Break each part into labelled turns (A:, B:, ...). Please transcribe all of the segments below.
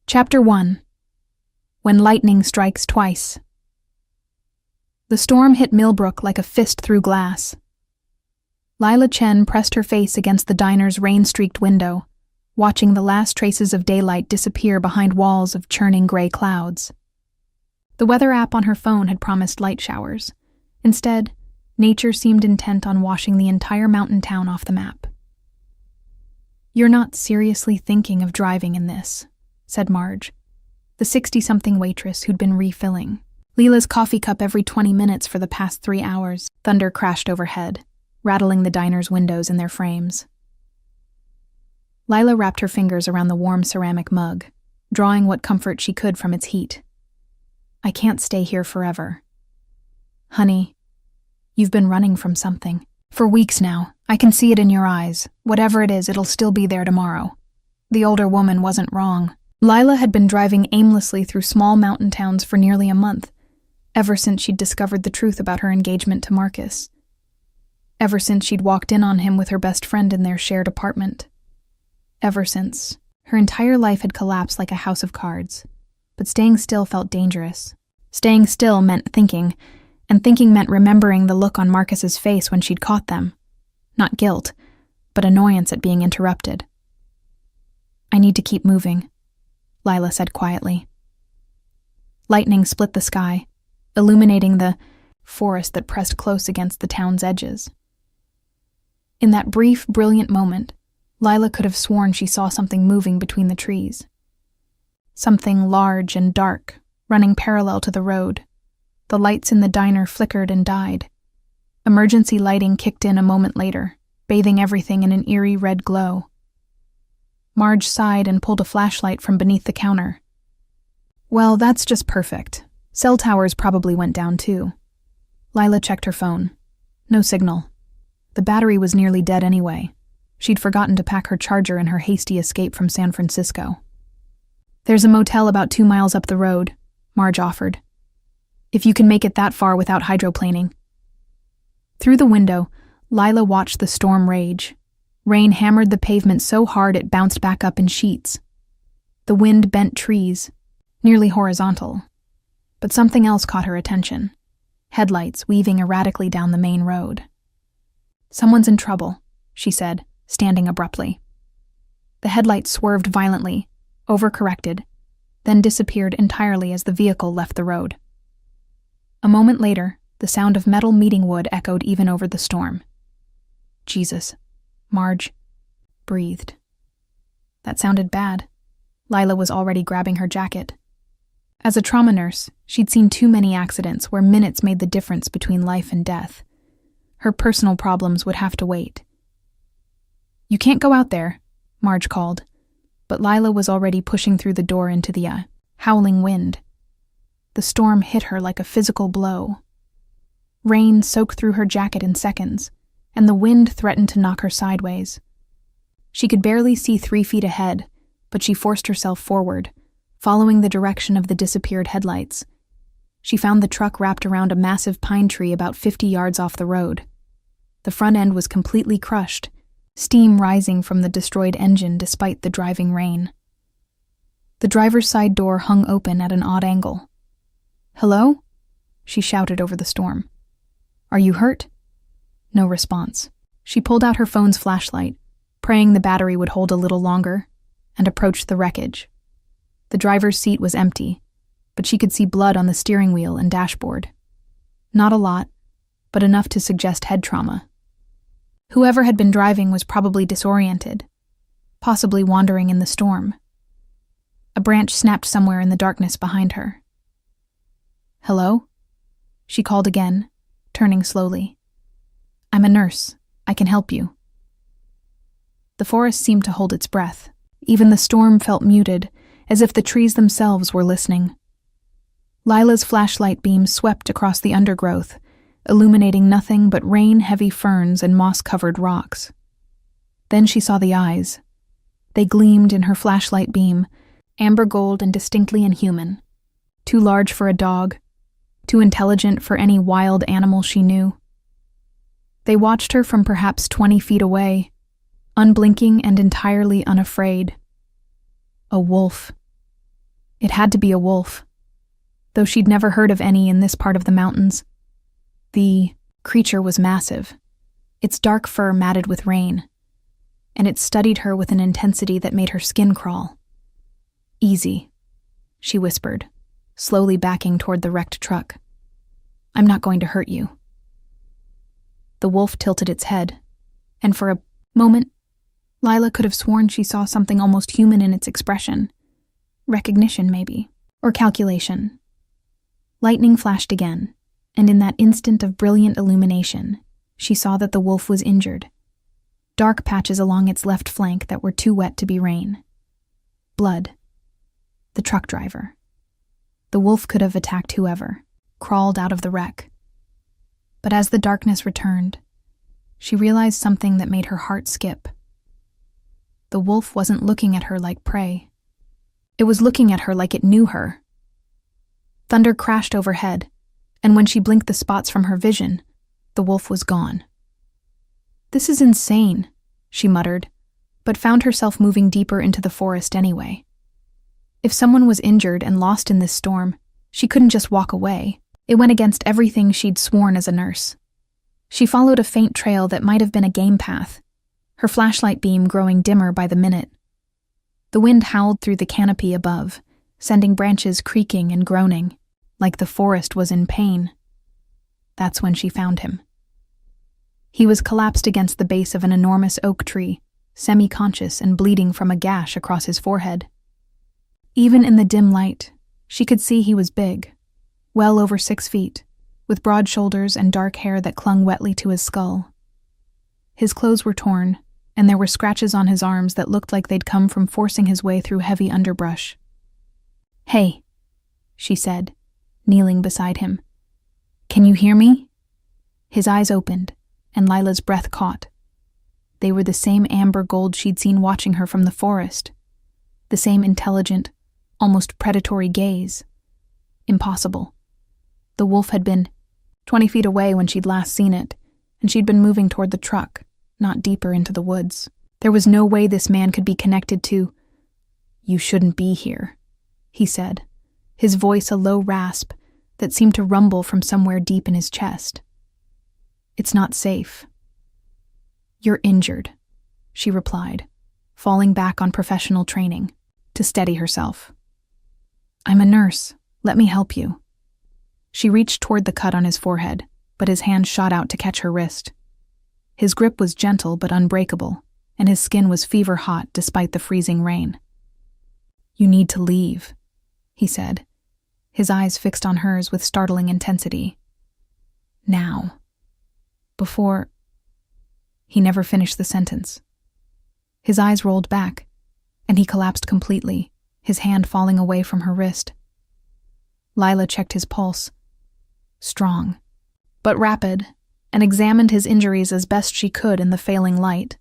A: Chapter 1. When Lightning Strikes Twice. The storm hit Millbrook like a fist through glass. Lila Chen pressed her face against the diner's rain-streaked window, watching the last traces of daylight disappear behind walls of churning gray clouds. The weather app on her phone had promised light showers. Instead, nature seemed intent on washing the entire mountain town off the map. "You're not seriously thinking of driving in this," said Marge, the 60-something waitress who'd been refilling. Lila's coffee cup every 20 minutes for the past 3 hours. Thunder crashed overhead, rattling the diner's windows in their frames. Lila wrapped her fingers around the warm ceramic mug, drawing what comfort she could from its heat. "I can't stay here forever. Honey, you've been running from something. For weeks now. I can see it in your eyes. Whatever it is, it'll still be there tomorrow." The older woman wasn't wrong. Lila had been driving aimlessly through small mountain towns for nearly a month, ever since she'd discovered the truth about her engagement to Marcus. Ever since she'd walked in on him with her best friend in their shared apartment. Ever since. Her entire life had collapsed like a house of cards. But staying still felt dangerous. Staying still meant thinking, and thinking meant remembering the look on Marcus's face when she'd caught them. Not guilt, but annoyance at being interrupted. "I need to keep moving," Lila said quietly. Lightning split the sky, illuminating the forest that pressed close against the town's edges. In that brief, brilliant moment, Lila could have sworn she saw something moving between the trees. Something large and dark, running parallel to the road. The lights in the diner flickered and died. Emergency lighting kicked in a moment later, bathing everything in an eerie red glow. Marge sighed and pulled a flashlight from beneath the counter. "Well, that's just perfect. Cell towers probably went down too." Lila checked her phone. No signal. The battery was nearly dead anyway. She'd forgotten to pack her charger in her hasty escape from San Francisco. "There's a motel about 2 miles up the road," Marge offered. "If you can make it that far without hydroplaning." Through the window, Lila watched the storm rage. Rain hammered the pavement so hard it bounced back up in sheets. The wind bent trees, nearly horizontal. But something else caught her attention. Headlights weaving erratically down the main road. "Someone's in trouble," she said, standing abruptly. The headlights swerved violently, overcorrected, then disappeared entirely as the vehicle left the road. A moment later, the sound of metal meeting wood echoed even over the storm. "Jesus," Marge breathed. That sounded bad. Lila was already grabbing her jacket. As a trauma nurse, she'd seen too many accidents where minutes made the difference between life and death. Her personal problems would have to wait. "You can't go out there," Marge called, but Lila was already pushing through the door into the howling wind. The storm hit her like a physical blow. Rain soaked through her jacket in seconds, and the wind threatened to knock her sideways. She could barely see 3 feet ahead, but she forced herself forward, following the direction of the disappeared headlights. She found the truck wrapped around a massive pine tree about 50 yards off the road. The front end was completely crushed, steam rising from the destroyed engine despite the driving rain. The driver's side door hung open at an odd angle. "Hello?" she shouted over the storm. "Are you hurt?" No response. She pulled out her phone's flashlight, praying the battery would hold a little longer, and approached the wreckage. The driver's seat was empty, but she could see blood on the steering wheel and dashboard. Not a lot, but enough to suggest head trauma. Whoever had been driving was probably disoriented, possibly wandering in the storm. A branch snapped somewhere in the darkness behind her. "Hello?" She called again, turning slowly. "I'm a nurse. I can help you." The forest seemed to hold its breath. Even the storm felt muted, as if the trees themselves were listening. Lila's flashlight beam swept across the undergrowth, illuminating nothing but rain-heavy ferns and moss-covered rocks. Then she saw the eyes. They gleamed in her flashlight beam, amber gold and distinctly inhuman. Too large for a dog, too intelligent for any wild animal she knew. They watched her from perhaps 20 feet away, unblinking and entirely unafraid. A wolf. It had to be a wolf, though she'd never heard of any in this part of the mountains. The creature was massive, its dark fur matted with rain, and it studied her with an intensity that made her skin crawl. "Easy," she whispered, slowly backing toward the wrecked truck. "I'm not going to hurt you." The wolf tilted its head, and for a moment, Lila could have sworn she saw something almost human in its expression. Recognition, maybe, or calculation. Lightning flashed again, and in that instant of brilliant illumination, she saw that the wolf was injured. Dark patches along its left flank that were too wet to be rain. Blood. The truck driver. The wolf could have attacked whoever, crawled out of the wreck. But as the darkness returned, she realized something that made her heart skip. The wolf wasn't looking at her like prey. It was looking at her like it knew her. Thunder crashed overhead, and when she blinked the spots from her vision, the wolf was gone. "This is insane," she muttered, but found herself moving deeper into the forest anyway. If someone was injured and lost in this storm, she couldn't just walk away. It went against everything she'd sworn as a nurse. She followed a faint trail that might have been a game path, her flashlight beam growing dimmer by the minute. The wind howled through the canopy above, sending branches creaking and groaning, like the forest was in pain. That's when she found him. He was collapsed against the base of an enormous oak tree, semi-conscious and bleeding from a gash across his forehead. Even in the dim light, she could see he was big, well over 6 feet, with broad shoulders and dark hair that clung wetly to his skull. His clothes were torn, and there were scratches on his arms that looked like they'd come from forcing his way through heavy underbrush. "Hey," she said, kneeling beside him. "Can you hear me?" His eyes opened, and Lila's breath caught. They were the same amber gold she'd seen watching her from the forest, the same intelligent, almost predatory gaze. Impossible. The wolf had been 20 feet away when she'd last seen it, and she'd been moving toward the truck, not deeper into the woods. There was no way this man could be connected to— "You shouldn't be here," he said, his voice a low rasp that seemed to rumble from somewhere deep in his chest. "It's not safe." "You're injured," she replied, falling back on professional training, to steady herself. "I'm a nurse. Let me help you." She reached toward the cut on his forehead, but his hand shot out to catch her wrist. His grip was gentle but unbreakable, and his skin was fever-hot despite the freezing rain. "You need to leave," he said, his eyes fixed on hers with startling intensity. "Now. Before—" He never finished the sentence. His eyes rolled back, and he collapsed completely, his hand falling away from her wrist. Lila checked his pulse. Strong, but rapid, and examined his injuries as best she could in the failing light.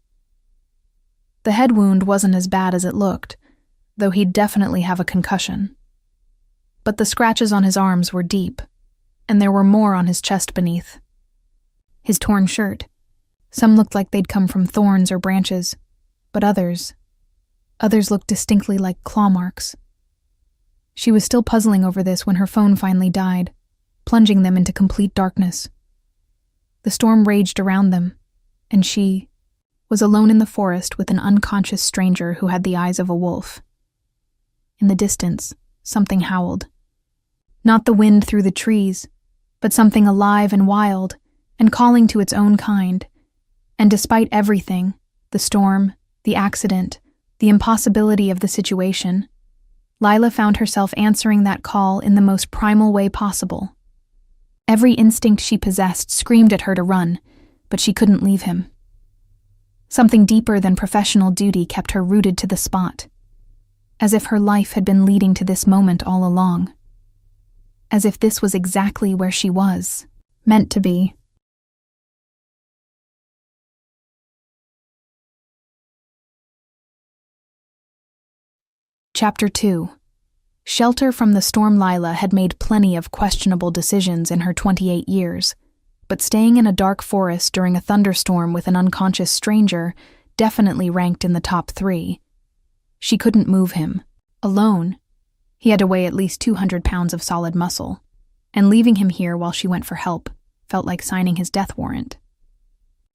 A: The head wound wasn't as bad as it looked, though he'd definitely have a concussion. But the scratches on his arms were deep, and there were more on his chest beneath. His torn shirt. Some looked like they'd come from thorns or branches, but others looked distinctly like claw marks. She was still puzzling over this when her phone finally died, plunging them into complete darkness. The storm raged around them, and she was alone in the forest with an unconscious stranger who had the eyes of a wolf. In the distance, something howled. Not the wind through the trees, but something alive and wild, and calling to its own kind. And despite everything, the storm, the accident, the impossibility of the situation, Lila found herself answering that call in the most primal way possible. Every instinct she possessed screamed at her to run, but she couldn't leave him. Something deeper than professional duty kept her rooted to the spot, as if her life had been leading to this moment all along. As if this was exactly where she was, meant to be. Chapter 2. Shelter from the storm. Lila had made plenty of questionable decisions in her 28 years, but staying in a dark forest during a thunderstorm with an unconscious stranger definitely ranked in the top 3. She couldn't move him. Alone, He had to weigh at least 200 pounds of solid muscle, and leaving him here while she went for help felt like signing his death warrant.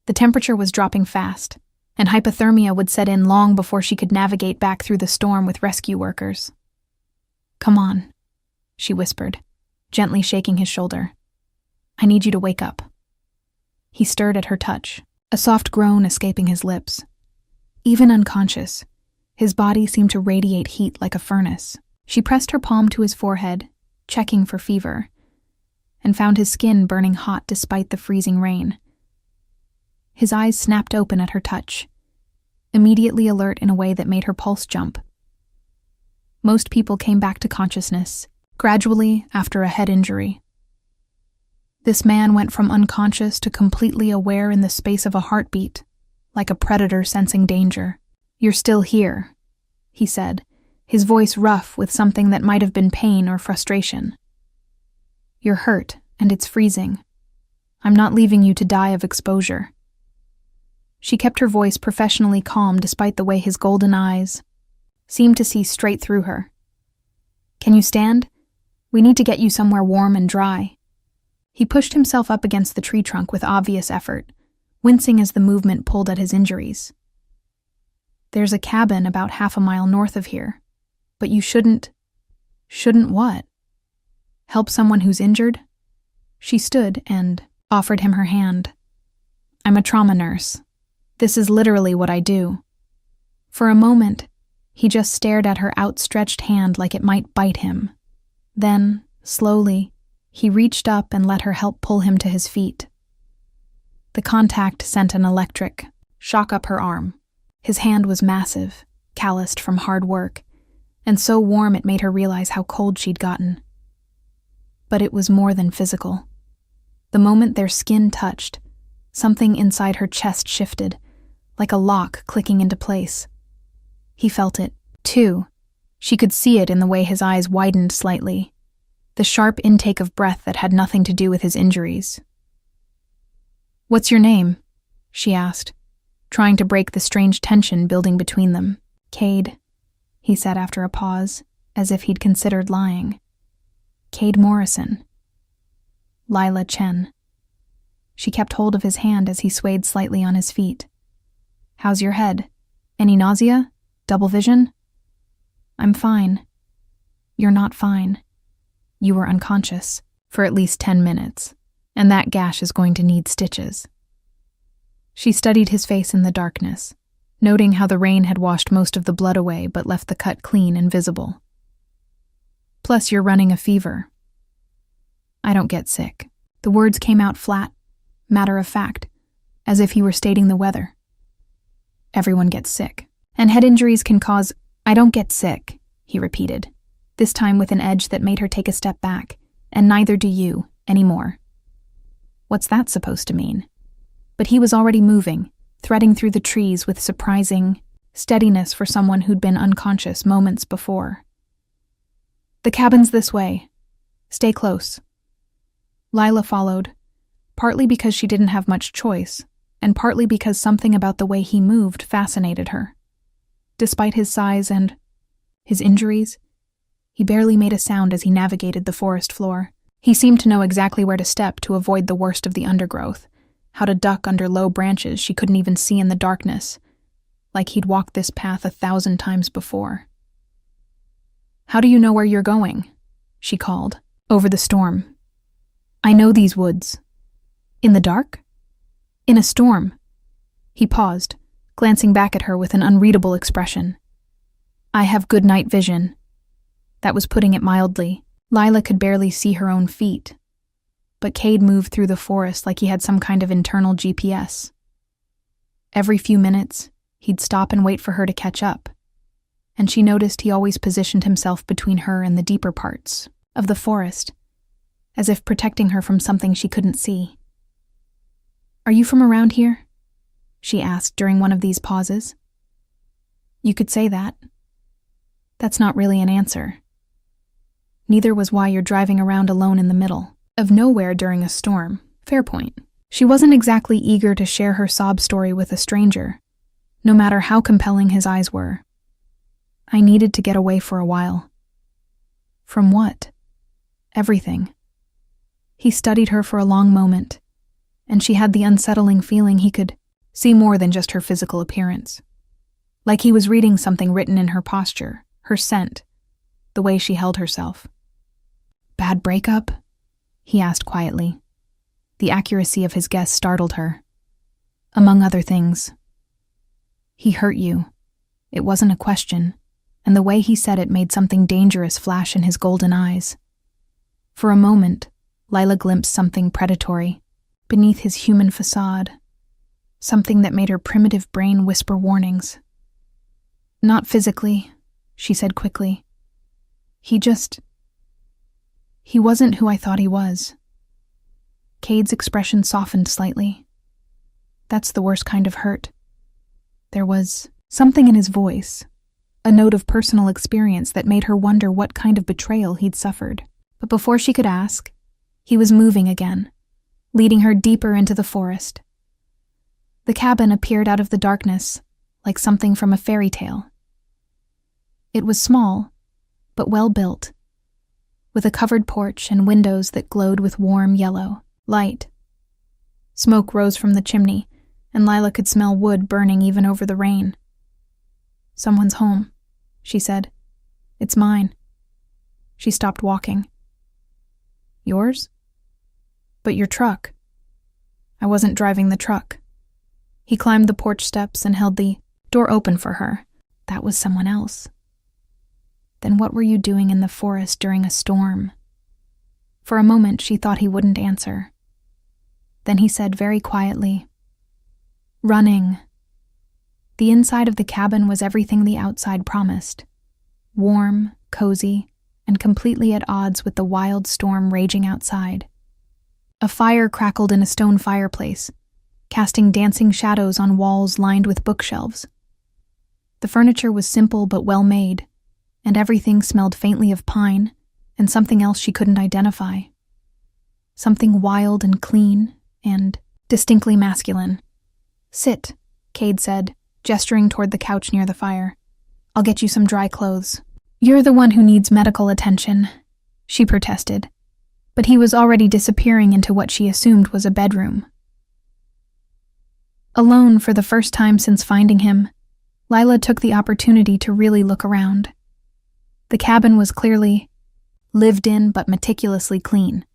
A: The temperature was dropping fast, and hypothermia would set in long before she could navigate back through the storm with rescue workers. "Come on," she whispered, gently shaking his shoulder. "I need you to wake up." He stirred at her touch, a soft groan escaping his lips. Even unconscious, his body seemed to radiate heat like a furnace. She pressed her palm to his forehead, checking for fever, and found his skin burning hot despite the freezing rain. His eyes snapped open at her touch, immediately alert in a way that made her pulse jump. Most people came back to consciousness, gradually after a head injury. This man went from unconscious to completely aware in the space of a heartbeat, like a predator sensing danger. "You're still here," he said, his voice rough with something that might have been pain or frustration. "You're hurt, and it's freezing. I'm not leaving you to die of exposure." She kept her voice professionally calm despite the way his golden eyes seemed to see straight through her. "Can you stand? We need to get you somewhere warm and dry." He pushed himself up against the tree trunk with obvious effort, wincing as the movement pulled at his injuries. "There's a cabin about half a mile north of here, but you shouldn't what? Help someone who's injured?" She stood and offered him her hand. "I'm a trauma nurse. This is literally what I do." For a moment, he just stared at her outstretched hand like it might bite him. Then, slowly, he reached up and let her help pull him to his feet. The contact sent an electric shock up her arm. His hand was massive, calloused from hard work, and so warm it made her realize how cold she'd gotten. But it was more than physical. The moment their skin touched, something inside her chest shifted, like a lock clicking into place. He felt it, too. She could see it in the way his eyes widened slightly, the sharp intake of breath that had nothing to do with his injuries. "What's your name?" she asked, trying to break the strange tension building between them. "Cade," he said after a pause, as if he'd considered lying. "Cade Morrison." "Lila Chen." She kept hold of his hand as he swayed slightly on his feet. "How's your head? Any nausea? Double vision?" "I'm fine." "You're not fine. You were unconscious for at least 10 minutes, and that gash is going to need stitches." She studied his face in the darkness, noting how the rain had washed most of the blood away but left the cut clean and visible. "Plus, you're running a fever." "I don't get sick." The words came out flat, matter of fact, as if he were stating the weather. "Everyone gets sick, and head injuries can cause—" "I don't get sick," he repeated, this time with an edge that made her take a step back, "and neither do you, anymore." What's that supposed to mean? But he was already moving, threading through the trees with surprising steadiness for someone who'd been unconscious moments before. "The cabin's this way. Stay close." Lila followed, partly because she didn't have much choice, and partly because something about the way he moved fascinated her. Despite his size and his injuries, he barely made a sound as he navigated the forest floor. He seemed to know exactly where to step to avoid the worst of the undergrowth, how to duck under low branches she couldn't even see in the darkness, like he'd walked this path 1,000 times before. "How do you know where you're going?" she called, over the storm. "I know these woods." "In the dark? In a storm?" He paused, glancing back at her with an unreadable expression. "I have good night vision." That was putting it mildly. Lila could barely see her own feet, but Cade moved through the forest like he had some kind of internal GPS. Every few minutes, he'd stop and wait for her to catch up, and she noticed he always positioned himself between her and the deeper parts of the forest, as if protecting her from something she couldn't see. "Are you from around here?" she asked during one of these pauses. "You could say that. That's not really an answer. Neither was why you're driving around alone in the middle of nowhere during a storm. Fair point." She wasn't exactly eager to share her sob story with a stranger, no matter how compelling his eyes were. "I needed to get away for a while." From what? Everything. He studied her for a long moment, and she had the unsettling feeling he could see more than just her physical appearance. Like he was reading something written in her posture, her scent, the way she held herself. Bad breakup? He asked quietly. The accuracy of his guess startled her. Among other things. He hurt you. It wasn't a question, and the way he said it made something dangerous flash in his golden eyes. For a moment, Lila glimpsed something predatory beneath his human facade, something that made her primitive brain whisper warnings. Not physically, she said quickly. He wasn't who I thought he was. Cade's expression softened slightly. That's the worst kind of hurt. There was something in his voice, a note of personal experience that made her wonder what kind of betrayal he'd suffered. But before she could ask, he was moving again, leading her deeper into the forest. The cabin appeared out of the darkness, like something from a fairy tale. It was small, but well built, with a covered porch and windows that glowed with warm yellow light. Smoke rose from the chimney, and Lila could smell wood burning even over the rain. Someone's home, she said. It's mine. She stopped walking. Yours? But your truck. I wasn't driving the truck. He climbed the porch steps and held the door open for her. That was someone else. Then what were you doing in the forest during a storm? For a moment she thought he wouldn't answer. Then he said very quietly, running. The inside of the cabin was everything the outside promised. Warm, cozy, and completely at odds with the wild storm raging outside. A fire crackled in a stone fireplace, casting dancing shadows on walls lined with bookshelves. The furniture was simple but well made, and everything smelled faintly of pine and something else she couldn't identify. Something wild and clean and distinctly masculine. Sit, Cade said, gesturing toward the couch near the fire. I'll get you some dry clothes. You're the one who needs medical attention, she protested, but he was already disappearing into what she assumed was a bedroom. Alone for the first time since finding him, Lila took the opportunity to really look around. The cabin was clearly lived in but meticulously clean.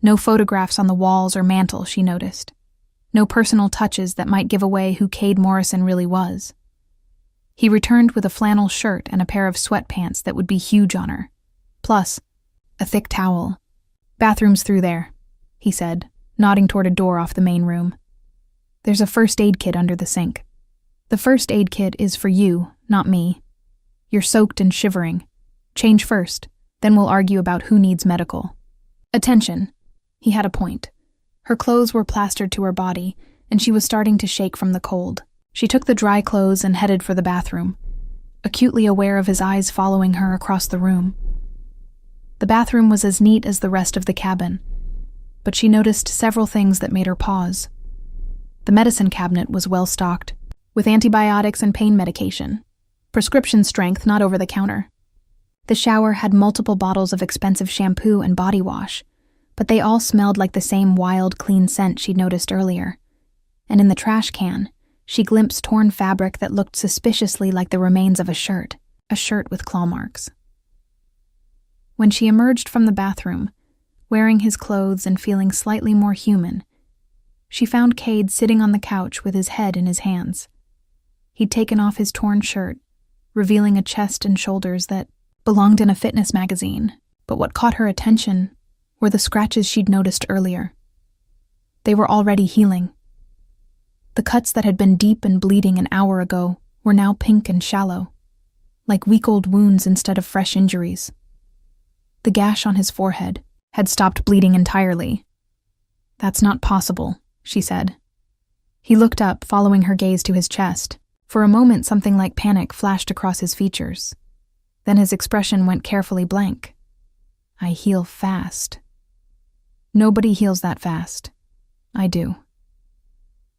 A: No photographs on the walls or mantel, she noticed. No personal touches that might give away who Cade Morrison really was. He returned with a flannel shirt and a pair of sweatpants that would be huge on her. Plus, a thick towel. Bathroom's through there, he said, nodding toward a door off the main room. There's a first aid kit under the sink. The first aid kit is for you, not me. You're soaked and shivering. Change first, then we'll argue about who needs medical. Attention. He had a point. Her clothes were plastered to her body, and she was starting to shake from the cold. She took the dry clothes and headed for the bathroom, acutely aware of his eyes following her across the room. The bathroom was as neat as the rest of the cabin, but she noticed several things that made her pause. The medicine cabinet was well stocked, with antibiotics and pain medication. Prescription strength, not over the counter. The shower had multiple bottles of expensive shampoo and body wash, but they all smelled like the same wild, clean scent she'd noticed earlier. And in the trash can, she glimpsed torn fabric that looked suspiciously like the remains of a shirt with claw marks. When she emerged from the bathroom, wearing his clothes and feeling slightly more human, she found Cade sitting on the couch with his head in his hands. He'd taken off his torn shirt, revealing a chest and shoulders that belonged in a fitness magazine, but what caught her attention were the scratches she'd noticed earlier. They were already healing. The cuts that had been deep and bleeding an hour ago were now pink and shallow, like week-old wounds instead of fresh injuries. The gash on his forehead had stopped bleeding entirely. That's not possible, she said. He looked up, following her gaze to his chest. For a moment, something like panic flashed across his features. Then his expression went carefully blank. I heal fast. Nobody heals that fast. I do.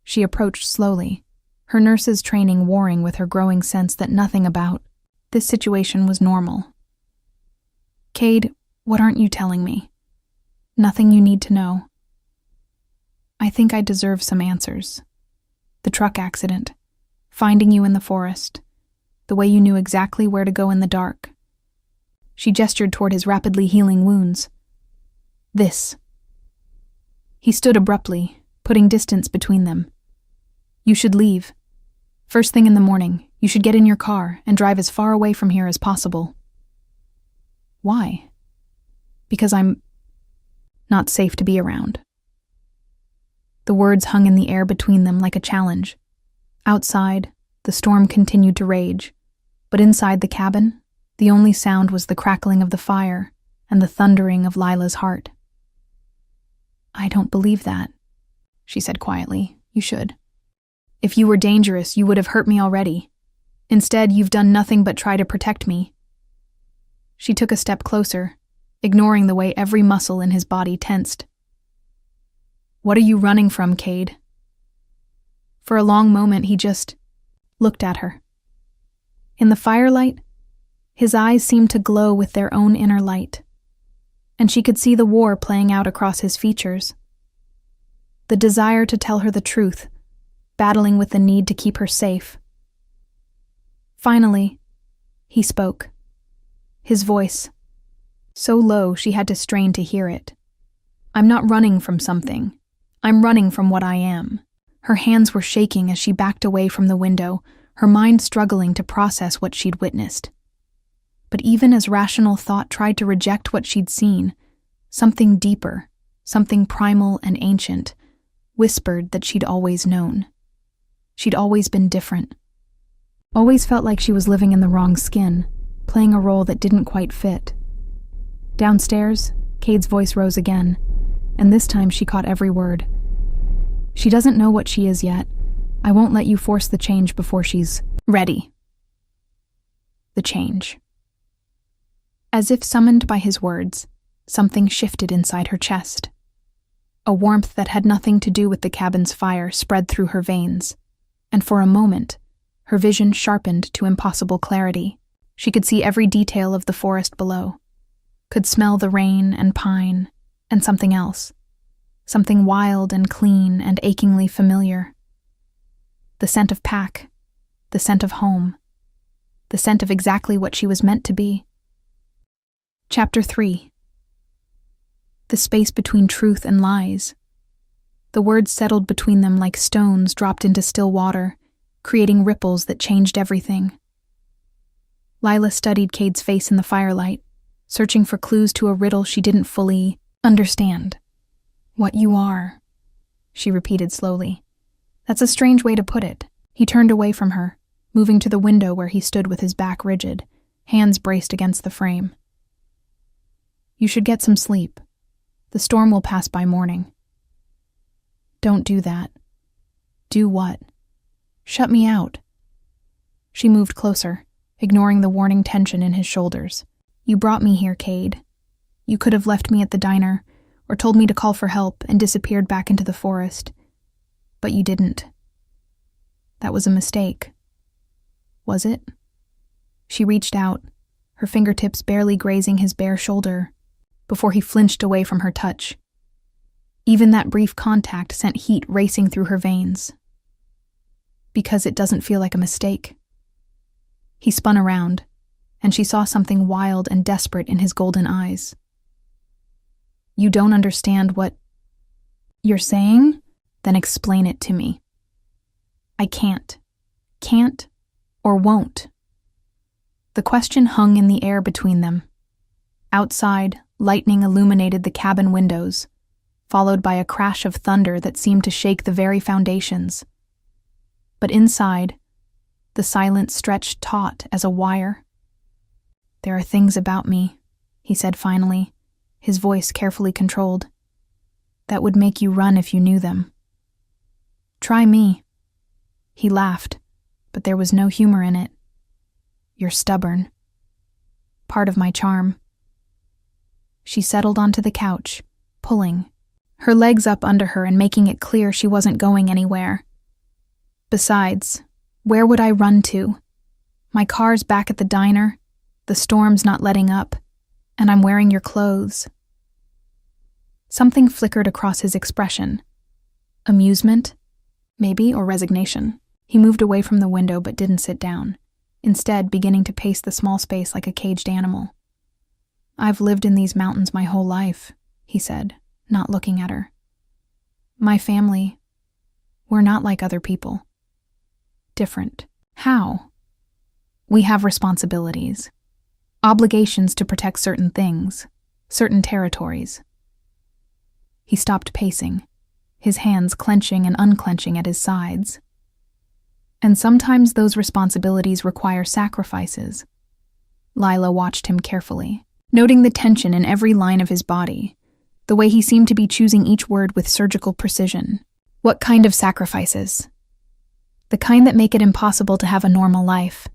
A: She approached slowly, her nurse's training warring with her growing sense that nothing about this situation was normal. Cade, what aren't you telling me? Nothing you need to know. I think I deserve some answers. The truck accident, finding you in the forest, the way you knew exactly where to go in the dark. She gestured toward his rapidly healing wounds. This. He stood abruptly, putting distance between them. You should leave. First thing in the morning, you should get in your car and drive as far away from here as possible. Why? Because I'm not safe to be around. The words hung in the air between them like a challenge. Outside, the storm continued to rage, but inside the cabin, the only sound was the crackling of the fire and the thundering of Lila's heart. I don't believe that, she said quietly. You should. If you were dangerous, you would have hurt me already. Instead, you've done nothing but try to protect me. She took a step closer, ignoring the way every muscle in his body tensed. What are you running from, Cade? For a long moment, he just looked at her. In the firelight, his eyes seemed to glow with their own inner light, and she could see the war playing out across his features. The desire to tell her the truth, battling with the need to keep her safe. Finally, he spoke. His voice, so low she had to strain to hear it. I'm not running from something. I'm running from what I am. Her hands were shaking as she backed away from the window, her mind struggling to process what she'd witnessed. But even as rational thought tried to reject what she'd seen, something deeper, something primal and ancient, whispered that she'd always known. She'd always been different. Always felt like she was living in the wrong skin, playing a role that didn't quite fit. Downstairs, Cade's voice rose again, and this time she caught every word. She doesn't know what she is yet. I won't let you force the change before she's ready. The change. As if summoned by his words, something shifted inside her chest. A warmth that had nothing to do with the cabin's fire spread through her veins, and for a moment, her vision sharpened to impossible clarity. She could see every detail of the forest below, could smell the rain and pine, and something else, something wild and clean and achingly familiar. The scent of pack, the scent of home, the scent of exactly what she was meant to be. Chapter 3. The space between truth and lies. The words settled between them like stones dropped into still water, creating ripples that changed everything. Lila studied Cade's face in the firelight, searching for clues to a riddle she didn't fully understand. What you are, she repeated slowly. That's a strange way to put it. He turned away from her, moving to the window where he stood with his back rigid, hands braced against the frame. You should get some sleep. The storm will pass by morning. Don't do that. Do what? Shut me out. She moved closer, ignoring the warning tension in his shoulders. You brought me here, Cade. You could have left me at the diner, or told me to call for help and disappeared back into the forest. But you didn't. That was a mistake. Was it? She reached out, her fingertips barely grazing his bare shoulder, before he flinched away from her touch. Even that brief contact sent heat racing through her veins. Because it doesn't feel like a mistake. He spun around, and she saw something wild and desperate in his golden eyes. You don't understand what you're saying? Then explain it to me. I can't. Can't or won't. The question hung in the air between them. Outside, lightning illuminated the cabin windows, followed by a crash of thunder that seemed to shake the very foundations. But inside, the silence stretched taut as a wire. There are things about me, he said finally, his voice carefully controlled, that would make you run if you knew them. Try me. He laughed, but there was no humor in it. You're stubborn. Part of my charm. She settled onto the couch, pulling, her legs up under her and making it clear she wasn't going anywhere. Besides, where would I run to? My car's back at the diner, the storm's not letting up. And I'm wearing your clothes. Something flickered across his expression. Amusement, maybe, or resignation. He moved away from the window but didn't sit down, instead beginning to pace the small space like a caged animal. I've lived in these mountains my whole life, he said, not looking at her. My family, we're not like other people. Different. How? We have responsibilities, obligations to protect certain things, certain territories. He stopped pacing, his hands clenching and unclenching at his sides. And sometimes those responsibilities require sacrifices. Lila watched him carefully, noting the tension in every line of his body, the way he seemed to be choosing each word with surgical precision. What kind of sacrifices? The kind that make it impossible to have a normal life.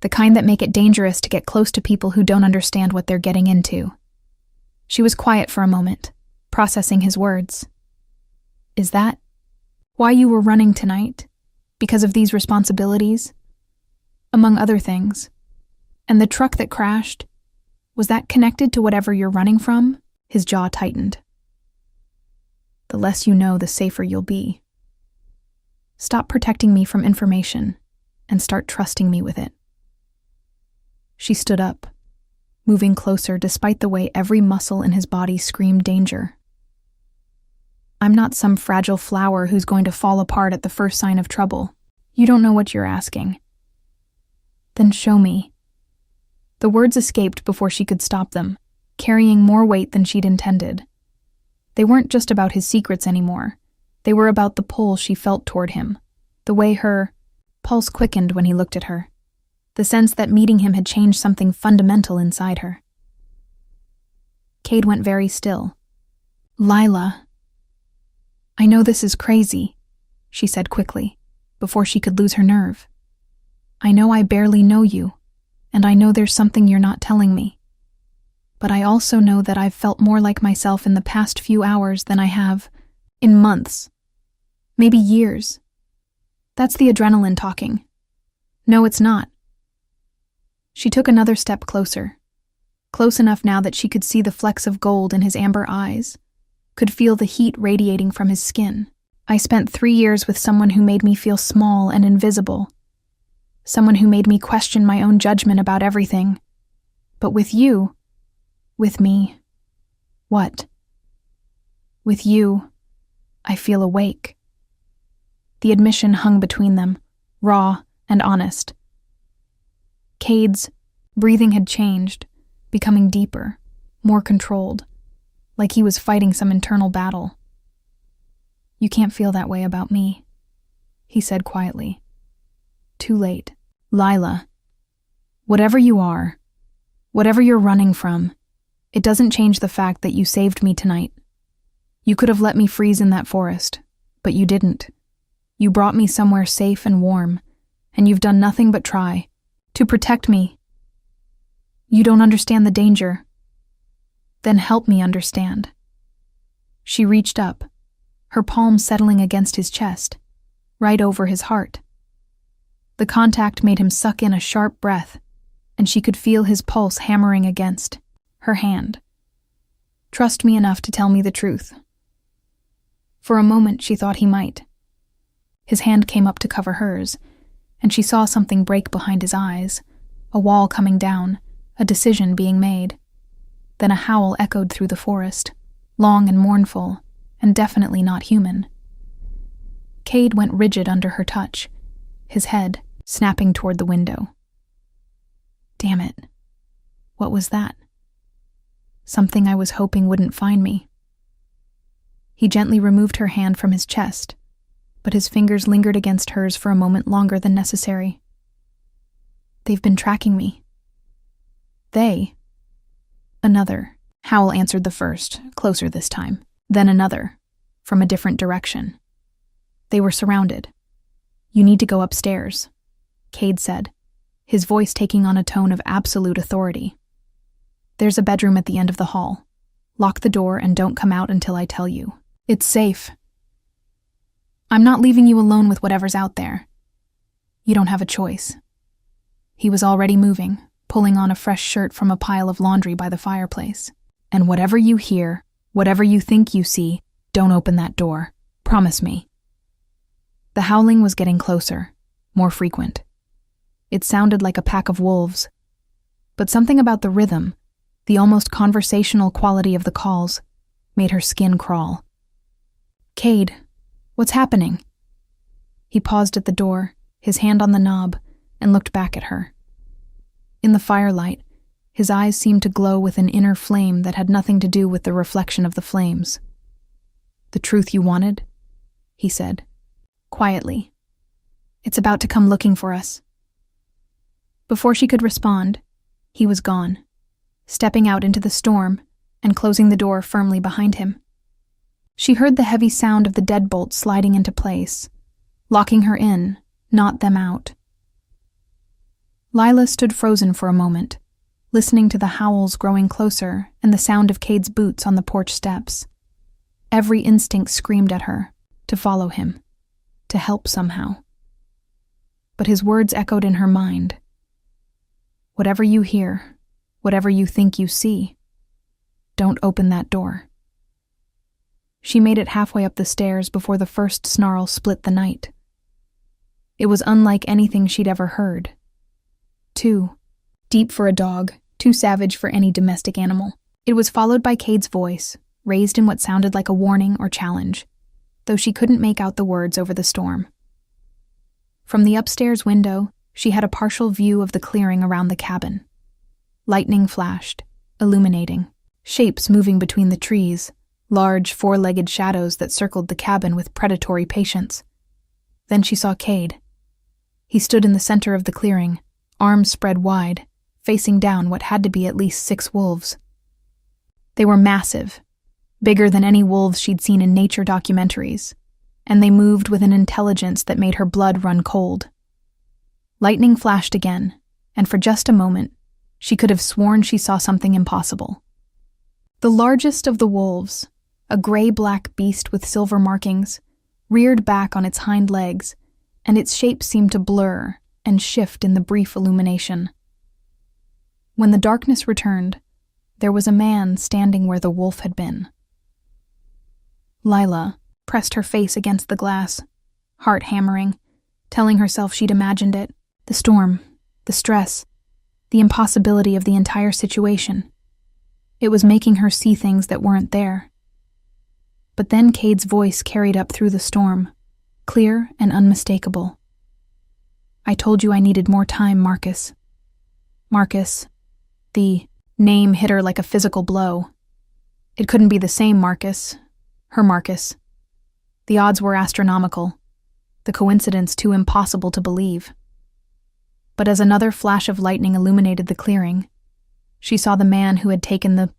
A: The kind that make it dangerous to get close to people who don't understand what they're getting into. She was quiet for a moment, processing his words. Is that why you were running tonight? Because of these responsibilities? Among other things. And the truck that crashed, was that connected to whatever you're running from? His jaw tightened. The less you know, the safer you'll be. Stop protecting me from information and start trusting me with it. She stood up, moving closer despite the way every muscle in his body screamed danger. I'm not some fragile flower who's going to fall apart at the first sign of trouble. You don't know what you're asking. Then show me. The words escaped before she could stop them, carrying more weight than she'd intended. They weren't just about his secrets anymore. They were about the pull she felt toward him, the way her pulse quickened when he looked at her, the sense that meeting him had changed something fundamental inside her. Cade went very still. Lila. I know this is crazy, she said quickly, before she could lose her nerve. I know I barely know you, and I know there's something you're not telling me. But I also know that I've felt more like myself in the past few hours than I have in months, maybe years. That's the adrenaline talking. No, it's not. She took another step closer, close enough now that she could see the flecks of gold in his amber eyes, could feel the heat radiating from his skin. I spent 3 years with someone who made me feel small and invisible, someone who made me question my own judgment about everything. But with you, with me, what? With you, I feel awake. The admission hung between them, raw and honest. Cade's breathing had changed, becoming deeper, more controlled, like he was fighting some internal battle. You can't feel that way about me, he said quietly. Too late. Lila, whatever you are, whatever you're running from, it doesn't change the fact that you saved me tonight. You could have let me freeze in that forest, but you didn't. You brought me somewhere safe and warm, and you've done nothing but try to protect me. You don't understand the danger. Then help me understand. She reached up, her palm settling against his chest, right over his heart. The contact made him suck in a sharp breath, and she could feel his pulse hammering against her hand. Trust me enough to tell me the truth. For a moment she thought he might. His hand came up to cover hers, and she saw something break behind his eyes, a wall coming down, a decision being made. Then a howl echoed through the forest, long and mournful, and definitely not human. Cade went rigid under her touch, his head snapping toward the window. Damn it. What was that? Something I was hoping wouldn't find me. He gently removed her hand from his chest, but his fingers lingered against hers for a moment longer than necessary. They've been tracking me. They? Another. Howl answered the first, closer this time. Then another, from a different direction. They were surrounded. You need to go upstairs, Cade said, his voice taking on a tone of absolute authority. There's a bedroom at the end of the hall. Lock the door and don't come out until I tell you. It's safe. I'm not leaving you alone with whatever's out there. You don't have a choice. He was already moving, pulling on a fresh shirt from a pile of laundry by the fireplace. "And whatever you hear, whatever you think you see, don't open that door. Promise me." The howling was getting closer, more frequent. It sounded like a pack of wolves. But something about the rhythm, the almost conversational quality of the calls, made her skin crawl. "Cade, what's happening?" He paused at the door, his hand on the knob, and looked back at her. In the firelight, his eyes seemed to glow with an inner flame that had nothing to do with the reflection of the flames. "The truth you wanted?" he said, quietly. "It's about to come looking for us." Before she could respond, he was gone, stepping out into the storm and closing the door firmly behind him. She heard the heavy sound of the deadbolt sliding into place, locking her in, not them out. Lila stood frozen for a moment, listening to the howls growing closer and the sound of Cade's boots on the porch steps. Every instinct screamed at her to follow him, to help somehow. But his words echoed in her mind. "Whatever you hear, whatever you think you see, don't open that door." She made it halfway up the stairs before the first snarl split the night. It was unlike anything she'd ever heard. Too deep for a dog, too savage for any domestic animal. It was followed by Cade's voice, raised in what sounded like a warning or challenge, though she couldn't make out the words over the storm. From the upstairs window, she had a partial view of the clearing around the cabin. Lightning flashed, illuminating, shapes moving between the trees, large four-legged shadows that circled the cabin with predatory patience. Then she saw Cade. He stood in the center of the clearing, arms spread wide, facing down what had to be at least 6 wolves. They were massive, bigger than any wolves she'd seen in nature documentaries, and they moved with an intelligence that made her blood run cold. Lightning flashed again, and for just a moment, she could have sworn she saw something impossible. The largest of the wolves, a gray-black beast with silver markings, reared back on its hind legs, and its shape seemed to blur and shift in the brief illumination. When the darkness returned, there was a man standing where the wolf had been. Lila pressed her face against the glass, heart hammering, telling herself she'd imagined it, the storm, the stress, the impossibility of the entire situation. It was making her see things that weren't there. But then Cade's voice carried up through the storm, clear and unmistakable. "I told you I needed more time, Marcus." Marcus. The name hit her like a physical blow. It couldn't be the same Marcus, her Marcus. The odds were astronomical, the coincidence too impossible to believe. But as another flash of lightning illuminated the clearing, she saw the man who had taken the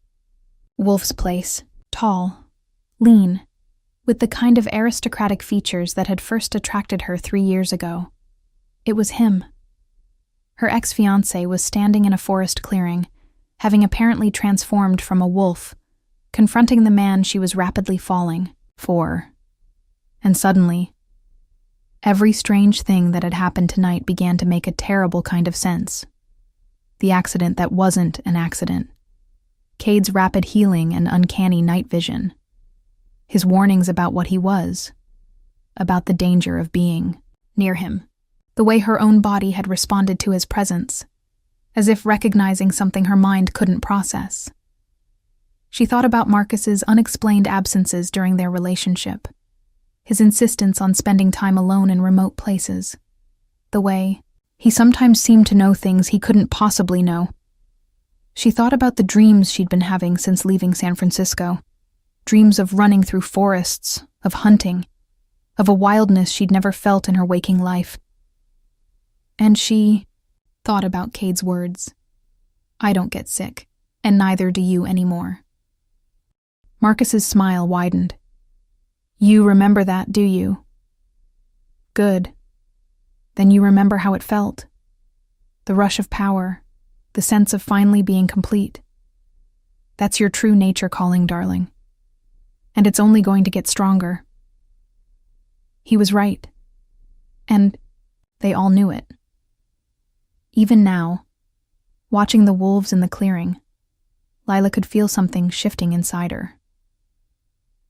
A: wolf's place, tall, lean, with the kind of aristocratic features that had first attracted her 3 years ago. It was him. Her ex-fiancé was standing in a forest clearing, having apparently transformed from a wolf, confronting the man she was rapidly falling for. And suddenly, every strange thing that had happened tonight began to make a terrible kind of sense. The accident that wasn't an accident. Cade's rapid healing and uncanny night vision. His warnings about what he was. About the danger of being near him. The way her own body had responded to his presence, as if recognizing something her mind couldn't process. She thought about Marcus's unexplained absences during their relationship, his insistence on spending time alone in remote places, the way he sometimes seemed to know things he couldn't possibly know. She thought about the dreams she'd been having since leaving San Francisco, dreams of running through forests, of hunting, of a wildness she'd never felt in her waking life. And she thought about Cade's words. "I don't get sick, and neither do you anymore." Marcus's smile widened. "You remember that, do you?" "Good. Then you remember how it felt. The rush of power, the sense of finally being complete. That's your true nature calling, darling. And it's only going to get stronger." He was right. And they all knew it. Even now, Watching the wolves in the clearing, Lila could feel something shifting inside her.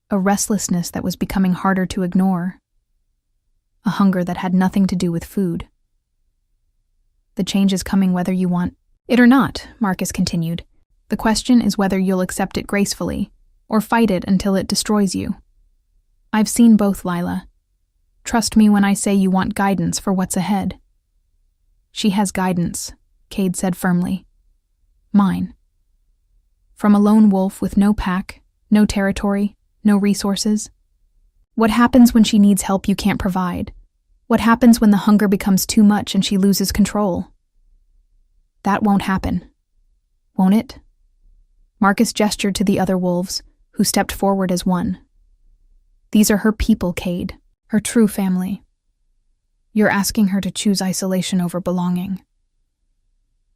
A: A restlessness that was becoming harder to ignore. A hunger that had nothing to do with food. The change is coming whether you want it or not, Marcus continued. The question is whether you'll accept it gracefully, or fight it until it destroys you. I've seen both, Lila. Trust me when I say you want guidance for what's ahead. She has guidance, Cade said firmly. Mine. From a lone wolf with no pack, no territory, no resources. What happens when she needs help you can't provide? What happens when the hunger becomes too much and she loses control? That won't happen. Won't it? Marcus gestured to the other wolves, who stepped forward as one. These are her people, Cade, her true family. You're asking her to choose isolation over belonging.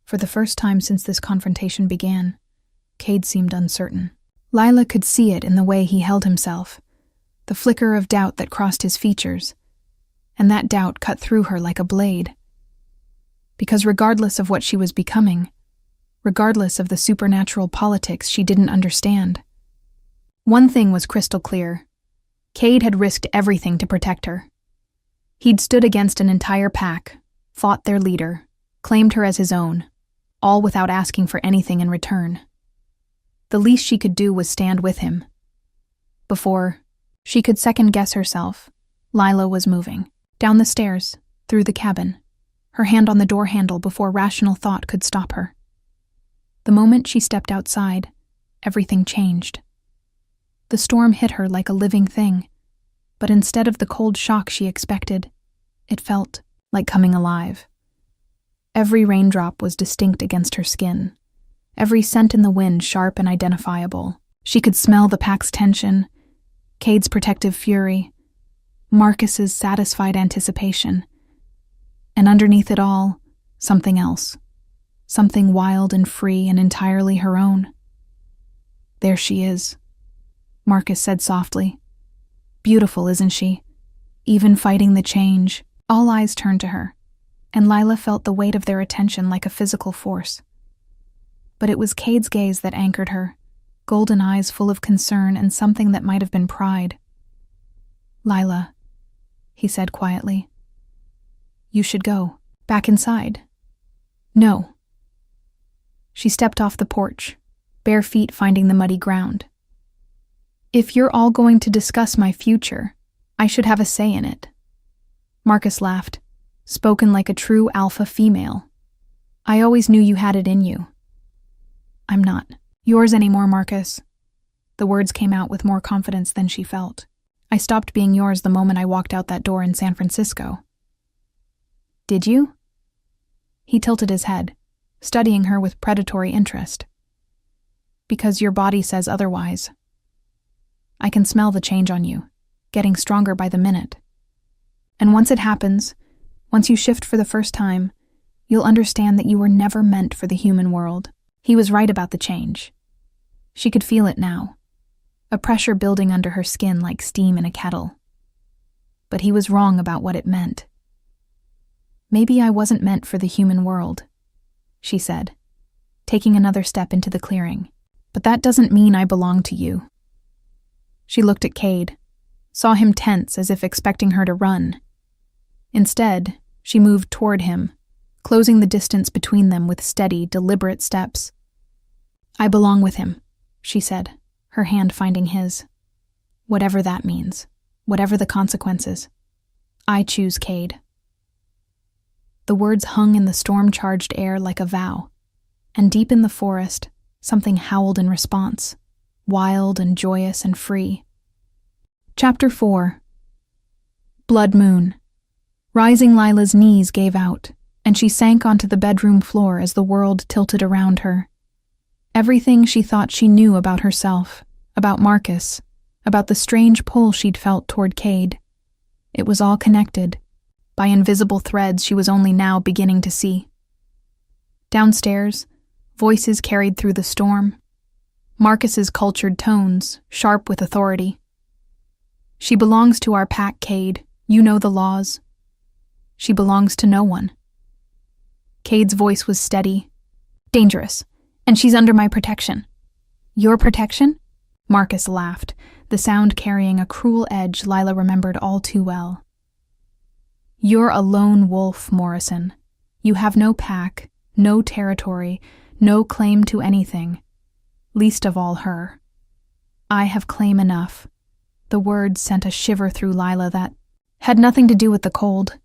A: For the first time since this confrontation began, Cade seemed uncertain. Lila could see it in the way he held himself, the flicker of doubt that crossed his features, and that doubt cut through her like a blade. Because regardless of what she was becoming, regardless of the supernatural politics she didn't understand, one thing was crystal clear. Cade had risked everything to protect her. He'd stood against an entire pack, fought their leader, claimed her as his own, all without asking for anything in return. The least she could do was stand with him. Before she could second-guess herself, Lila was moving. Down the stairs, through the cabin, her hand on the door handle before rational thought could stop her. The moment she stepped outside, everything changed. The storm hit her like a living thing, but instead of the cold shock she expected, it felt like coming alive. Every raindrop was distinct against her skin, every scent in the wind sharp and identifiable. She could smell the pack's tension, Cade's protective fury, Marcus's satisfied anticipation, and underneath it all, something else, something wild and free and entirely her own. There she is, Marcus said softly. Beautiful, isn't she? Even fighting the change. All eyes turned to her, and Lila felt the weight of their attention like a physical force. But it was Cade's gaze that anchored her, golden eyes full of concern and something that might have been pride. Lila, he said quietly. You should go. Back inside. No. She stepped off the porch, bare feet finding the muddy ground. If you're all going to discuss my future, I should have a say in it. Marcus laughed, spoken like a true alpha female. I always knew you had it in you. I'm not yours anymore, Marcus. The words came out with more confidence than she felt. I stopped being yours the moment I walked out that door in San Francisco. Did you? He tilted his head, studying her with predatory interest. Because your body says otherwise. I can smell the change on you, getting stronger by the minute. And once it happens, once you shift for the first time, you'll understand that you were never meant for the human world. He was right about the change. She could feel it now, a pressure building under her skin like steam in a kettle. But he was wrong about what it meant. Maybe I wasn't meant for the human world, she said, taking another step into the clearing. But that doesn't mean I belong to you. She looked at Cade, saw him tense as if expecting her to run. Instead, she moved toward him, closing the distance between them with steady, deliberate steps. I belong with him, she said, her hand finding his. Whatever that means, whatever the consequences. I choose Cade. The words hung in the storm-charged air like a vow, and deep in the forest, something howled in response, wild and joyous and free. Chapter 4. Blood Moon. Rising Lila's knees gave out, and she sank onto the bedroom floor as the world tilted around her. Everything she thought she knew about herself, about Marcus, about the strange pull she'd felt toward Cade. It was all connected, by invisible threads she was only now beginning to see. Downstairs, voices carried through the storm. Marcus's cultured tones, sharp with authority. She belongs to our pack, Cade. You know the laws. She belongs to no one. Cade's voice was steady, Dangerous. And she's under my protection. Your protection? Marcus laughed, the sound carrying a cruel edge Lila remembered all too well. You're a lone wolf, Morrison. You have no pack, no territory, no claim to anything. Least of all her. I have claim enough. The words sent a shiver through Lila that had nothing to do with the cold.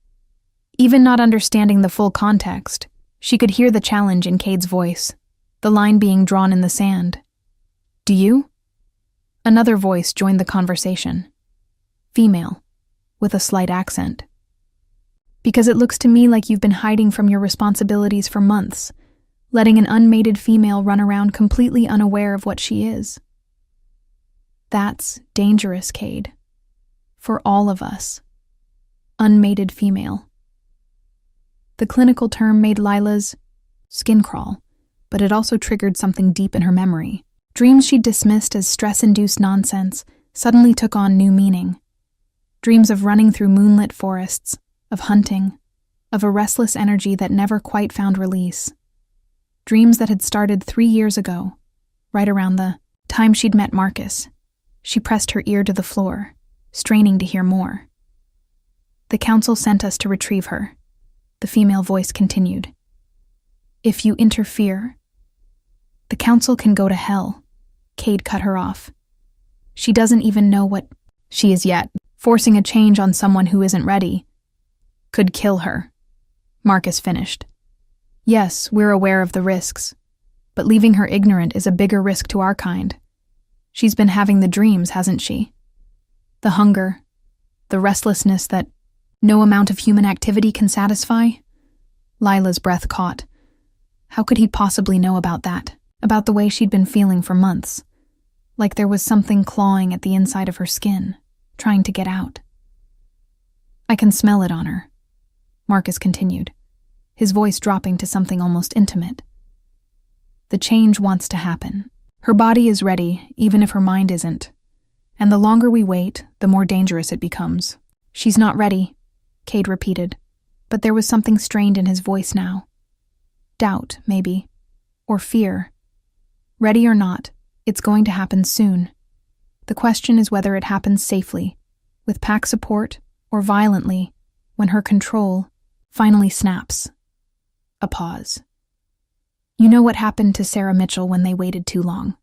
A: Even not understanding the full context, she could hear the challenge in Cade's voice, the line being drawn in the sand. Do you? Another voice joined the conversation. Female, with a slight accent. Because it looks to me like you've been hiding from your responsibilities for months, letting an unmated female run around completely unaware of what she is. That's dangerous, Cade. For all of us. Unmated female. The clinical term made Lila's skin crawl, but it also triggered something deep in her memory. Dreams she'd dismissed as stress-induced nonsense suddenly took on new meaning. Dreams of running through moonlit forests, of hunting, of a restless energy that never quite found release. Dreams that had started 3 years ago, right around the time she'd met Marcus. She pressed her ear to the floor, straining to hear more. The council sent us to retrieve her. The female voice continued. If you interfere, the council can go to hell. Cade cut her off. She doesn't even know what she is yet. Forcing a change on someone who isn't ready could kill her. Marcus finished. Yes, we're aware of the risks, but leaving her ignorant is a bigger risk to our kind. She's been having the dreams, hasn't she? The hunger, the restlessness that no amount of human activity can satisfy? Lila's breath caught. How could he possibly know about that? About the way she'd been feeling for months? Like there was something clawing at the inside of her skin, trying to get out. I can smell it on her, Marcus continued, his voice dropping to something almost intimate. The change wants to happen. Her body is ready, even if her mind isn't. And the longer we wait, the more dangerous it becomes. She's not ready, Cade repeated, but there was something strained in his voice now. Doubt, maybe. Or fear. Ready or not, it's going to happen soon. The question is whether it happens safely, with pack support, or violently, when her control finally snaps. A pause. You know what happened to Sarah Mitchell when they waited too long?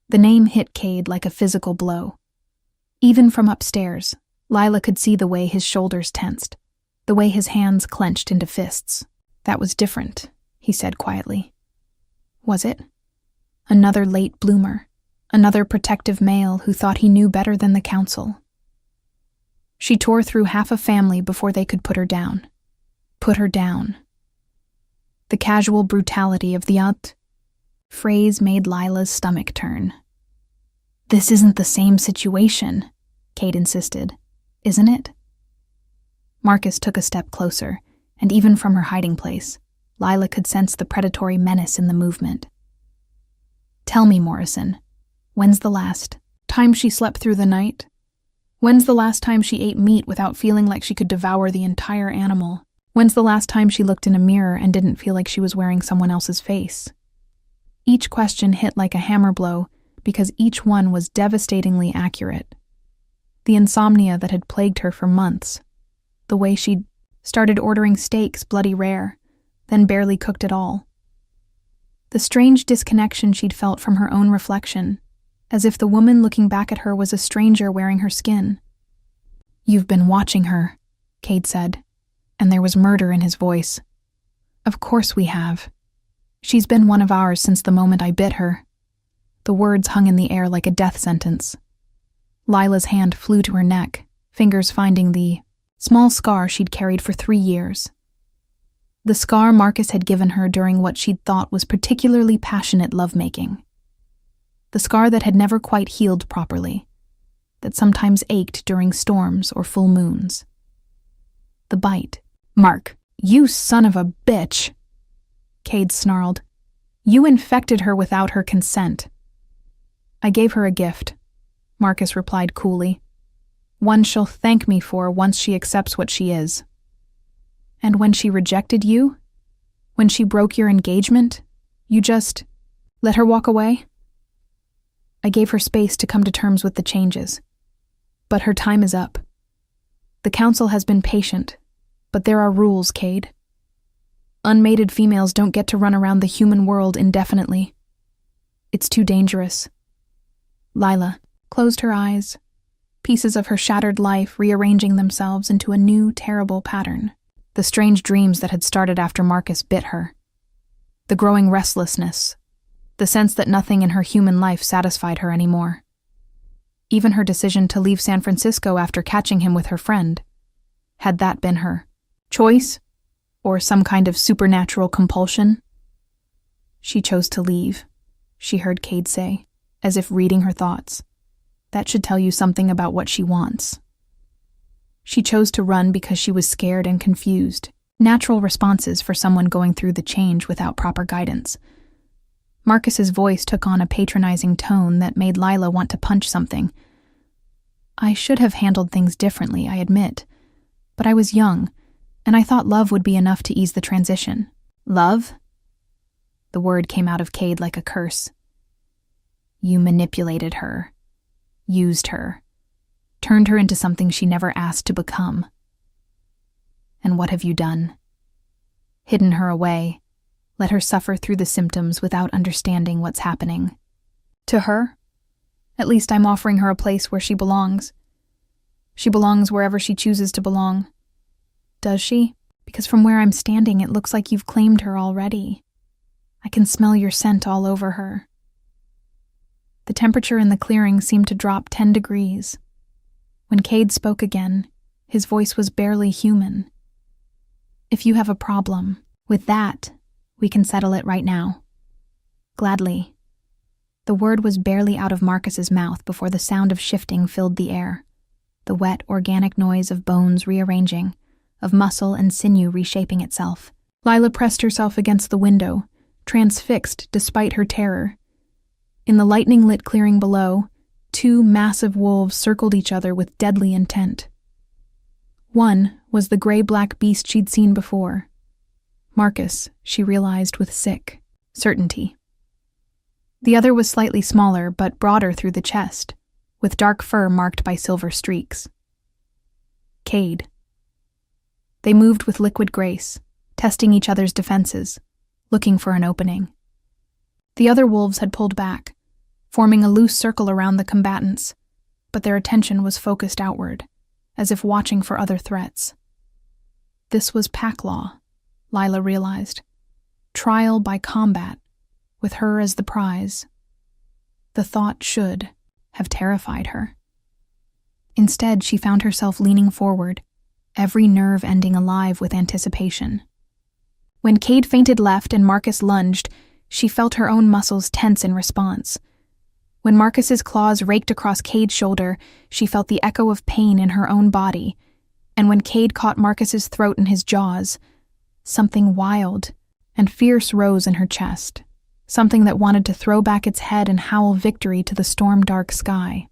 A: The name hit Cade like a physical blow. Even from upstairs, Lila could see the way his shoulders tensed, the way his hands clenched into fists. That was different, he said quietly. Was it? Another late bloomer, another protective male who thought he knew better than the council. She tore through half a family before they could put her down. Put her down. The casual brutality of the phrase made Lila's stomach turn. This isn't the same situation, Cade insisted, isn't it? Marcus took a step closer, and even from her hiding place, Lila could sense the predatory menace in the movement. Tell me, Morrison, when's the last time she slept through the night? When's the last time she ate meat without feeling like she could devour the entire animal? When's the last time she looked in a mirror and didn't feel like she was wearing someone else's face? Each question hit like a hammer blow because each one was devastatingly accurate. The insomnia that had plagued her for months, the way she'd started ordering steaks bloody rare, then barely cooked at all. The strange disconnection she'd felt from her own reflection, as if the woman looking back at her was a stranger wearing her skin. You've been watching her, Cade said, and there was murder in his voice. Of course we have. She's been one of ours since the moment I bit her. The words hung in the air like a death sentence. Lila's hand flew to her neck, fingers finding the small scar she'd carried for 3 years. The scar Marcus had given her during what she'd thought was particularly passionate lovemaking. The scar that had never quite healed properly, that sometimes ached during storms or full moons. The bite. Mark, you son of a bitch, Cade snarled. You infected her without her consent. I gave her a gift, Marcus replied coolly. One she'll thank me for once she accepts what she is. And when she rejected you? When she broke your engagement? You just let her walk away? I gave her space to come to terms with the changes. But her time is up. The council has been patient, but there are rules, Cade. Unmated females don't get to run around the human world indefinitely. It's too dangerous. Lila closed her eyes, pieces of her shattered life rearranging themselves into a new, terrible pattern. The strange dreams that had started after Marcus bit her. The growing restlessness, the sense that nothing in her human life satisfied her anymore. Even her decision to leave San Francisco after catching him with her friend. Had that been her choice? Or some kind of supernatural compulsion? She chose to leave, she heard Cade say, as if reading her thoughts. That should tell you something about what she wants. She chose to run because she was scared and confused. Natural responses for someone going through the change without proper guidance. Marcus's voice took on a patronizing tone that made Lila want to punch something. I should have handled things differently, I admit. But I was young, and I thought love would be enough to ease the transition. Love? The word came out of Cade like a curse. You manipulated her, used her, turned her into something she never asked to become. And what have you done? Hidden her away, let her suffer through the symptoms without understanding what's happening. To her, at least I'm offering her a place where she belongs. She belongs wherever she chooses to belong. Does she? Because from where I'm standing, it looks like you've claimed her already. I can smell your scent all over her. The temperature in the clearing seemed to drop 10 degrees. When Cade spoke again, his voice was barely human. If you have a problem with that, we can settle it right now. Gladly. The word was barely out of Marcus's mouth before the sound of shifting filled the air. The wet, organic noise of bones rearranging, of muscle and sinew reshaping itself. Lila pressed herself against the window, transfixed despite her terror. In the lightning-lit clearing below, 2 massive wolves circled each other with deadly intent. One was the gray-black beast she'd seen before. Marcus, she realized with sick certainty. The other was slightly smaller, but broader through the chest, with dark fur marked by silver streaks. Cade. They moved with liquid grace, testing each other's defenses, looking for an opening. The other wolves had pulled back, forming a loose circle around the combatants, but their attention was focused outward, as if watching for other threats. This was pack law, Lila realized. Trial by combat, with her as the prize. The thought should have terrified her. Instead, she found herself leaning forward, every nerve ending alive with anticipation. When Cade feinted left and Marcus lunged, she felt her own muscles tense in response. When Marcus's claws raked across Cade's shoulder, she felt the echo of pain in her own body, and when Cade caught Marcus's throat in his jaws, something wild and fierce rose in her chest, something that wanted to throw back its head and howl victory to the storm-dark sky.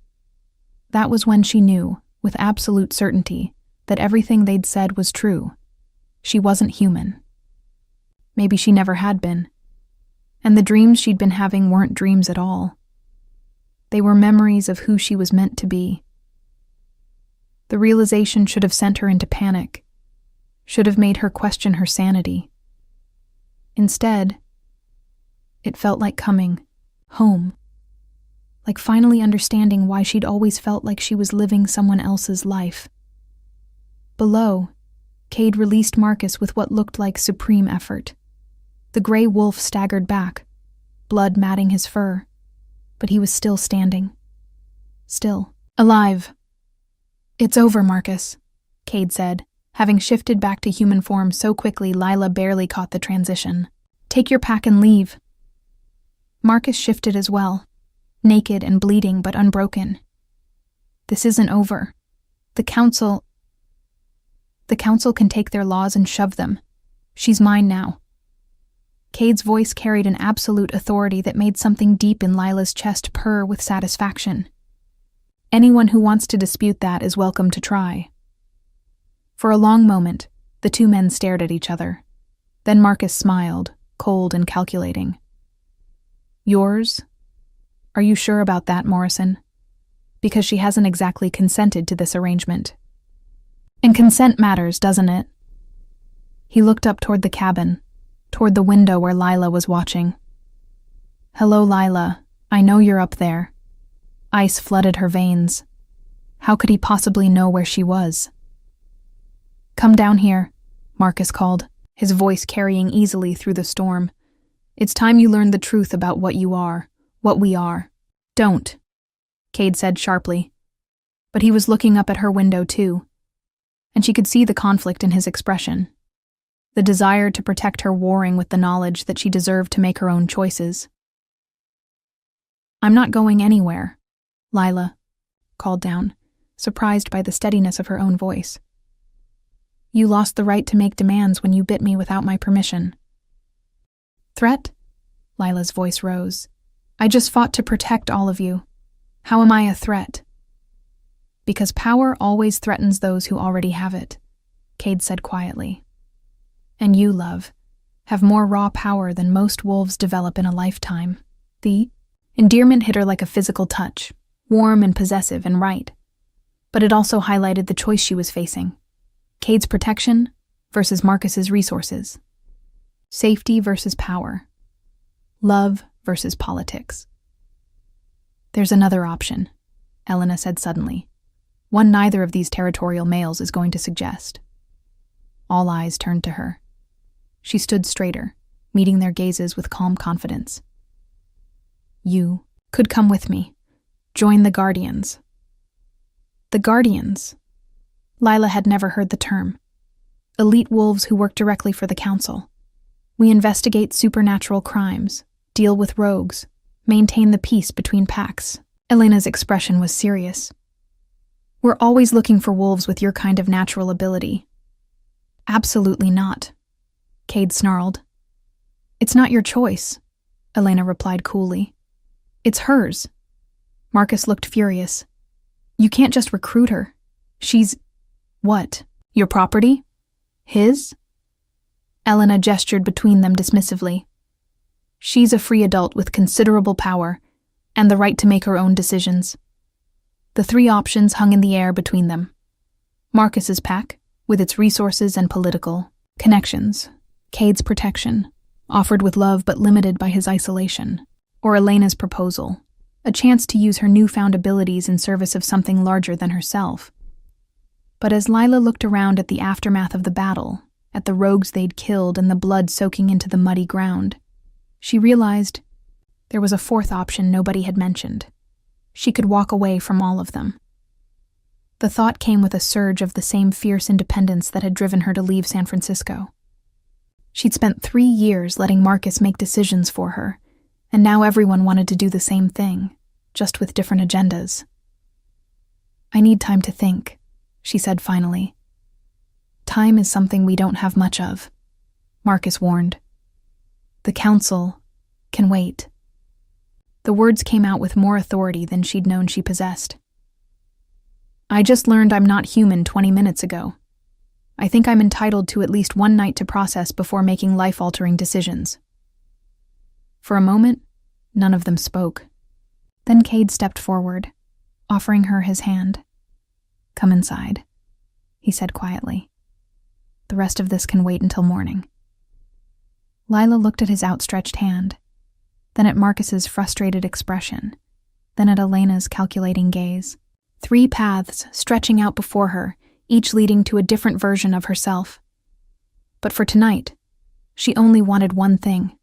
A: That was when she knew, with absolute certainty, that everything they'd said was true. She wasn't human. Maybe she never had been. And the dreams she'd been having weren't dreams at all. They were memories of who she was meant to be. The realization should have sent her into panic, should have made her question her sanity. Instead, it felt like coming home, like finally understanding why she'd always felt like she was living someone else's life. Below, Cade released Marcus with what looked like supreme effort. The gray wolf staggered back, blood matting his fur, but he was still standing. Still. Alive. It's over, Marcus, Cade said, having shifted back to human form so quickly Lila barely caught the transition. Take your pack and leave. Marcus shifted as well, naked and bleeding but unbroken. This isn't over. The council can take their laws and shove them. She's mine now. Cade's voice carried an absolute authority that made something deep in Lila's chest purr with satisfaction. Anyone who wants to dispute that is welcome to try. For a long moment, the 2 men stared at each other. Then Marcus smiled, cold and calculating. Yours? Are you sure about that, Morrison? Because she hasn't exactly consented to this arrangement. And consent matters, doesn't it? He looked up toward the cabin, toward the window where Lila was watching. Hello, Lila. I know you're up there. Ice flooded her veins. How could he possibly know where she was? Come down here, Marcus called, his voice carrying easily through the storm. It's time you learned the truth about what you are, what we are. Don't, Cade said sharply. But he was looking up at her window too, and she could see the conflict in his expression. The desire to protect her warring with the knowledge that she deserved to make her own choices. I'm not going anywhere, Lila called down, surprised by the steadiness of her own voice. You lost the right to make demands when you bit me without my permission. Threat? Lila's voice rose. I just fought to protect all of you. How am I a threat? Because power always threatens those who already have it, Cade said quietly. And you, love, have more raw power than most wolves develop in a lifetime. The endearment hit her like a physical touch, warm and possessive and right. But it also highlighted the choice she was facing. Cade's protection versus Marcus's resources. Safety versus power. Love versus politics. There's another option, Elena said suddenly. One neither of these territorial males is going to suggest. All eyes turned to her. She stood straighter, meeting their gazes with calm confidence. You could come with me. Join the Guardians. The Guardians? Lila had never heard the term. Elite wolves who work directly for the Council. We investigate supernatural crimes, deal with rogues, maintain the peace between packs. Elena's expression was serious. We're always looking for wolves with your kind of natural ability. Absolutely not, Cade snarled. It's not your choice, Elena replied coolly. It's hers. Marcus looked furious. You can't just recruit her. She's... What? Your property? His? Elena gestured between them dismissively. She's a free adult with considerable power and the right to make her own decisions. The three options hung in the air between them. Marcus's pack, with its resources and political connections. Cade's protection, offered with love but limited by his isolation. Or Elena's proposal, a chance to use her newfound abilities in service of something larger than herself. But as Lila looked around at the aftermath of the battle, at the rogues they'd killed and the blood soaking into the muddy ground, she realized there was a fourth option nobody had mentioned. She could walk away from all of them. The thought came with a surge of the same fierce independence that had driven her to leave San Francisco. She'd spent 3 years letting Marcus make decisions for her, and now everyone wanted to do the same thing, just with different agendas. I need time to think, she said finally. Time is something we don't have much of, Marcus warned. The Council can wait. The words came out with more authority than she'd known she possessed. I just learned I'm not human 20 minutes ago. I think I'm entitled to at least one night to process before making life-altering decisions. For a moment, none of them spoke. Then Cade stepped forward, offering her his hand. Come inside, he said quietly. The rest of this can wait until morning. Lila looked at his outstretched hand, then at Marcus's frustrated expression, then at Elena's calculating gaze. 3 paths stretching out before her, each leading to a different version of herself. But for tonight, she only wanted one thing: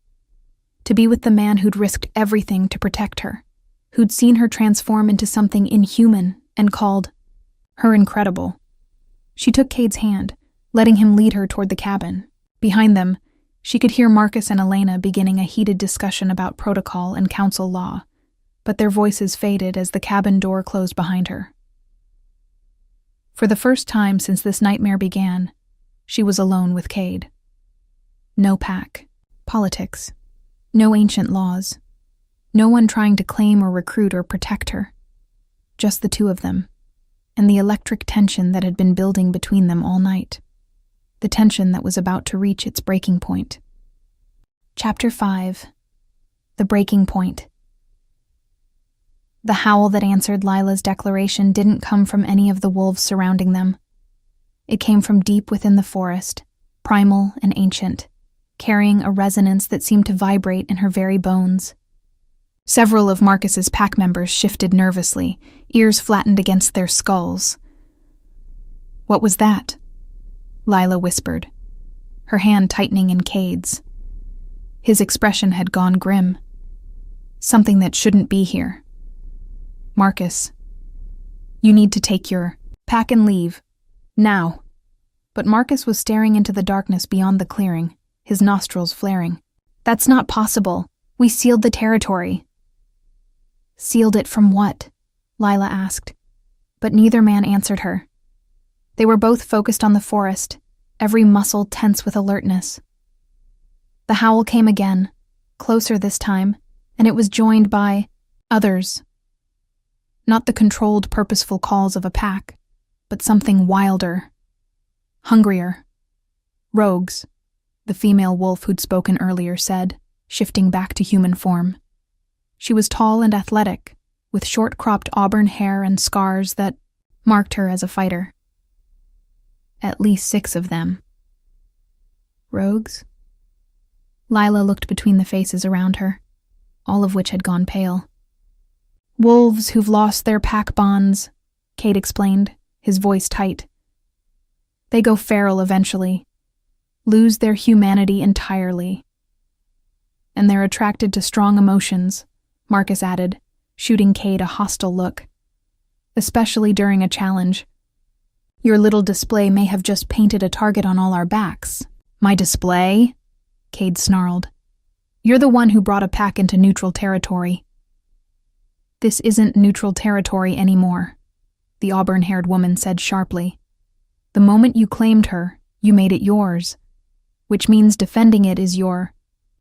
A: to be with the man who'd risked everything to protect her, who'd seen her transform into something inhuman and called her incredible. She took Cade's hand, letting him lead her toward the cabin. Behind them, she could hear Marcus and Elena beginning a heated discussion about protocol and council law, but their voices faded as the cabin door closed behind her. For the first time since this nightmare began, she was alone with Cade. No pack, politics, no ancient laws, no one trying to claim or recruit or protect her. Just the two of them, and the electric tension that had been building between them all night. The tension that was about to reach its breaking point. Chapter 5. the breaking point. The howl that answered Lila's declaration didn't come from any of the wolves surrounding them. It came from deep within the forest, primal and ancient, carrying a resonance that seemed to vibrate in her very bones. Several of Marcus's pack members shifted nervously, ears flattened against their skulls. "What was that?" Lila whispered, her hand tightening in Cade's. His expression had gone grim. "Something that shouldn't be here. Marcus, you need to take your pack and leave. Now." But Marcus was staring into the darkness beyond the clearing, his nostrils flaring. "That's not possible. We sealed the territory." "Sealed it from what?" Lila asked. But neither man answered her. They were both focused on the forest, every muscle tense with alertness. The howl came again, closer this time, and it was joined by others. Not the controlled, purposeful calls of a pack, but something wilder, hungrier. "Rogues," the female wolf who'd spoken earlier said, shifting back to human form. She was tall and athletic, with short-cropped auburn hair and scars that marked her as a fighter. At least 6 of them. Rogues? Lila looked between the faces around her, all of which had gone pale. "Wolves who've lost their pack bonds," Cade explained, his voice tight. "They go feral eventually, lose their humanity entirely. And they're attracted to strong emotions," Marcus added, shooting Cade a hostile look. "Especially during a challenge. Your little display may have just painted a target on all our backs." "My display?" Cade snarled. "You're the one who brought a pack into neutral territory." "This isn't neutral territory anymore," the auburn-haired woman said sharply. "The moment you claimed her, you made it yours, which means defending it is your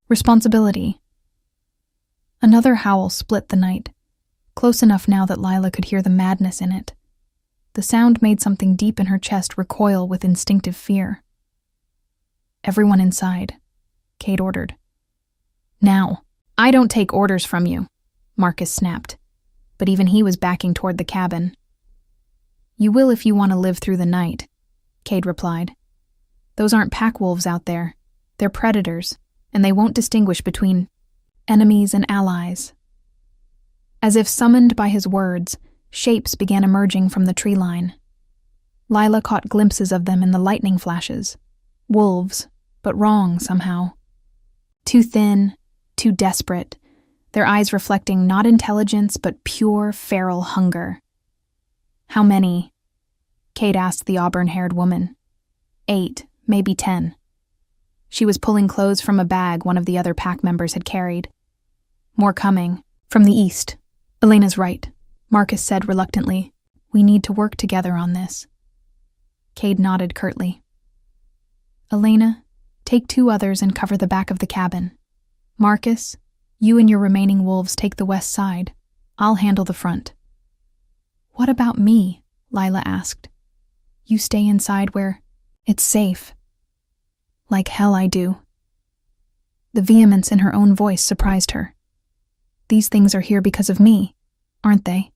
A: responsibility." Another howl split the night, close enough now that Lila could hear the madness in it. The sound made something deep in her chest recoil with instinctive fear. "Everyone inside," Cade ordered. "Now." "I don't take orders from you," Marcus snapped, but even he was backing toward the cabin. "You will if you want to live through the night," Cade replied. "Those aren't pack wolves out there. They're predators, and they won't distinguish between enemies and allies." As if summoned by his words, shapes began emerging from the tree line. Lila caught glimpses of them in the lightning flashes. Wolves, but wrong somehow. Too thin, too desperate, their eyes reflecting not intelligence but pure feral hunger. "How many?" Cade asked the auburn-haired woman. 8, maybe 10. She was pulling clothes from a bag one of the other pack members had carried. "More coming, from the east." "Elena's right," Marcus said reluctantly. "We need to work together on this." Cade nodded curtly. "Elena, take 2 others and cover the back of the cabin. Marcus, you and your remaining wolves take the west side. I'll handle the front." "What about me?" Lila asked. "You stay inside where it's safe." "Like hell I do." The vehemence in her own voice surprised her. "These things are here because of me, aren't they?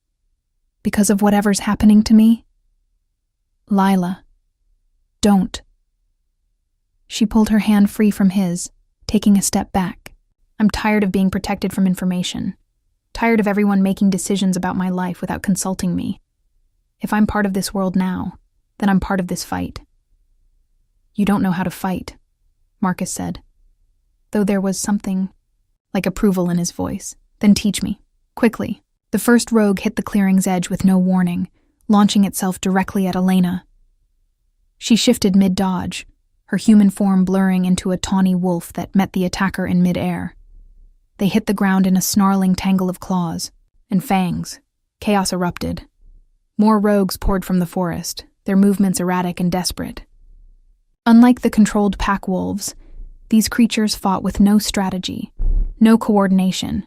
A: Because of whatever's happening to me?" "Lila, don't." She pulled her hand free from his, taking a step back. "I'm tired of being protected from information. Tired of everyone making decisions about my life without consulting me. If I'm part of this world now, then I'm part of this fight." "You don't know how to fight," Marcus said, though there was something like approval in his voice. "Then teach me, quickly." The first rogue hit the clearing's edge with no warning, launching itself directly at Elena. She shifted mid-dodge, her human form blurring into a tawny wolf that met the attacker in mid-air. They hit the ground in a snarling tangle of claws and fangs. Chaos erupted. More rogues poured from the forest, their movements erratic and desperate. Unlike the controlled pack wolves, these creatures fought with no strategy, no coordination,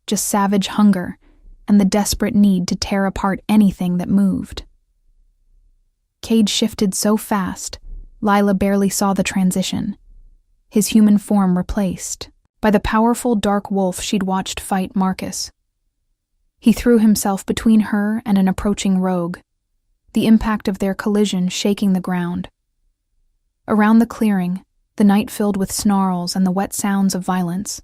A: just savage hunger and the desperate need to tear apart anything that moved. Cade shifted so fast, Lila barely saw the transition. His human form replaced, by the powerful dark wolf she'd watched fight Marcus. He threw himself between her and an approaching rogue, the impact of their collision shaking the ground. Around the clearing, the night filled with snarls and the wet sounds of violence.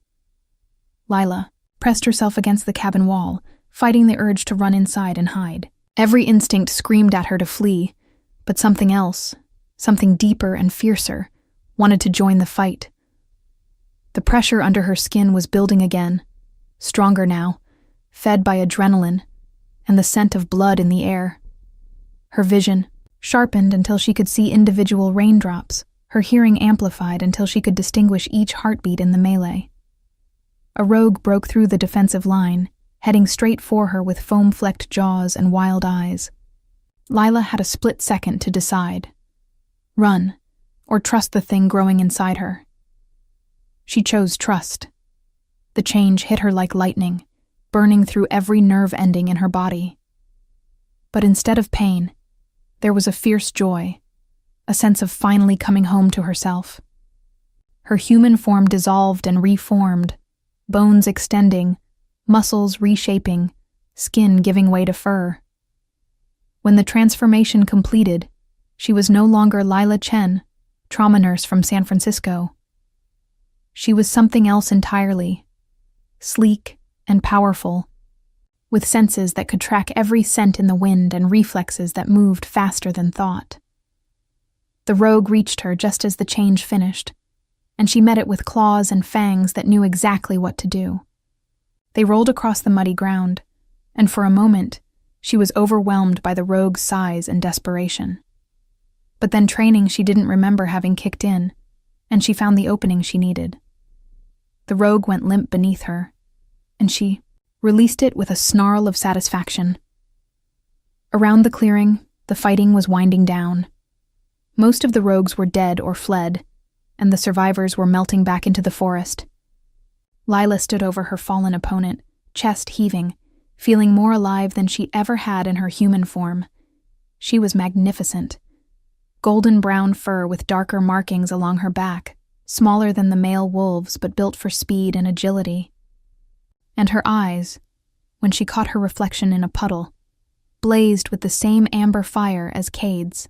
A: Lila pressed herself against the cabin wall, fighting the urge to run inside and hide. Every instinct screamed at her to flee, but something else, something deeper and fiercer, wanted to join the fight. The pressure under her skin was building again, stronger now, fed by adrenaline and the scent of blood in the air. Her vision sharpened until she could see individual raindrops, her hearing amplified until she could distinguish each heartbeat in the melee. A rogue broke through the defensive line, heading straight for her with foam-flecked jaws and wild eyes. Lila had a split second to decide. Run, or trust the thing growing inside her. She chose trust. The change hit her like lightning, burning through every nerve ending in her body. But instead of pain, there was a fierce joy, a sense of finally coming home to herself. Her human form dissolved and reformed, bones extending, muscles reshaping, skin giving way to fur. When the transformation completed, she was no longer Lila Chen, trauma nurse from San Francisco. She was something else entirely, sleek and powerful, with senses that could track every scent in the wind and reflexes that moved faster than thought. The rogue reached her just as the change finished, and she met it with claws and fangs that knew exactly what to do. They rolled across the muddy ground, and for a moment, she was overwhelmed by the rogue's size and desperation. But then training she didn't remember having kicked in, and she found the opening she needed. The rogue went limp beneath her, and she released it with a snarl of satisfaction. Around the clearing, the fighting was winding down. Most of the rogues were dead or fled, and the survivors were melting back into the forest. Lila stood over her fallen opponent, chest heaving, feeling more alive than she ever had in her human form. She was magnificent. Golden brown fur with darker markings along her back, smaller than the male wolves but built for speed and agility. And her eyes, when she caught her reflection in a puddle, blazed with the same amber fire as Cade's.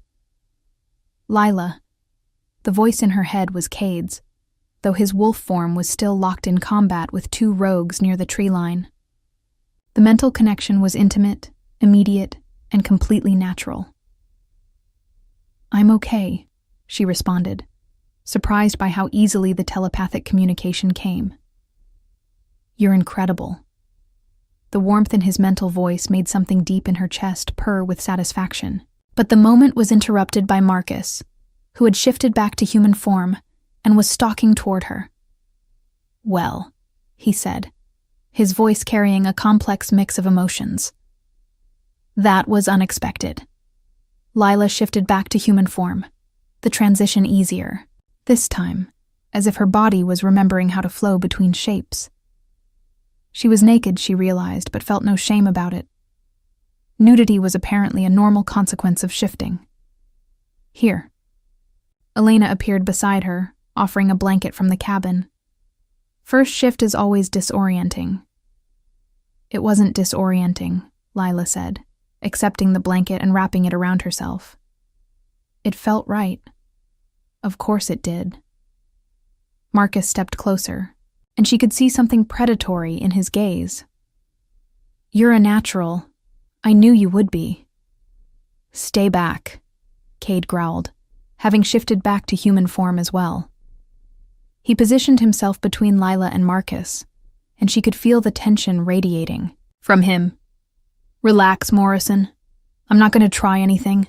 A: Lila. The voice in her head was Cade's, though his wolf form was still locked in combat with two rogues near the tree line. The mental connection was intimate, immediate, and completely natural. "I'm okay," she responded, surprised by how easily the telepathic communication came. "You're incredible." The warmth in his mental voice made something deep in her chest purr with satisfaction. But the moment was interrupted by Marcus, who had shifted back to human form and was stalking toward her. "Well," he said, his voice carrying a complex mix of emotions. "That was unexpected." Lila shifted back to human form, the transition easier, this time, as if her body was remembering how to flow between shapes. She was naked, she realized, but felt no shame about it. Nudity was apparently a normal consequence of shifting. "Here." Elena appeared beside her, offering a blanket from the cabin. First shift is always disorienting. It wasn't disorienting, Lila said, accepting the blanket and wrapping it around herself. It felt right. Of course it did. Marcus stepped closer, and she could see something predatory in his gaze. "You're a natural. I knew you would be." "Stay back," Cade growled, having shifted back to human form as well. He positioned himself between Lila and Marcus, and she could feel the tension radiating from him. "Relax, Morrison. I'm not going to try anything."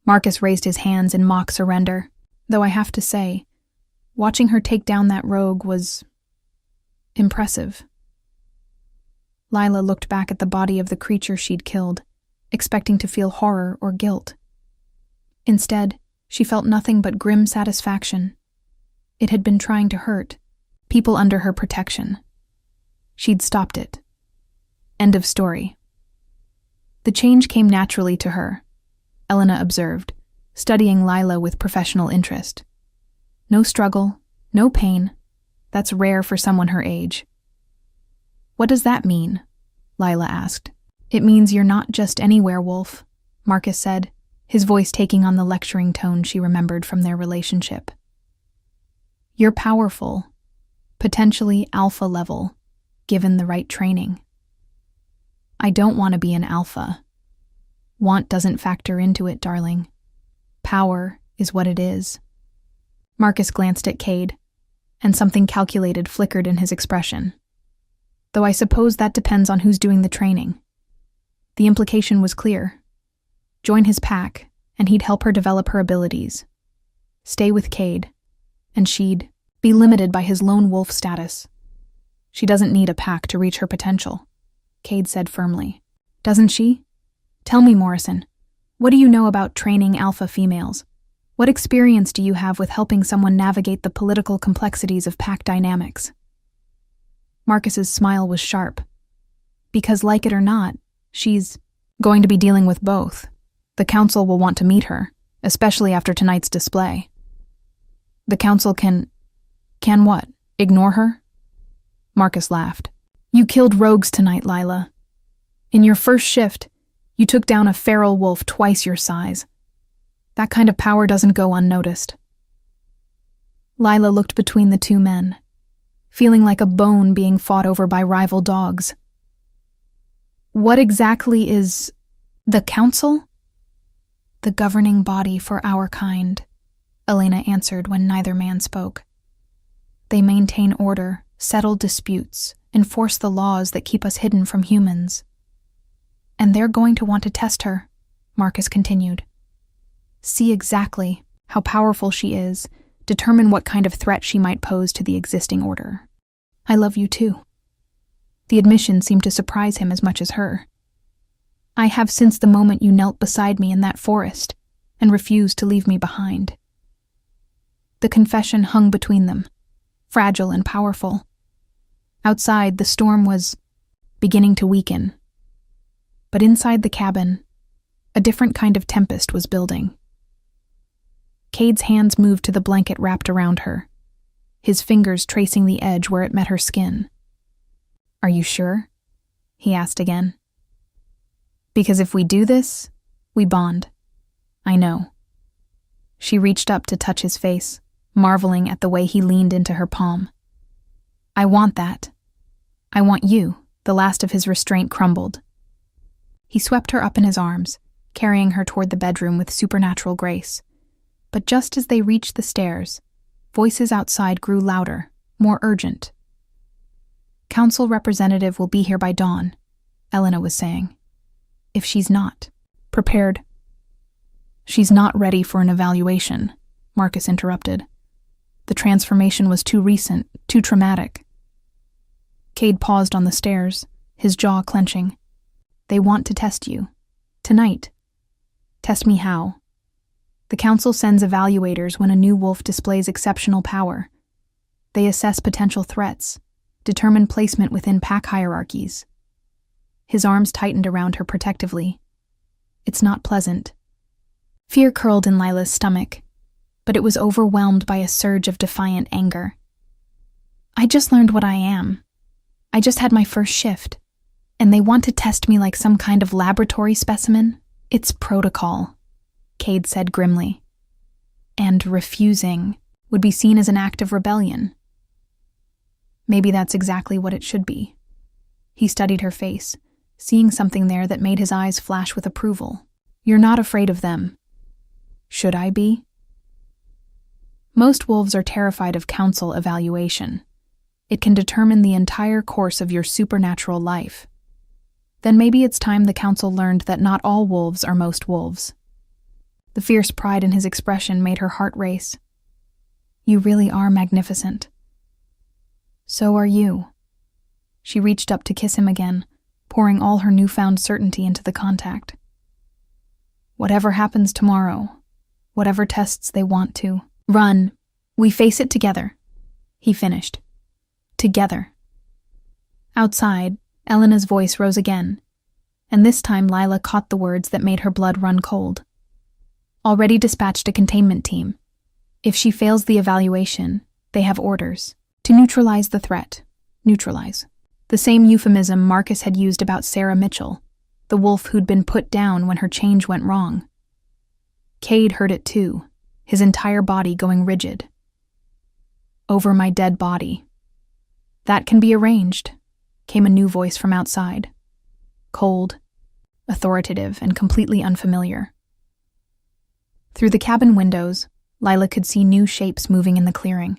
A: Marcus raised his hands in mock surrender, though I have to say, watching her take down that rogue was impressive. Lila looked back at the body of the creature she'd killed, expecting to feel horror or guilt. Instead, she felt nothing but grim satisfaction. It had been trying to hurt, people under her protection. She'd stopped it. End of story. The change came naturally to her, Elena observed, studying Lila with professional interest. No struggle, no pain, That's rare for someone her age. What does that mean? Lila asked. It means you're not just any werewolf, Marcus said, his voice taking on the lecturing tone she remembered from their relationship. You're powerful, potentially alpha level, given the right training. I don't want to be an alpha. Want doesn't factor into it, darling. Power is what it is. Marcus glanced at Cade, and something calculated flickered in his expression. Though I suppose that depends on who's doing the training. The implication was clear. Join his pack, and he'd help her develop her abilities. Stay with Cade, and she'd be limited by his lone wolf status. She doesn't need a pack to reach her potential, Cade said firmly. Doesn't she? Tell me, Morrison, what do you know about training alpha females? What experience do you have with helping someone navigate the political complexities of pack dynamics? Marcus's smile was sharp. Because, like it or not, she's going to be dealing with both. The council will want to meet her, especially after tonight's display. The council can what? Ignore her? Marcus laughed. You killed rogues tonight, Lila. In your first shift, you took down a feral wolf twice your size. That kind of power doesn't go unnoticed. Lila looked between the two men, feeling like a bone being fought over by rival dogs. What exactly is the council? The governing body for our kind, Elena answered when neither man spoke. They maintain order, settle disputes, enforce the laws that keep us hidden from humans. And they're going to want to test her, Marcus continued. See exactly how powerful she is, determine what kind of threat she might pose to the existing order. I love you too. The admission seemed to surprise him as much as her. I have since the moment you knelt beside me in that forest and refused to leave me behind. The confession hung between them, fragile and powerful. Outside, the storm was beginning to weaken. But inside the cabin, a different kind of tempest was building. Cade's hands moved to the blanket wrapped around her, his fingers tracing the edge where it met her skin. Are you sure? He asked again. Because if we do this, we bond. I know. She reached up to touch his face, marveling at the way he leaned into her palm. I want that. I want you. The last of his restraint crumbled. He swept her up in his arms, carrying her toward the bedroom with supernatural grace. But just as they reached the stairs, voices outside grew louder, more urgent. Council representative will be here by dawn, Elena was saying. If she's not prepared. She's not ready for an evaluation, Marcus interrupted. The transformation was too recent, too traumatic. Cade paused on the stairs, his jaw clenching. They want to test you. Tonight. Test me how? The council sends evaluators when a new wolf displays exceptional power. They assess potential threats, determine placement within pack hierarchies. His arms tightened around her protectively. It's not pleasant. Fear curled in Lila's stomach, but it was overwhelmed by a surge of defiant anger. I just learned what I am. I just had my first shift, and they want to test me like some kind of laboratory specimen? It's protocol, Cade said grimly. And refusing would be seen as an act of rebellion. Maybe that's exactly what it should be. He studied her face, seeing something there that made his eyes flash with approval. You're not afraid of them. Should I be? Most wolves are terrified of council evaluation. It can determine the entire course of your supernatural life. Then maybe it's time the council learned that not all wolves are most wolves. The fierce pride in his expression made her heart race. You really are magnificent. So are you. She reached up to kiss him again, pouring all her newfound certainty into the contact. Whatever happens tomorrow, whatever tests they want to run, we face it together, he finished. Together. Outside, Elena's voice rose again, and this time Lila caught the words that made her blood run cold. Already dispatched a containment team. If she fails the evaluation, they have orders To neutralize the threat. Neutralize. The same euphemism Marcus had used about Sarah Mitchell, the wolf who'd been put down when her change went wrong. Cade heard it too, his entire body going rigid. "Over my dead body." "That can be arranged," came a new voice from outside. Cold, authoritative, and completely unfamiliar. Through the cabin windows, Lila could see new shapes moving in the clearing.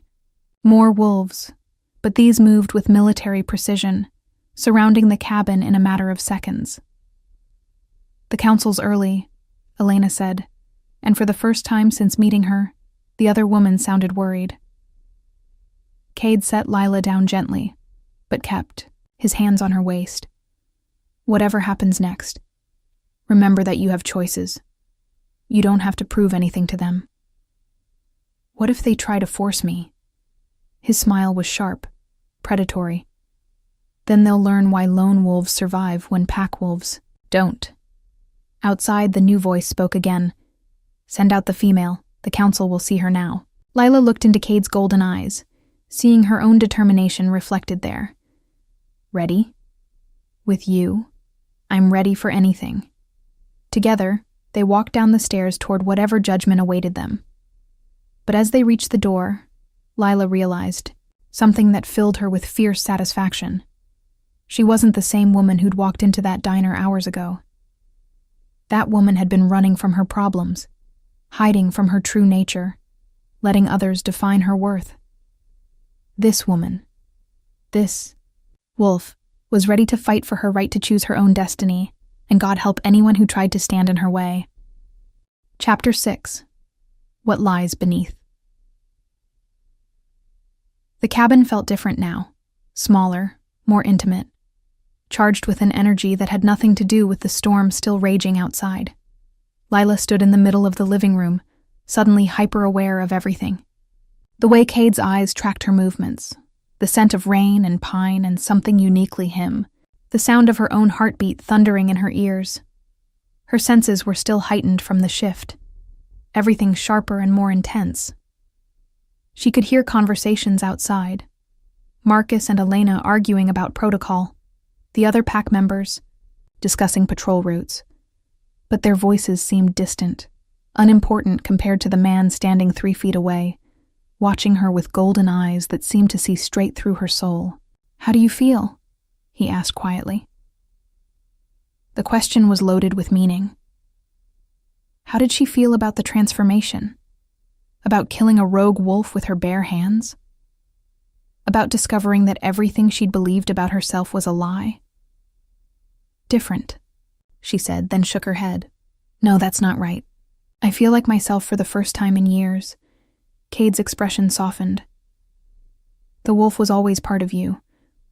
A: More wolves, but these moved with military precision, surrounding the cabin in a matter of seconds. "The council's early," Elena said, and for the first time since meeting her, the other woman sounded worried. Cade set Lila down gently, but kept, his hands on her waist. "Whatever happens next, remember that you have choices. You don't have to prove anything to them." "What if they try to force me?" His smile was sharp, predatory. "Then they'll learn why lone wolves survive when pack wolves don't." Outside, the new voice spoke again. "Send out the female. The council will see her now." Lila looked into Cade's golden eyes, seeing her own determination reflected there. "Ready? With you, I'm ready for anything." Together, they walked down the stairs toward whatever judgment awaited them. But as they reached the door, Lila realized something that filled her with fierce satisfaction. She wasn't the same woman who'd walked into that diner hours ago. That woman had been running from her problems, hiding from her true nature, letting others define her worth. This woman, this wolf, was ready to fight for her right to choose her own destiny, and God help anyone who tried to stand in her way. Chapter 6. What Lies Beneath. The cabin felt different now, smaller, more intimate, charged with an energy that had nothing to do with the storm still raging outside. Lila stood in the middle of the living room, suddenly hyper-aware of everything. The way Cade's eyes tracked her movements, the scent of rain and pine and something uniquely him, the sound of her own heartbeat thundering in her ears. Her senses were still heightened from the shift, everything sharper and more intense. She could hear conversations outside, Marcus and Elena arguing about protocol, the other pack members discussing patrol routes. But their voices seemed distant, unimportant compared to the man standing 3 feet away, watching her with golden eyes that seemed to see straight through her soul. "How do you feel?" he asked quietly. The question was loaded with meaning. How did she feel about the transformation? About killing a rogue wolf with her bare hands? About discovering that everything she'd believed about herself was a lie? "Different," she said, then shook her head. "No, that's not right. I feel like myself for the first time in years." Cade's expression softened. "The wolf was always part of you.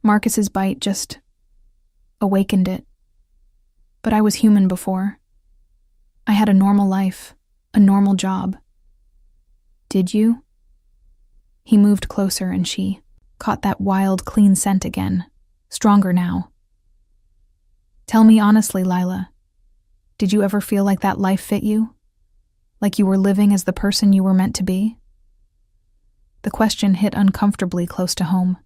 A: Marcus's bite just awakened it. But I was human before. I had a normal life, a normal job." "Did you?" He moved closer and she caught that wild, clean scent again, stronger now. "Tell me honestly, Lila, did you ever feel like that life fit you? Like you were living as the person you were meant to be?" The question hit uncomfortably close to home.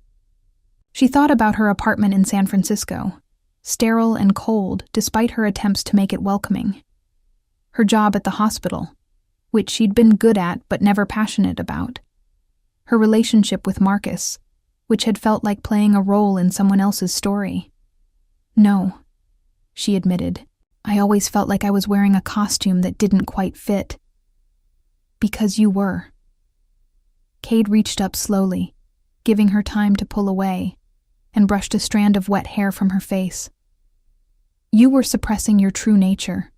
A: She thought about her apartment in San Francisco, sterile and cold despite her attempts to make it welcoming. Her job at the hospital, which she'd been good at but never passionate about. Her relationship with Marcus, which had felt like playing a role in someone else's story. "No," she admitted, "I always felt like I was wearing a costume that didn't quite fit." "Because you were." Cade reached up slowly, giving her time to pull away, and brushed a strand of wet hair from her face. "You were suppressing your true nature,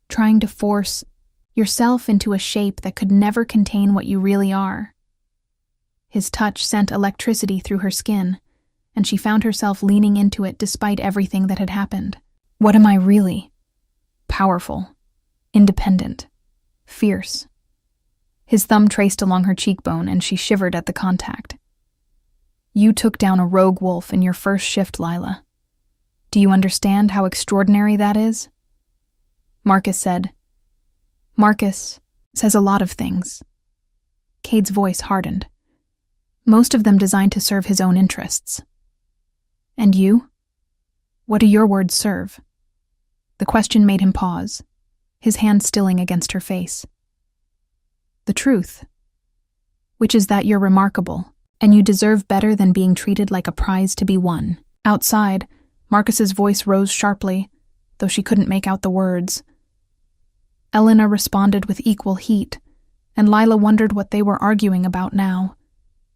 A: trying to force yourself into a shape that could never contain what you really are." His touch sent electricity through her skin, and she found herself leaning into it despite everything that had happened. "What am I really?" Powerful, independent, fierce. His thumb traced along her cheekbone and she shivered at the contact. "You took down a rogue wolf in your first shift, Lila. Do you understand how extraordinary that is?" Marcus said. "Marcus says a lot of things." Cade's voice hardened. most of them designed to serve his own interests. And you? What do your words serve? The question made him pause, his hand stilling against her face. The truth, which is that you're remarkable, and you deserve better than being treated like a prize to be won. Outside, Marcus's voice rose sharply, though she couldn't make out the words. Elena responded with equal heat, and Lila wondered what they were arguing about now.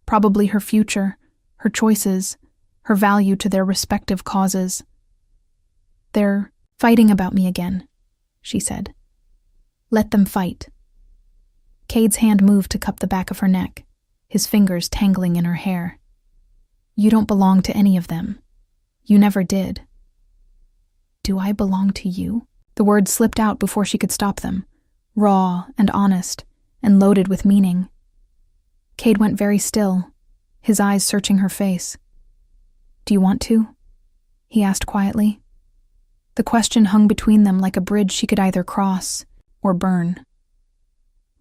A: Probably her future, her choices, her value to their respective causes. They're fighting about me again, she said. Let them fight. Cade's hand moved to cup the back of her neck, his fingers tangling in her hair. You don't belong to any of them. You never did. Do I belong to you? The words slipped out before she could stop them, raw and honest, and loaded with meaning. Cade went very still, his eyes searching her face. Do you want to? He asked quietly. The question hung between them like a bridge she could either cross or burn.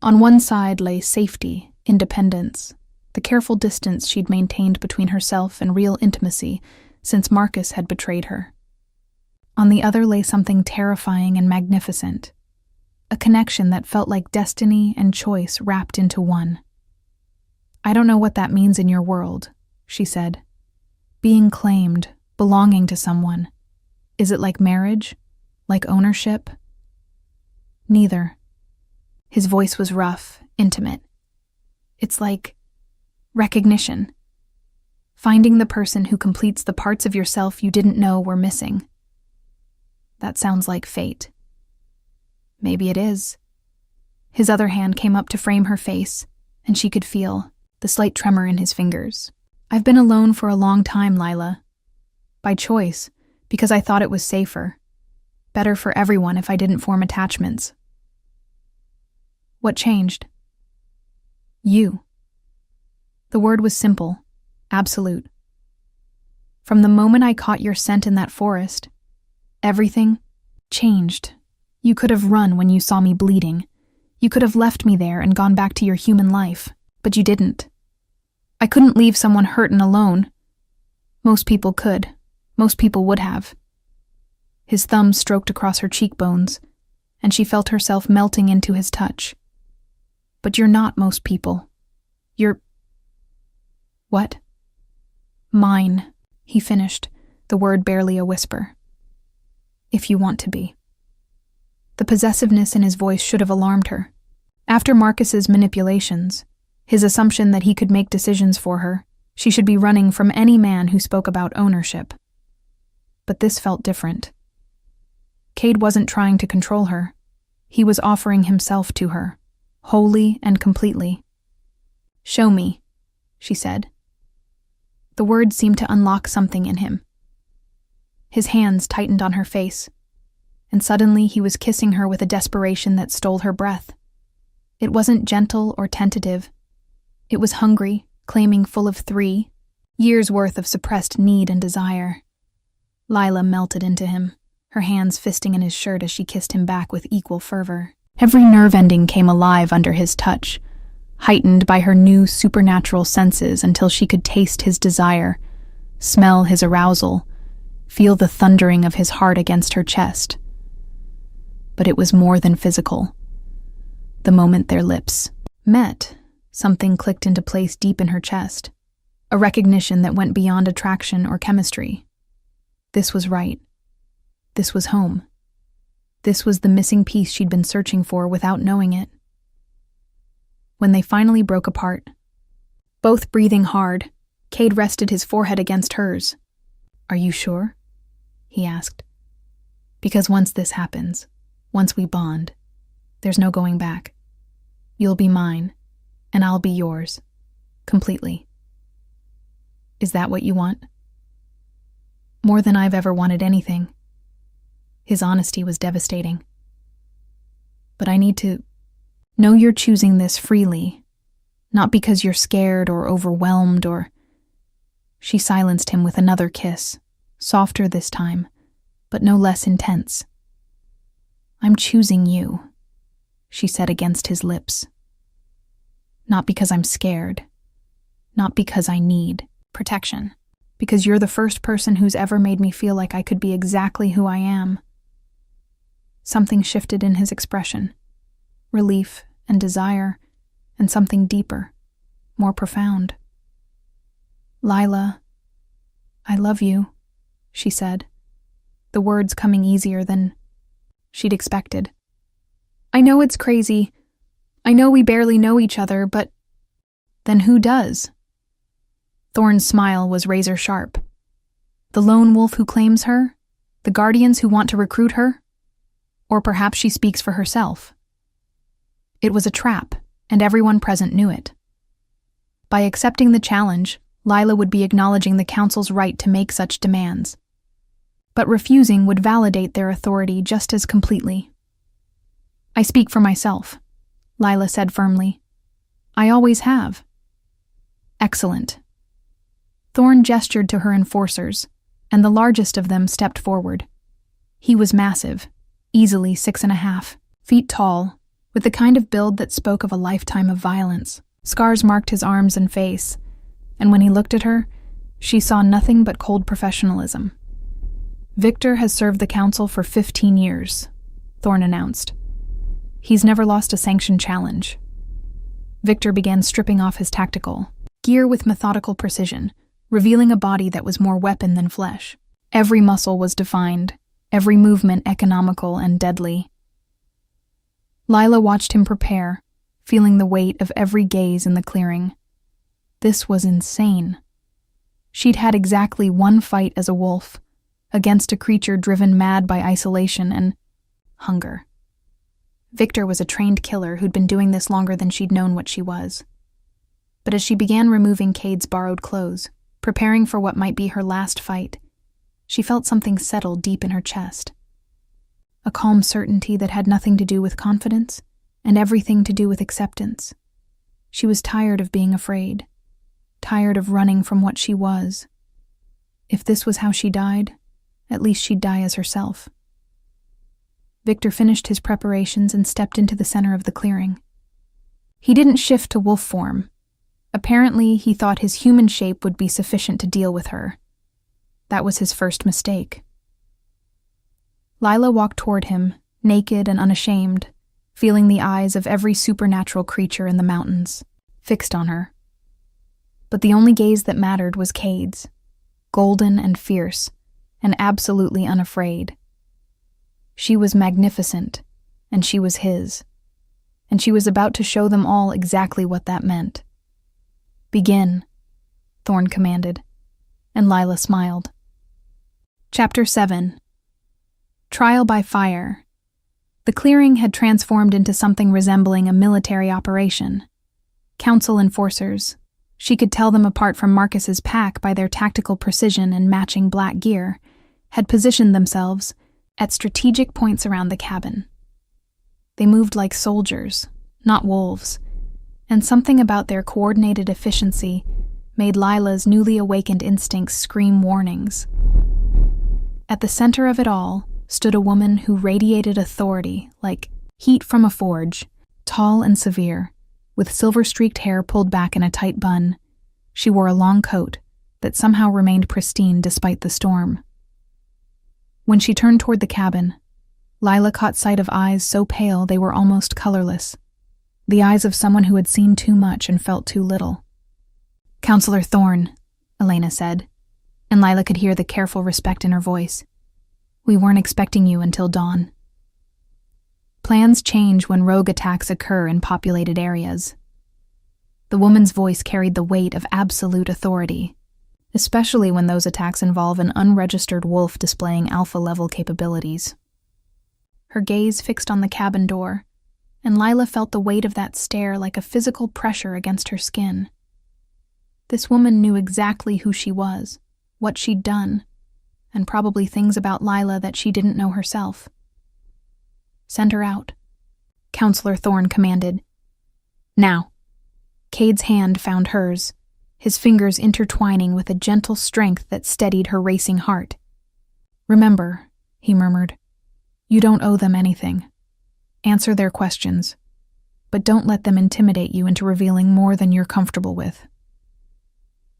A: On one side lay safety, independence, the careful distance she'd maintained between herself and real intimacy since Marcus had betrayed her. On the other lay something terrifying and magnificent, a connection that felt like destiny and choice wrapped into one. I don't know what that means in your world, she said. Being claimed, belonging to someone. Is it like marriage? Like ownership? Neither. His voice was rough, intimate. It's like recognition. Finding the person who completes the parts of yourself you didn't know were missing. That sounds like fate. Maybe it is. His other hand came up to frame her face, and she could feel the slight tremor in his fingers. I've been alone for a long time, Lila. By choice, because I thought it was safer. Better for everyone if I didn't form attachments. What changed? You. The word was simple, absolute. From the moment I caught your scent in that forest, everything changed. You could have run when you saw me bleeding. You could have left me there and gone back to your human life, but you didn't. I couldn't leave someone hurt and alone. Most people could. Most people would have. His thumb stroked across her cheekbones, and she felt herself melting into his touch. But you're not most people. You're... What? Mine, he finished, the word barely a whisper. If you want to be. The possessiveness in his voice should have alarmed her. After Marcus's manipulations, his assumption that he could make decisions for her, she should be running from any man who spoke about ownership. But this felt different. Cade wasn't trying to control her. He was offering himself to her, wholly and completely. Show me, she said. The words seemed to unlock something in him. His hands tightened on her face, and suddenly he was kissing her with a desperation that stole her breath. It wasn't gentle or tentative. It was hungry, claiming full of 3 years' worth of suppressed need and desire. Lila melted into him, her hands fisting in his shirt as she kissed him back with equal fervor. Every nerve ending came alive under his touch, heightened by her new supernatural senses until she could taste his desire, smell his arousal, feel the thundering of his heart against her chest. But it was more than physical. The moment their lips met, something clicked into place deep in her chest, a recognition that went beyond attraction or chemistry. This was right. This was home. This was the missing piece she'd been searching for without knowing it. When they finally broke apart, both breathing hard, Cade rested his forehead against hers. Are you sure? He asked. Because once this happens, once we bond, there's no going back. You'll be mine, and I'll be yours, completely. Is that what you want? More than I've ever wanted anything. His honesty was devastating. But I need to know you're choosing this freely, not because you're scared or overwhelmed or... She silenced him with another kiss, softer this time, but no less intense. I'm choosing you, she said against his lips. Not because I'm scared. not because I need protection, because you're the first person who's ever made me feel like I could be exactly who I am." Something shifted in his expression. Relief and desire, and something deeper, more profound. "Lila, I love you," she said, the words coming easier than she'd expected. "I know it's crazy. I know we barely know each other, but then who does?" Thorn's smile was razor sharp. The lone wolf who claims her? The guardians who want to recruit her? Or perhaps she speaks for herself. It was a trap, and everyone present knew it. By accepting the challenge, Lila would be acknowledging the council's right to make such demands. But refusing would validate their authority just as completely. "I speak for myself," Lila said firmly. "I always have." "Excellent." Thorn gestured to her enforcers, and the largest of them stepped forward. He was massive, easily 6.5 feet tall, with the kind of build that spoke of a lifetime of violence. Scars marked his arms and face, and when he looked at her, she saw nothing but cold professionalism. "Victor has served the council for 15 years, Thorn announced. "He's never lost a sanctioned challenge." Victor began stripping off his tactical gear with methodical precision, revealing a body that was more weapon than flesh. Every muscle was defined, every movement economical and deadly. Lila watched him prepare, feeling the weight of every gaze in the clearing. This was insane. She'd had exactly one fight as a wolf, against a creature driven mad by isolation and hunger. Victor was a trained killer who'd been doing this longer than she'd known what she was. But as she began removing Cade's borrowed clothes, preparing for what might be her last fight, she felt something settle deep in her chest. A calm certainty that had nothing to do with confidence and everything to do with acceptance. She was tired of being afraid, tired of running from what she was. If this was how she died, at least she'd die as herself. Victor finished his preparations and stepped into the center of the clearing. He didn't shift to wolf form. Apparently, he thought his human shape would be sufficient to deal with her. That was his first mistake. Lila walked toward him, naked and unashamed, feeling the eyes of every supernatural creature in the mountains, fixed on her. But the only gaze that mattered was Cade's, golden and fierce, and absolutely unafraid. She was magnificent, and she was his, and she was about to show them all exactly what that meant. "Begin," Thorn commanded, and Lila smiled. Chapter 7. Trial by Fire. The clearing had transformed into something resembling a military operation. Council enforcers. She could tell them apart from Marcus's pack by their tactical precision and matching black gear, had positioned themselves at strategic points around the cabin. They moved like soldiers, not wolves, and something about their coordinated efficiency made Lila's newly awakened instincts scream warnings. At the center of it all stood a woman who radiated authority like heat from a forge, tall and severe, with silver-streaked hair pulled back in a tight bun. She wore a long coat that somehow remained pristine despite the storm. When she turned toward the cabin, Lila caught sight of eyes so pale they were almost colorless, the eyes of someone who had seen too much and felt too little. "Counselor Thorn," Elena said, and Lila could hear the careful respect in her voice. "We weren't expecting you until dawn." Plans change when rogue attacks occur in populated areas. The woman's voice carried the weight of absolute authority, especially when those attacks involve an unregistered wolf displaying alpha-level capabilities. Her gaze fixed on the cabin door, and Lila felt the weight of that stare like a physical pressure against her skin. This woman knew exactly who she was, what she'd done, and probably things about Lila that she didn't know herself. "Send her out," Counselor Thorn commanded. "Now." Cade's hand found hers, his fingers intertwining with a gentle strength that steadied her racing heart. "Remember," he murmured, "you don't owe them anything. Answer their questions, but don't let them intimidate you into revealing more than you're comfortable with."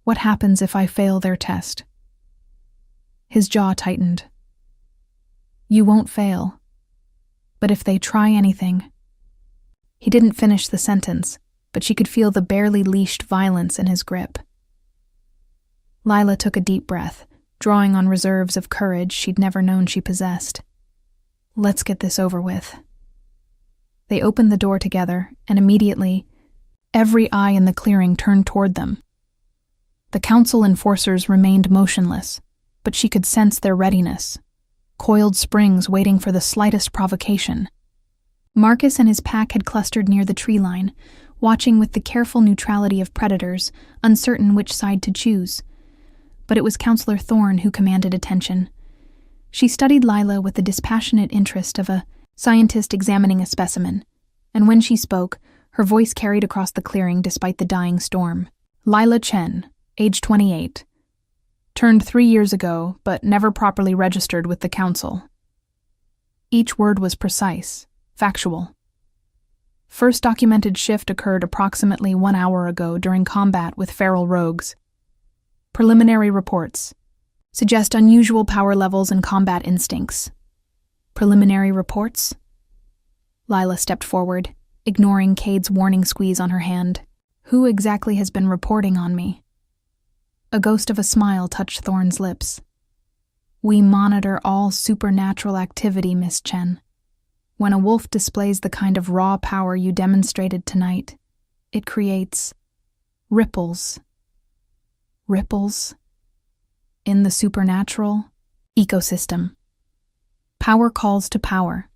A: What happens if I fail their test? His jaw tightened. You won't fail. But if they try anything... He didn't finish the sentence, but she could feel the barely leashed violence in his grip. Lila took a deep breath, drawing on reserves of courage she'd never known she possessed. Let's get this over with. They opened the door together, and immediately, every eye in the clearing turned toward them. The council enforcers remained motionless, but she could sense their readiness, coiled springs waiting for the slightest provocation. Marcus and his pack had clustered near the tree line, watching with the careful neutrality of predators, uncertain which side to choose. But it was Counselor Thorne who commanded attention. She studied Lila with the dispassionate interest of a scientist examining a specimen, and when she spoke, her voice carried across the clearing despite the dying storm. Lila Chen, age 28. Turned 3 years ago, but never properly registered with the council. Each word was precise, factual. First documented shift occurred approximately 1 hour ago during combat with feral rogues. Preliminary reports suggest unusual power levels and combat instincts. Preliminary reports? Lila stepped forward, ignoring Cade's warning squeeze on her hand. Who exactly has been reporting on me? A ghost of a smile touched Thorne's lips. We monitor all supernatural activity, Miss Chen. When a wolf displays the kind of raw power you demonstrated tonight, it creates ripples. Ripples in the supernatural ecosystem. Power calls to power,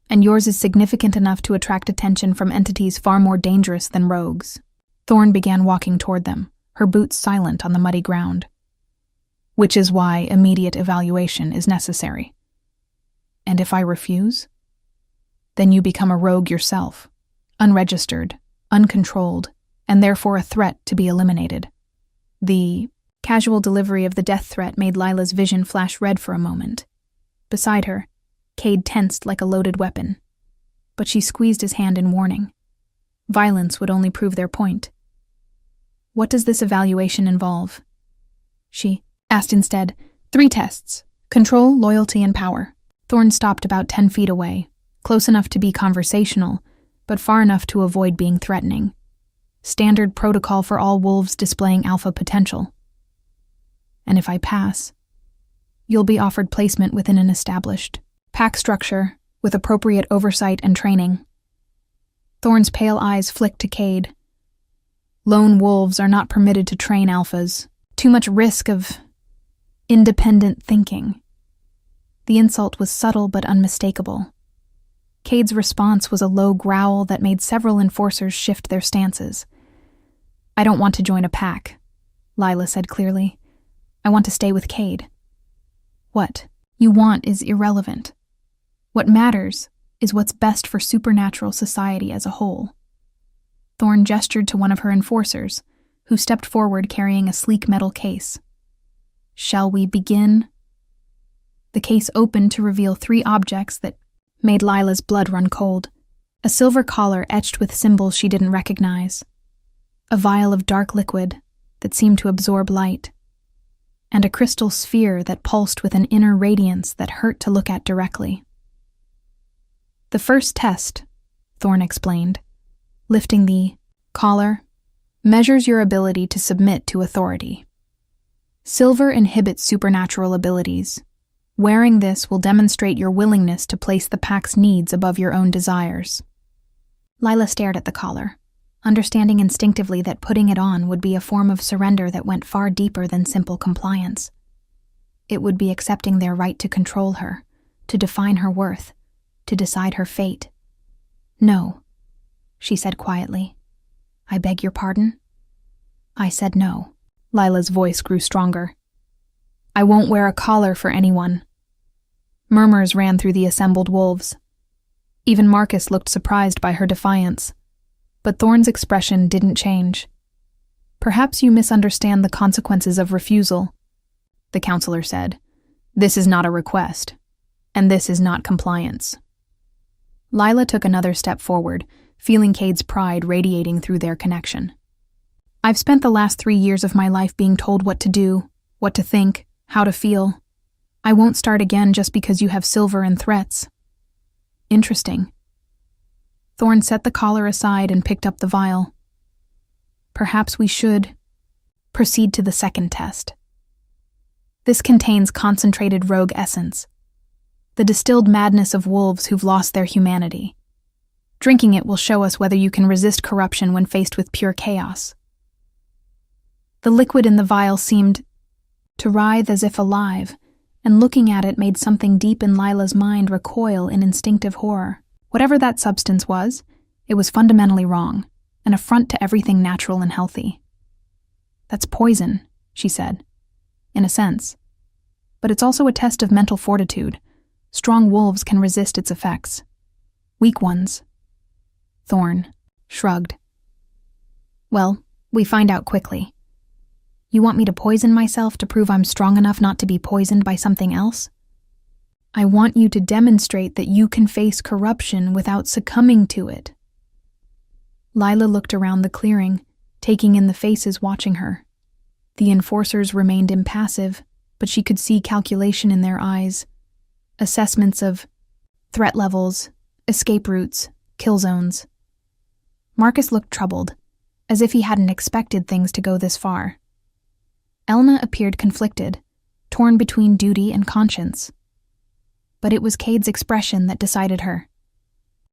A: and yours is significant enough to attract attention from entities far more dangerous than rogues. Thorne began walking toward them, her boots silent on the muddy ground. Which is why immediate evaluation is necessary. And if I refuse? Then you become a rogue yourself, unregistered, uncontrolled, and therefore a threat to be eliminated. The casual delivery of the death threat made Lila's vision flash red for a moment. Beside her, Cade tensed like a loaded weapon, but she squeezed his hand in warning. Violence would only prove their point. What does this evaluation involve? She asked instead. 3 tests: control, loyalty, and power. Thorne stopped about 10 feet away, close enough to be conversational, but far enough to avoid being threatening. Standard protocol for all wolves displaying alpha potential. And if I pass, you'll be offered placement within an established pack structure with appropriate oversight and training. Thorne's pale eyes flicked to Cade. Lone wolves are not permitted to train alphas. Too much risk of independent thinking. The insult was subtle but unmistakable. Cade's response was a low growl that made several enforcers shift their stances. I don't want to join a pack, Lila said clearly. I want to stay with Cade. What you want is irrelevant. What matters is what's best for supernatural society as a whole. Thorne gestured to one of her enforcers, who stepped forward carrying a sleek metal case. Shall we begin? The case opened to reveal 3 objects that made Lila's blood run cold. A silver collar etched with symbols she didn't recognize. A vial of dark liquid that seemed to absorb light. And a crystal sphere that pulsed with an inner radiance that hurt to look at directly. The first test, Thorne explained, lifting the collar, measures your ability to submit to authority. Silver inhibits supernatural abilities. Wearing this will demonstrate your willingness to place the pack's needs above your own desires. Lila stared at the collar, understanding instinctively that putting it on would be a form of surrender that went far deeper than simple compliance. It would be accepting their right to control her, to define her worth, to decide her fate. No, she said quietly. I beg your pardon? I said no. Lila's voice grew stronger. I won't wear a collar for anyone. Murmurs ran through the assembled wolves. Even Marcus looked surprised by her defiance. But Thorne's expression didn't change. Perhaps you misunderstand the consequences of refusal, the counselor said. This is not a request, and this is not compliance. Lila took another step forward, feeling Cade's pride radiating through their connection. I've spent the last 3 years of my life being told what to do, what to think, how to feel. I won't start again just because you have silver and threats." "Interesting." Thorn set the collar aside and picked up the vial. "Perhaps we should proceed to the second test. This contains concentrated rogue essence, the distilled madness of wolves who've lost their humanity. Drinking it will show us whether you can resist corruption when faced with pure chaos." The liquid in the vial seemed to writhe as if alive, and looking at it made something deep in Lila's mind recoil in instinctive horror. Whatever that substance was, it was fundamentally wrong, an affront to everything natural and healthy. "That's poison," she said, "in a sense. But it's also a test of mental fortitude. Strong wolves can resist its effects. Weak ones." Thorn shrugged. "Well, we find out quickly. You want me to poison myself to prove I'm strong enough not to be poisoned by something else? I want you to demonstrate that you can face corruption without succumbing to it." Lila looked around the clearing, taking in the faces watching her. The enforcers remained impassive, but she could see calculation in their eyes, assessments of threat levels, escape routes, kill zones. Marcus looked troubled, as if he hadn't expected things to go this far. Elna appeared conflicted, torn between duty and conscience. But it was Cade's expression that decided her.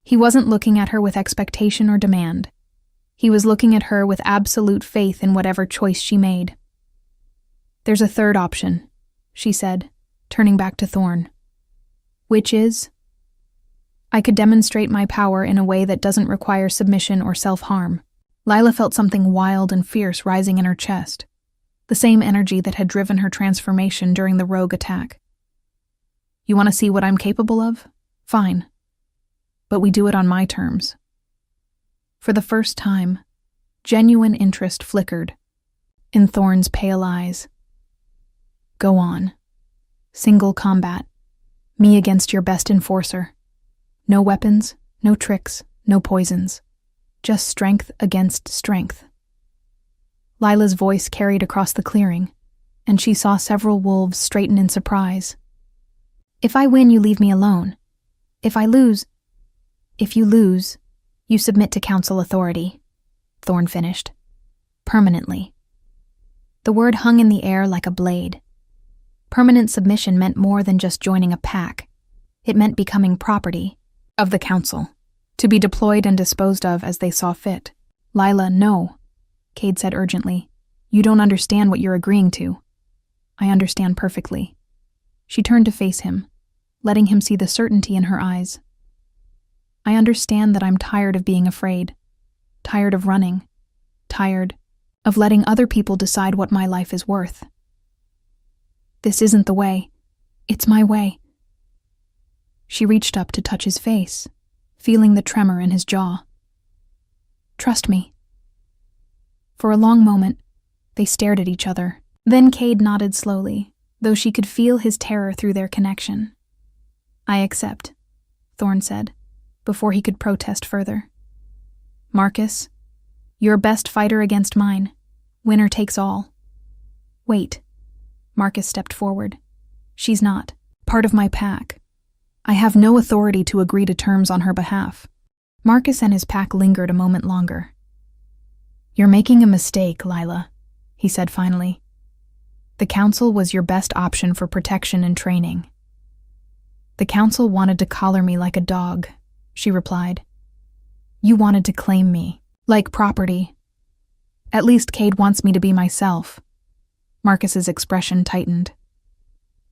A: He wasn't looking at her with expectation or demand. He was looking at her with absolute faith in whatever choice she made. "There's a third option," she said, turning back to Thorn. "Which is? I could demonstrate my power in a way that doesn't require submission or self-harm." Lila felt something wild and fierce rising in her chest, the same energy that had driven her transformation during the rogue attack. "You want to see what I'm capable of? Fine. But we do it on my terms." For the first time, genuine interest flickered in Thorn's pale eyes. "Go on. Single combat. Me against your best enforcer. No weapons, no tricks, no poisons. Just strength against strength." Lila's voice carried across the clearing, and she saw several wolves straighten in surprise. "If I win, you leave me alone. If you lose, you submit to council authority," Thorn finished. "Permanently." The word hung in the air like a blade. Permanent submission meant more than just joining a pack. It meant becoming property of the council, to be deployed and disposed of as they saw fit. "Lila, no," Cade said urgently. "You don't understand what you're agreeing to." "I understand perfectly." She turned to face him, letting him see the certainty in her eyes. "I understand that I'm tired of being afraid, tired of running, tired of letting other people decide what my life is worth. This isn't the way. It's my way." She reached up to touch his face, feeling the tremor in his jaw. "Trust me." For a long moment, they stared at each other. Then Cade nodded slowly, though she could feel his terror through their connection. "I accept," Thorn said, before he could protest further. "Marcus, your best fighter against mine. Winner takes all." "Wait." Marcus stepped forward. "She's not part of my pack. I have no authority to agree to terms on her behalf." Marcus and his pack lingered a moment longer. "You're making a mistake, Lila," he said finally. "The council was your best option for protection and training." "The council wanted to collar me like a dog," she replied. "You wanted to claim me, like property. At least Cade wants me to be myself." Marcus's expression tightened.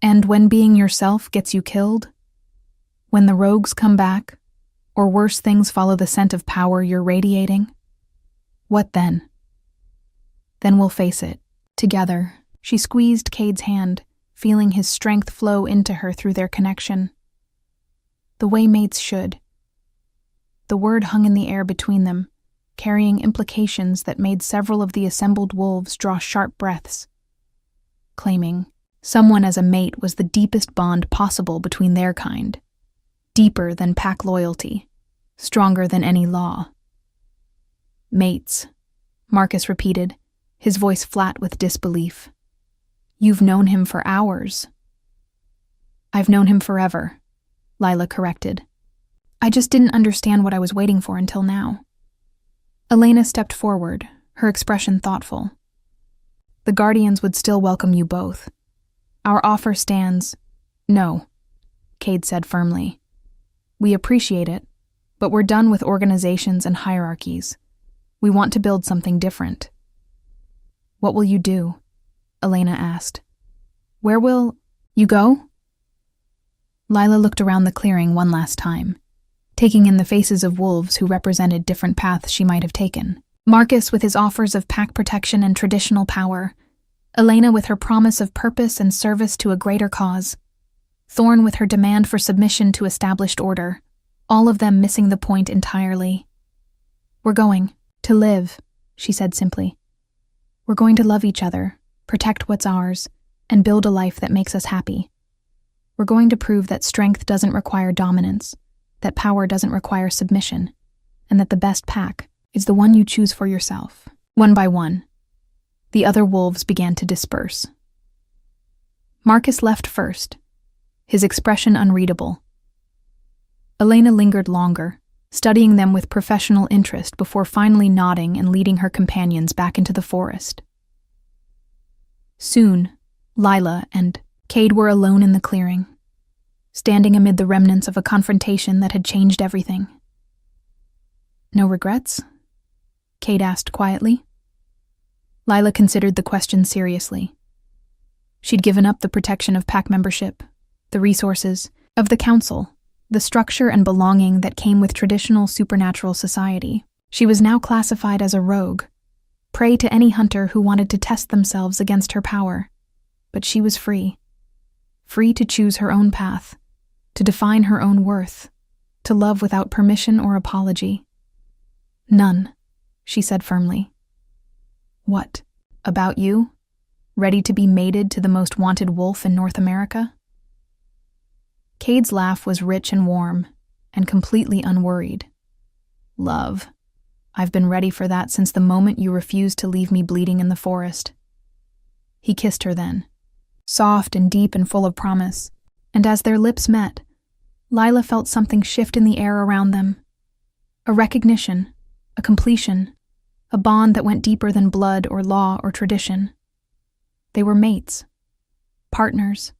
A: "And when being yourself gets you killed? When the rogues come back, or worse things follow the scent of power you're radiating? What then?" "Then we'll face it, together." She squeezed Cade's hand, feeling his strength flow into her through their connection. The way mates should. The word hung in the air between them, carrying implications that made several of the assembled wolves draw sharp breaths. Claiming someone as a mate was the deepest bond possible between their kind. Deeper than pack loyalty, stronger than any law. "Mates," Marcus repeated, his voice flat with disbelief. "You've known him for hours." "I've known him forever," Lila corrected. "I just didn't understand what I was waiting for until now." Elena stepped forward, her expression thoughtful. "The Guardians would still welcome you both. Our offer stands." "No," Cade said firmly. "We appreciate it, but we're done with organizations and hierarchies. We want to build something different." "What will you do?" Elena asked. "Where will you go?" Lila looked around the clearing one last time, taking in the faces of wolves who represented different paths she might have taken. Marcus with his offers of pack protection and traditional power, Elena with her promise of purpose and service to a greater cause, Thorn with her demand for submission to established order, all of them missing the point entirely. "We're going to live," she said simply. "We're going to love each other, protect what's ours, and build a life that makes us happy. We're going to prove that strength doesn't require dominance, that power doesn't require submission, and that the best pack is the one you choose for yourself." One by one, the other wolves began to disperse. Marcus left first, his expression unreadable. Elena lingered longer, studying them with professional interest before finally nodding and leading her companions back into the forest. Soon, Lila and Cade were alone in the clearing, standing amid the remnants of a confrontation that had changed everything. "No regrets?" Cade asked quietly. Lila considered the question seriously. She'd given up the protection of pack membership, the resources, of the council, the structure and belonging that came with traditional supernatural society. She was now classified as a rogue, prey to any hunter who wanted to test themselves against her power. But she was free to choose her own path, to define her own worth, to love without permission or apology. "None," she said firmly. "What, about you? Ready to be mated to the most wanted wolf in North America?" Cade's laugh was rich and warm, and completely unworried. "Love. I've been ready for that since the moment you refused to leave me bleeding in the forest." He kissed her then, soft and deep and full of promise, and as their lips met, Lila felt something shift in the air around them. A recognition, a completion, a bond that went deeper than blood or law or tradition. They were mates, partners,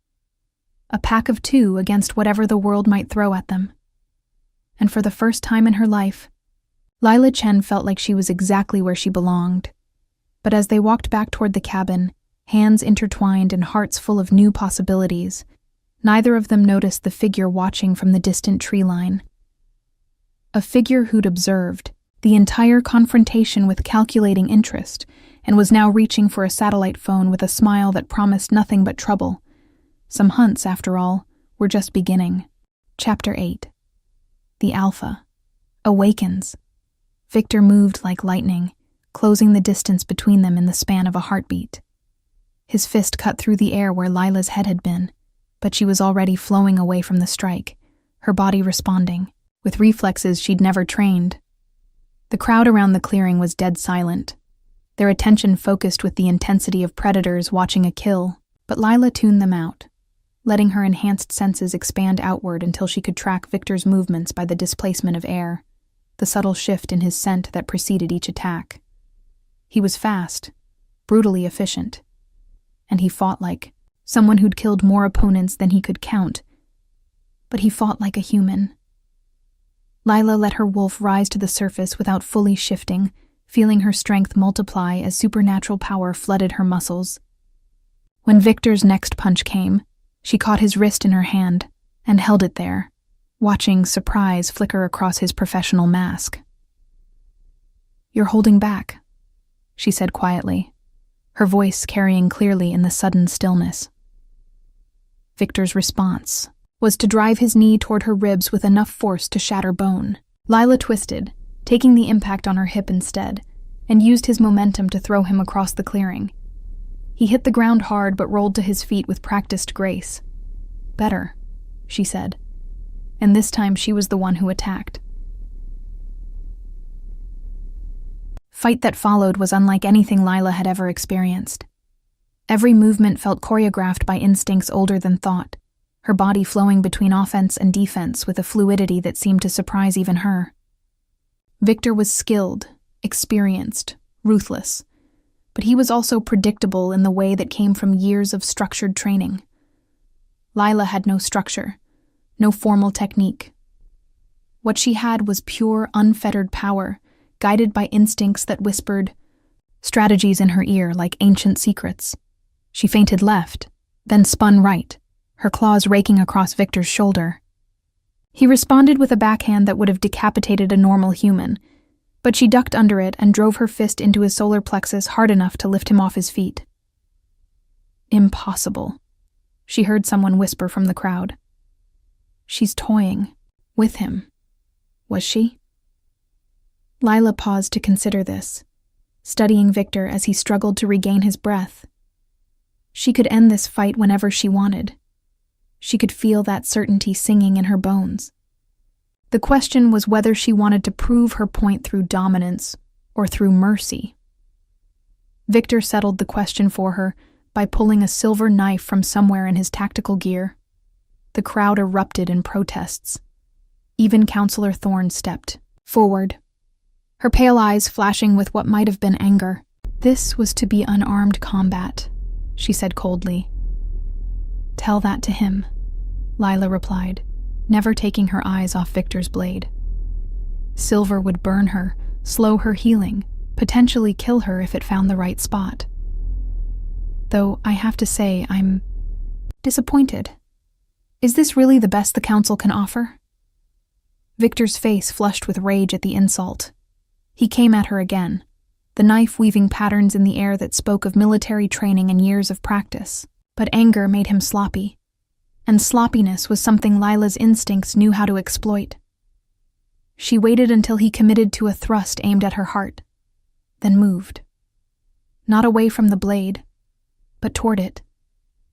A: a pack of two against whatever the world might throw at them. And for the first time in her life, Lila Chen felt like she was exactly where she belonged. But as they walked back toward the cabin, hands intertwined and hearts full of new possibilities, neither of them noticed the figure watching from the distant tree line. A figure who'd observed the entire confrontation with calculating interest and was now reaching for a satellite phone with a smile that promised nothing but trouble. Some hunts, after all, were just beginning. Chapter 8. The Alpha awakens. Victor moved like lightning, closing the distance between them in the span of a heartbeat. His fist cut through the air where Lila's head had been, but she was already flowing away from the strike, her body responding, with reflexes she'd never trained. The crowd around the clearing was dead silent, their attention focused with the intensity of predators watching a kill, but Lila tuned them out, letting her enhanced senses expand outward until she could track Victor's movements by the displacement of air, the subtle shift in his scent that preceded each attack. He was fast, brutally efficient, and he fought like someone who'd killed more opponents than he could count, but he fought like a human. Lila let her wolf rise to the surface without fully shifting, feeling her strength multiply as supernatural power flooded her muscles. When Victor's next punch came, she caught his wrist in her hand and held it there, watching surprise flicker across his professional mask. "You're holding back," she said quietly, her voice carrying clearly in the sudden stillness. Victor's response was to drive his knee toward her ribs with enough force to shatter bone. Lila twisted, taking the impact on her hip instead, and used his momentum to throw him across the clearing. He hit the ground hard but rolled to his feet with practiced grace. "Better," she said, and this time she was the one who attacked. Fight that followed was unlike anything Lila had ever experienced. Every movement felt choreographed by instincts older than thought, her body flowing between offense and defense with a fluidity that seemed to surprise even her. Victor was skilled, experienced, ruthless, but he was also predictable in the way that came from years of structured training. Lila had no structure, no formal technique. What she had was pure, unfettered power, guided by instincts that whispered strategies in her ear like ancient secrets. She feinted left, then spun right, her claws raking across Victor's shoulder. He responded with a backhand that would have decapitated a normal human, but she ducked under it and drove her fist into his solar plexus hard enough to lift him off his feet. Impossible, she heard someone whisper from the crowd. She's toying with him. Was she? Lila paused to consider this, studying Victor as he struggled to regain his breath. She could end this fight whenever she wanted. She could feel that certainty singing in her bones. The question was whether she wanted to prove her point through dominance or through mercy. Victor settled the question for her by pulling a silver knife from somewhere in his tactical gear. The crowd erupted in protests. Even Counselor Thorne stepped forward, her pale eyes flashing with what might have been anger. This was to be unarmed combat, she said coldly. Tell that to him, Lila replied, never taking her eyes off Victor's blade. Silver would burn her, slow her healing, potentially kill her if it found the right spot. Though I have to say I'm disappointed. Is this really the best the council can offer? Victor's face flushed with rage at the insult. He came at her again, the knife weaving patterns in the air that spoke of military training and years of practice. But anger made him sloppy, and sloppiness was something Lila's instincts knew how to exploit. She waited until he committed to a thrust aimed at her heart, then moved. Not away from the blade, but toward it,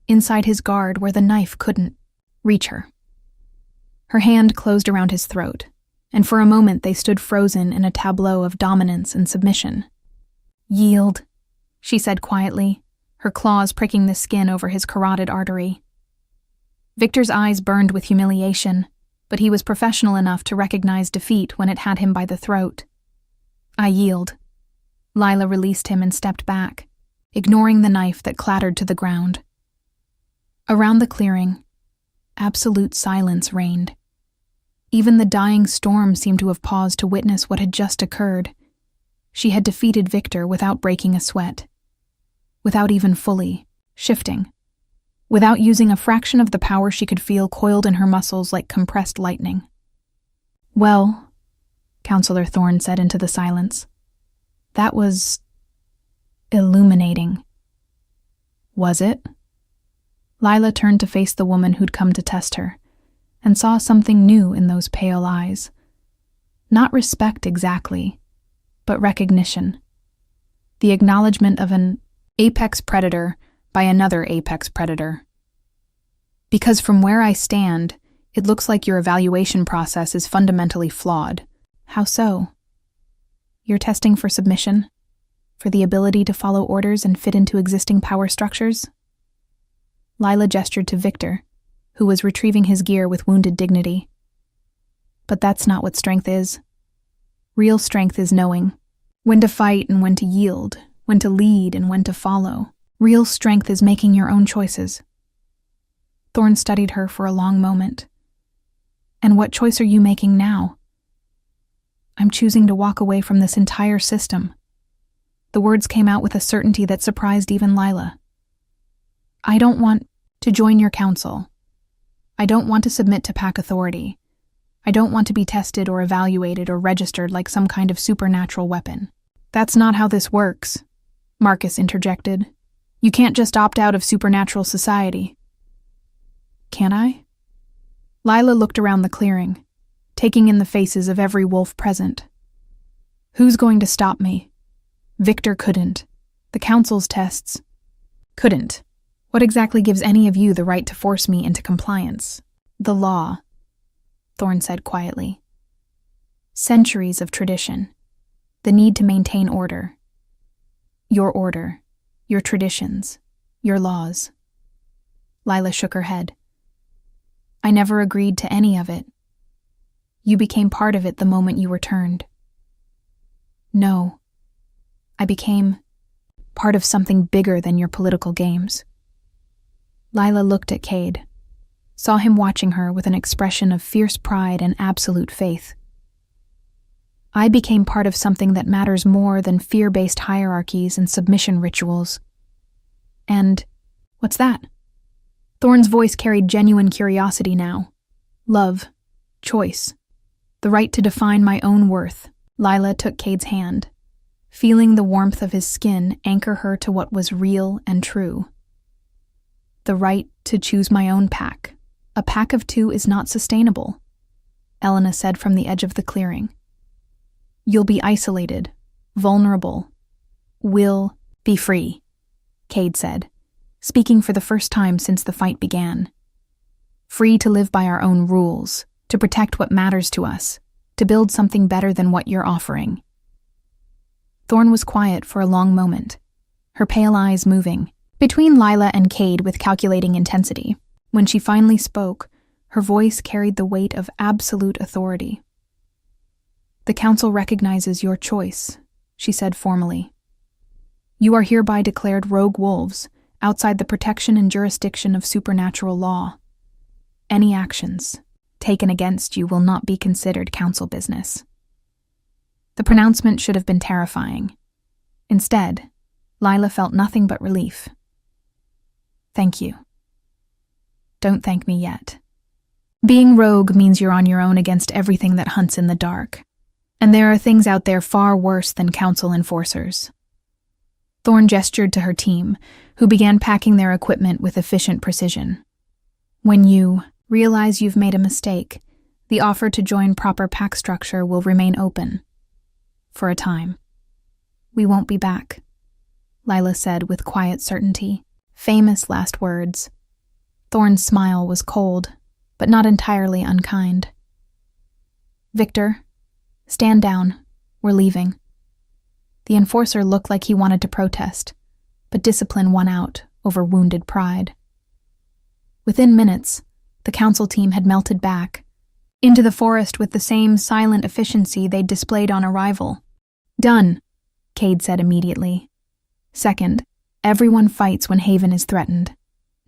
A: inside his guard where the knife couldn't reach her. Her hand closed around his throat, and for a moment they stood frozen in a tableau of dominance and submission. Yield, she said quietly, her claws pricking the skin over his carotid artery. Victor's eyes burned with humiliation, but he was professional enough to recognize defeat when it had him by the throat. I yield. Lila released him and stepped back, ignoring the knife that clattered to the ground. Around the clearing, absolute silence reigned. Even the dying storm seemed to have paused to witness what had just occurred. She had defeated Victor without breaking a sweat, without even fully shifting, without using a fraction of the power she could feel coiled in her muscles like compressed lightning. Well, Counselor Thorne said into the silence, that was illuminating. Was it? Lila turned to face the woman who'd come to test her, and saw something new in those pale eyes. Not respect exactly, but recognition. The acknowledgement of an apex predator by another apex predator. Because from where I stand, it looks like your evaluation process is fundamentally flawed. How so? You're testing for submission? For the ability to follow orders and fit into existing power structures? Lila gestured to Victor, who was retrieving his gear with wounded dignity. But that's not what strength is. Real strength is knowing when to fight and when to yield, when to lead and when to follow. Real strength is making your own choices. Thorne studied her for a long moment. And what choice are you making now? I'm choosing to walk away from this entire system. The words came out with a certainty that surprised even Lila. I don't want to join your council. I don't want to submit to pack authority. I don't want to be tested or evaluated or registered like some kind of supernatural weapon. That's not how this works, Marcus interjected. You can't just opt out of supernatural society. Can I? Lila looked around the clearing, taking in the faces of every wolf present. Who's going to stop me? Victor couldn't. The council's tests couldn't. What exactly gives any of you the right to force me into compliance? The law, Thorne said quietly. Centuries of tradition. the need to maintain order. Order, your traditions, your laws. Lila shook her head. I never agreed to any of it. You became part of it the moment you returned. No, I became part of something bigger than your political games. Lila looked at Cade, saw him watching her with an expression of fierce pride and absolute faith. I became part of something that matters more than fear-based hierarchies and submission rituals. And what's that? Thorne's voice carried genuine curiosity now. Love, choice, the right to define my own worth. Lila took Cade's hand, feeling the warmth of his skin anchor her to what was real and true. The right to choose my own pack. A pack of two is not sustainable, Elena said from the edge of the clearing. You'll be isolated, vulnerable. We'll be free, Cade said, speaking for the first time since the fight began. Free to live by our own rules, to protect what matters to us, to build something better than what you're offering. Thorne was quiet for a long moment, her pale eyes moving between Lila and Cade with calculating intensity. When she finally spoke, her voice carried the weight of absolute authority. The council recognizes your choice, she said formally. You are hereby declared rogue wolves, outside the protection and jurisdiction of supernatural law. Any actions taken against you will not be considered council business. The pronouncement should have been terrifying. Instead, Lila felt nothing but relief. Thank you. Don't thank me yet. Being rogue means you're on your own against everything that hunts in the dark. And there are things out there far worse than council enforcers. Thorne gestured to her team, who began packing their equipment with efficient precision. When you realize you've made a mistake, the offer to join proper pack structure will remain open. For a time. We won't be back, Lila said with quiet certainty. Famous last words. Thorne's smile was cold, but not entirely unkind. Victor, stand down. We're leaving. The enforcer looked like he wanted to protest, but discipline won out over wounded pride. Within minutes, the council team had melted back into the forest with the same silent efficiency they'd displayed on arrival. Done, Cade said immediately. Second, everyone fights when Haven is threatened.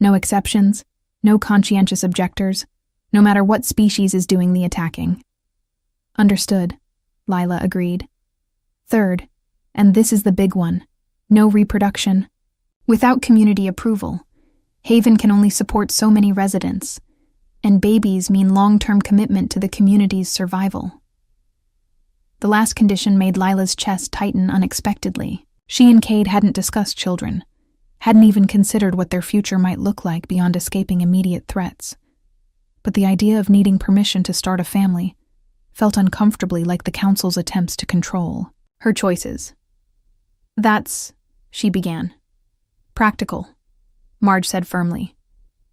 A: No exceptions, no conscientious objectors, no matter what species is doing the attacking. Understood, Lila agreed. Third, and this is the big one, no reproduction. Without community approval, Haven can only support so many residents, and babies mean long-term commitment to the community's survival. The last condition made Lila's chest tighten unexpectedly. She and Cade hadn't discussed children, hadn't even considered what their future might look like beyond escaping immediate threats. But the idea of needing permission to start a family felt uncomfortably like the council's attempts to control her choices. That's, she began. Practical, Marge said firmly.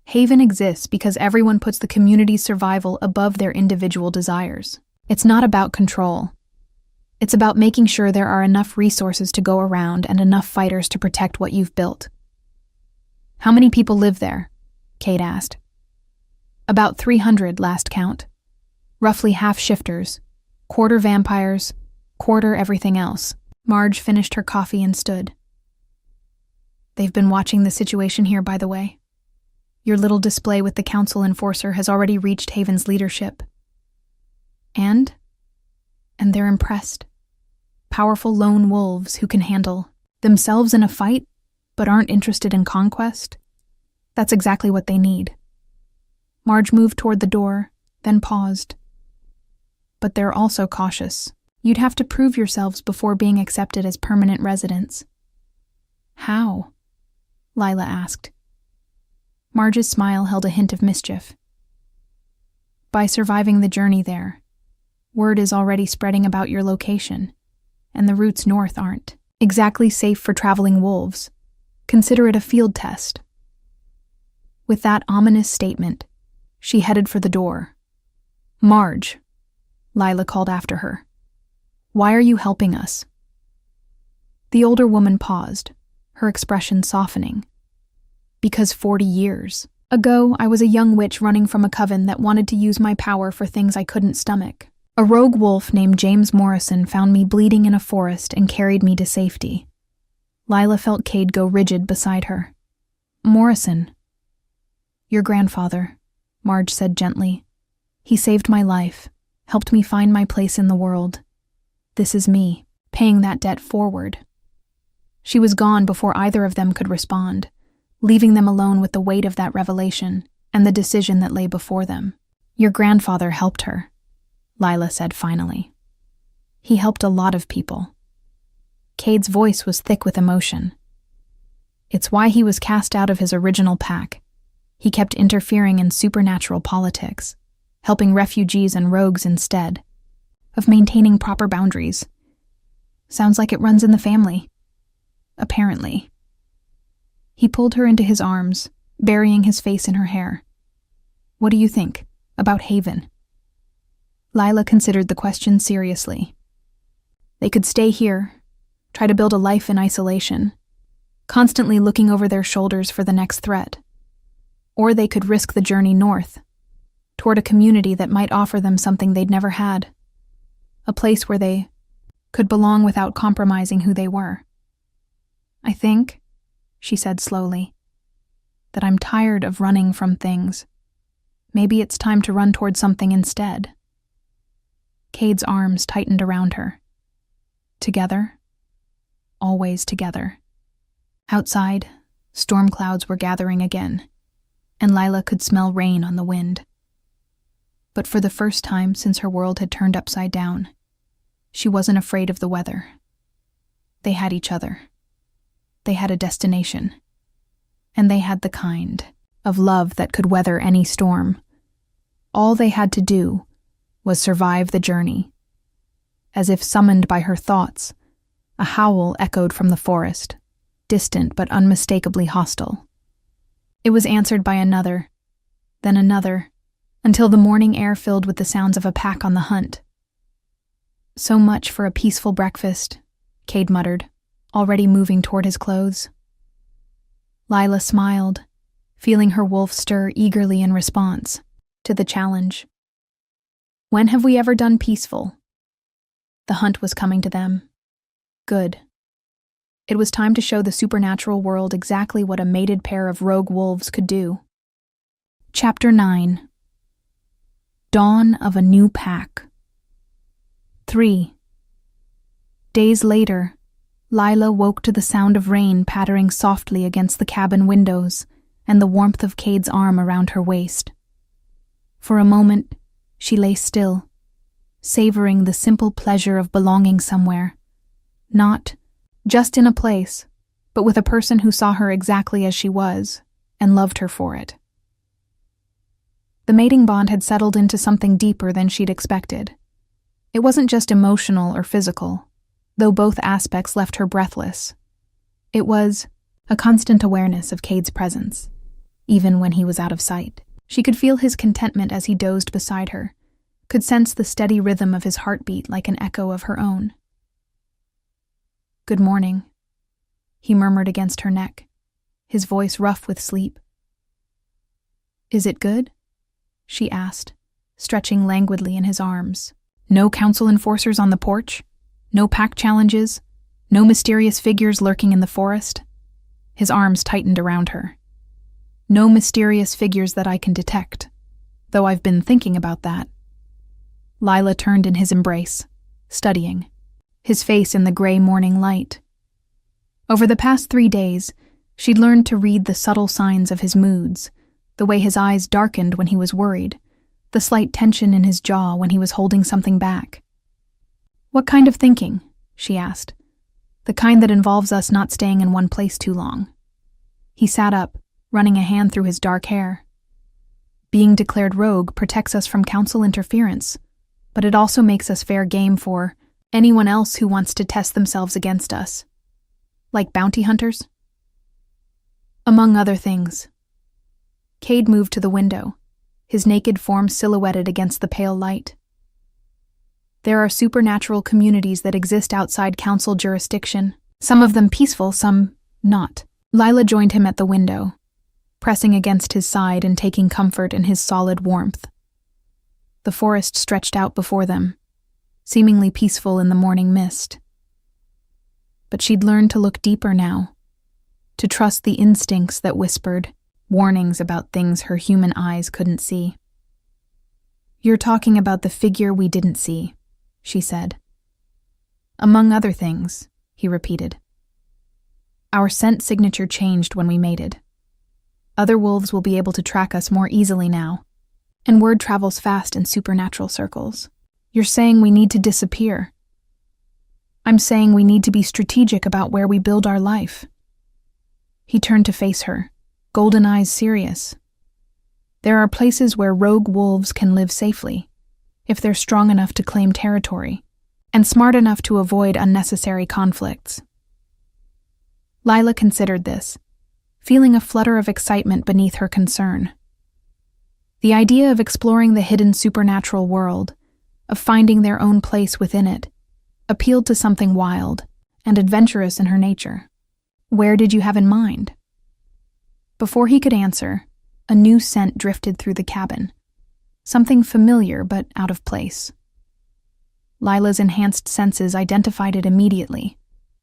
A: Haven exists because everyone puts the community's survival above their individual desires. It's not about control. It's about making sure there are enough resources to go around and enough fighters to protect what you've built. How many people live there? Cade asked. About 300 last count. Roughly half shifters, quarter vampires, quarter everything else. Marge finished her coffee and stood. They've been watching the situation here, by the way. Your little display with the council enforcer has already reached Haven's leadership. And they're impressed. Powerful lone wolves who can handle themselves in a fight, but aren't interested in conquest. That's exactly what they need. Marge moved toward the door, then paused. But they're also cautious. You'd have to prove yourselves before being accepted as permanent residents. How? Lila asked. Marge's smile held a hint of mischief. By surviving the journey there. Word is already spreading about your location, and the routes north aren't exactly safe for traveling wolves. Consider it a field test. With that ominous statement, she headed for the door. Marge, Lila called after her. Why are you helping us?" The older woman paused, her expression softening. "Because 40 years ago, I was a young witch running from a coven that wanted to use my power for things I couldn't stomach. A rogue wolf named James Morrison found me bleeding in a forest and carried me to safety." Lila felt Cade go rigid beside her. "Morrison?" "Your grandfather," Marge said gently. "He saved my life, helped me find my place in the world. This is me, paying that debt forward." She was gone before either of them could respond, leaving them alone with the weight of that revelation and the decision that lay before them. "Your grandfather helped her," Lila said finally. "He helped a lot of people." Cade's voice was thick with emotion. "It's why he was cast out of his original pack. He kept interfering in supernatural politics, helping refugees and rogues instead of maintaining proper boundaries. Sounds like it runs in the family. Apparently." He pulled her into his arms, burying his face in her hair. "What do you think about Haven?" Lila considered the question seriously. They could stay here, try to build a life in isolation, constantly looking over their shoulders for the next threat. Or they could risk the journey north, toward a community that might offer them something they'd never had. A place where they could belong without compromising who they were. "I think," she said slowly, "that I'm tired of running from things. Maybe it's time to run toward something instead." Cade's arms tightened around her. Together, always together. Outside, storm clouds were gathering again, and Lila could smell rain on the wind. But for the first time since her world had turned upside down, she wasn't afraid of the weather. They had each other. They had a destination. And they had the kind of love that could weather any storm. All they had to do was survive the journey. As if summoned by her thoughts, a howl echoed from the forest, distant but unmistakably hostile. It was answered by another, then another, until the morning air filled with the sounds of a pack on the hunt. "So much for a peaceful breakfast," Cade muttered, already moving toward his clothes. Lila smiled, feeling her wolf stir eagerly in response to the challenge. When have we ever done peaceful? The hunt was coming to them. Good. It was time to show the supernatural world exactly what a mated pair of rogue wolves could do. Chapter 9. Dawn of a New Pack. 3. Days later, Lila woke to the sound of rain pattering softly against the cabin windows and the warmth of Cade's arm around her waist. For a moment, she lay still, savoring the simple pleasure of belonging somewhere, not just in a place, but with a person who saw her exactly as she was and loved her for it. The mating bond had settled into something deeper than she'd expected. It wasn't just emotional or physical, though both aspects left her breathless. It was a constant awareness of Cade's presence, even when he was out of sight. She could feel his contentment as he dozed beside her, could sense the steady rhythm of his heartbeat like an echo of her own. "Good morning," he murmured against her neck, his voice rough with sleep. "Is it good?" she asked, stretching languidly in his arms. "No council enforcers on the porch? No pack challenges? No mysterious figures lurking in the forest?" His arms tightened around her. "No mysterious figures that I can detect, though I've been thinking about that." Lila turned in his embrace, studying, his face in the gray morning light. Over the past 3 days, she'd learned to read the subtle signs of his moods, the way his eyes darkened when he was worried, the slight tension in his jaw when he was holding something back. "What kind of thinking?" she asked. "The kind that involves us not staying in one place too long." He sat up, running a hand through his dark hair. "Being declared rogue protects us from council interference, but it also makes us fair game for anyone else who wants to test themselves against us. Like bounty hunters?" "Among other things." Cade moved to the window, his naked form silhouetted against the pale light. There are supernatural communities that exist outside council jurisdiction, some of them peaceful, some not. Lila joined him at the window, pressing against his side and taking comfort in his solid warmth. The forest stretched out before them, seemingly peaceful in the morning mist. But she'd learned to look deeper now, to trust the instincts that whispered warnings about things her human eyes couldn't see. "You're talking about the figure we didn't see," she said. "Among other things," he repeated. "Our scent signature changed when we mated. Other wolves will be able to track us more easily now, and word travels fast in supernatural circles. You're saying we need to disappear. I'm saying we need to be strategic about where we build our life." He turned to face her, golden eyes serious. "There are places where rogue wolves can live safely, if they're strong enough to claim territory, and smart enough to avoid unnecessary conflicts." Lila considered this, feeling a flutter of excitement beneath her concern. The idea of exploring the hidden supernatural world, of finding their own place within it, appealed to something wild and adventurous in her nature. "Where did you have in mind?" Before he could answer, a new scent drifted through the cabin, something familiar but out of place. Lila's enhanced senses identified it immediately: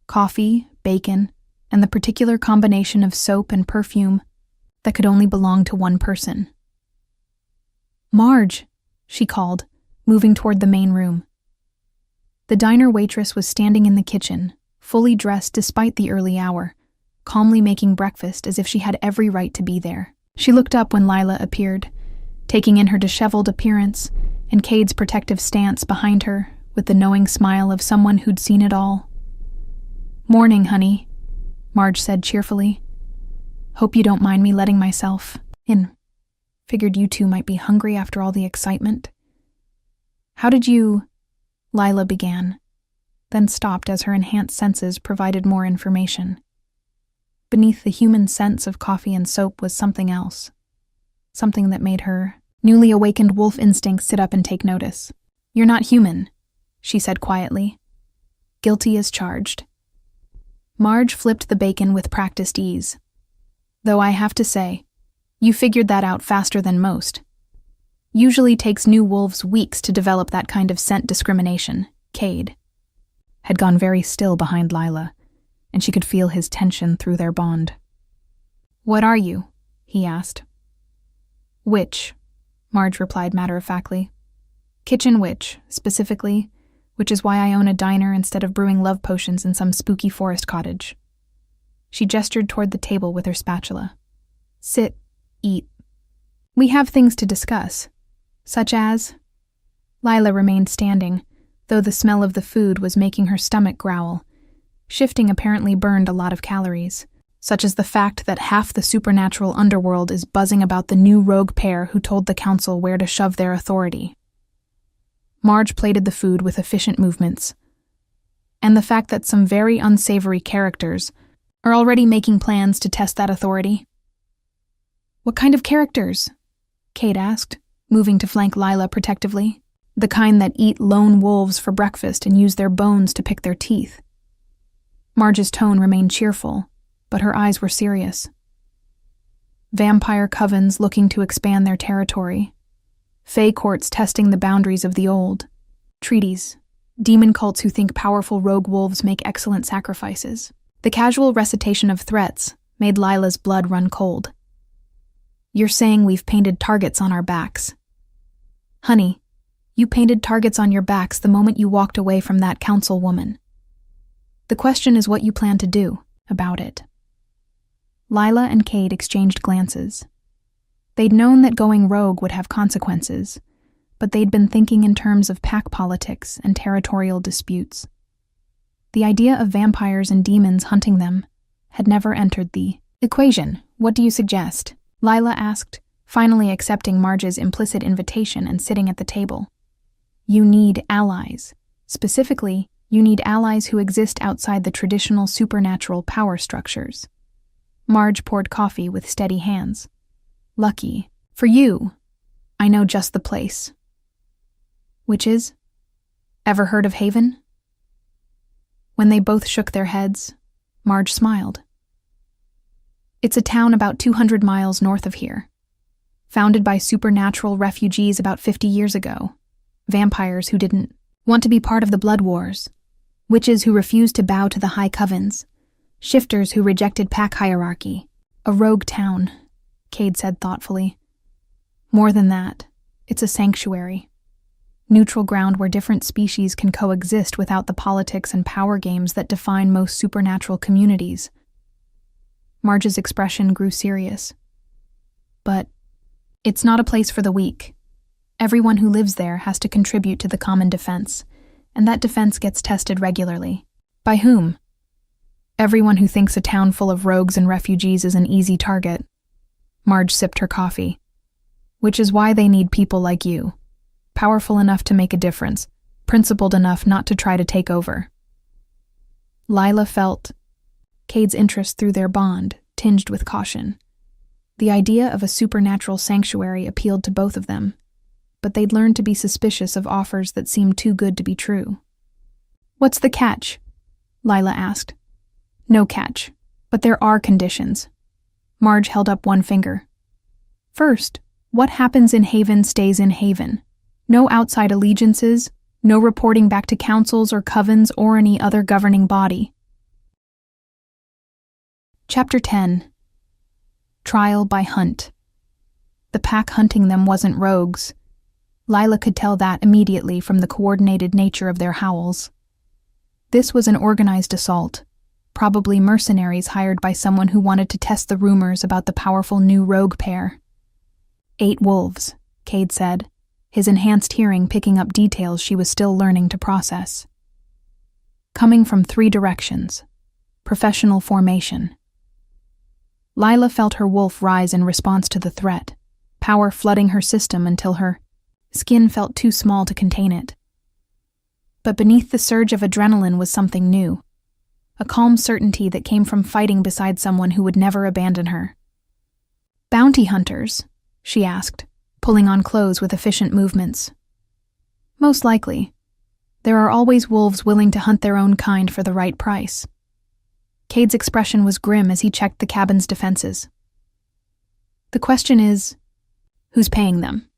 A: coffee, bacon, and the particular combination of soap and perfume that could only belong to one person. "Marge," she called, moving toward the main room. The diner waitress was standing in the kitchen, fully dressed despite the early hour, calmly making breakfast as if she had every right to be there. She looked up when Lila appeared, taking in her disheveled appearance and Cade's protective stance behind her with the knowing smile of someone who'd seen it all. "Morning, honey," Marge said cheerfully. "Hope you don't mind me letting myself in. Figured you two might be hungry after all the excitement." "How did you—" Lila began, then stopped as her enhanced senses provided more information. Beneath the human sense of coffee and soap was something else, something that made her newly awakened wolf instinct sit up and take notice. "You're not human," she said quietly. "Guilty as charged." Marge flipped the bacon with practiced ease. "Though I have to say, you figured that out faster than most. Usually takes new wolves weeks to develop that kind of scent discrimination." Cade had gone very still behind Lila, and she could feel his tension through their bond. "What are you?" he asked. "Witch," Marge replied matter-of-factly. "Kitchen witch, specifically, which is why I own a diner instead of brewing love potions in some spooky forest cottage." She gestured toward the table with her spatula. "Sit, eat. We have things to discuss, such as—" Lila remained standing, though the smell of the food was making her stomach growl. Shifting apparently burned a lot of calories, such as the fact that half the supernatural underworld is buzzing about the new rogue pair who told the council where to shove their authority. Marge plated the food with efficient movements, and the fact that some very unsavory characters are already making plans to test that authority. "What kind of characters?" Cade asked, moving to flank Lila protectively. "The kind that eat lone wolves for breakfast and use their bones to pick their teeth." Marge's tone remained cheerful, but her eyes were serious. "Vampire covens looking to expand their territory. Fae courts testing the boundaries of the old. Treaties. Demon cults who think powerful rogue wolves make excellent sacrifices." The casual recitation of threats made Lila's blood run cold. "You're saying we've painted targets on our backs. Honey, you painted targets on your backs the moment you walked away from that councilwoman. The question is what you plan to do about it." Lila and Cade exchanged glances. They'd known that going rogue would have consequences, but they'd been thinking in terms of pack politics and territorial disputes. The idea of vampires and demons hunting them had never entered the equation. "What do you suggest?" Lila asked, finally accepting Marge's implicit invitation and sitting at the table. "You need allies. Specifically, you need allies who exist outside the traditional supernatural power structures." Marge poured coffee with steady hands. "Lucky. For you, I know just the place." "Which is?" Ever heard of Haven? When they both shook their heads, Marge smiled. It's a town about 200 miles north of here. Founded by supernatural refugees about 50 years ago. Vampires who didn't want to be part of the Blood Wars. Witches who refused to bow to the High Covens. Shifters who rejected pack hierarchy. A rogue town, Cade said thoughtfully. More than that, it's a sanctuary. Neutral ground where different species can coexist without the politics and power games that define most supernatural communities. Marge's expression grew serious. But it's not a place for the weak. Everyone who lives there has to contribute to the common defense, and that defense gets tested regularly. By whom? Everyone who thinks a town full of rogues and refugees is an easy target. Marge sipped her coffee. Which is why they need people like you. Powerful enough to make a difference, principled enough not to try to take over. Lila felt Cade's interest through their bond, tinged with caution. The idea of a supernatural sanctuary appealed to both of them, but they'd learned to be suspicious of offers that seemed too good to be true. What's the catch? Lila asked. No catch, but there are conditions. Marge held up one finger. First, what happens in Haven stays in Haven. No outside allegiances, no reporting back to councils or covens or any other governing body. Chapter 10. Trial by Hunt. The pack hunting them wasn't rogues. Lila could tell that immediately from the coordinated nature of their howls. This was an organized assault, probably mercenaries hired by someone who wanted to test the rumors about the powerful new rogue pair. 8 wolves, Cade said, his enhanced hearing picking up details she was still learning to process. Coming from 3 directions. Professional formation. Lila felt her wolf rise in response to the threat, power flooding her system until her skin felt too small to contain it. But beneath the surge of adrenaline was something new, a calm certainty that came from fighting beside someone who would never abandon her. Bounty hunters? She asked, pulling on clothes with efficient movements. Most likely. There are always wolves willing to hunt their own kind for the right price. Cade's expression was grim as he checked the cabin's defenses. The question is, who's paying them?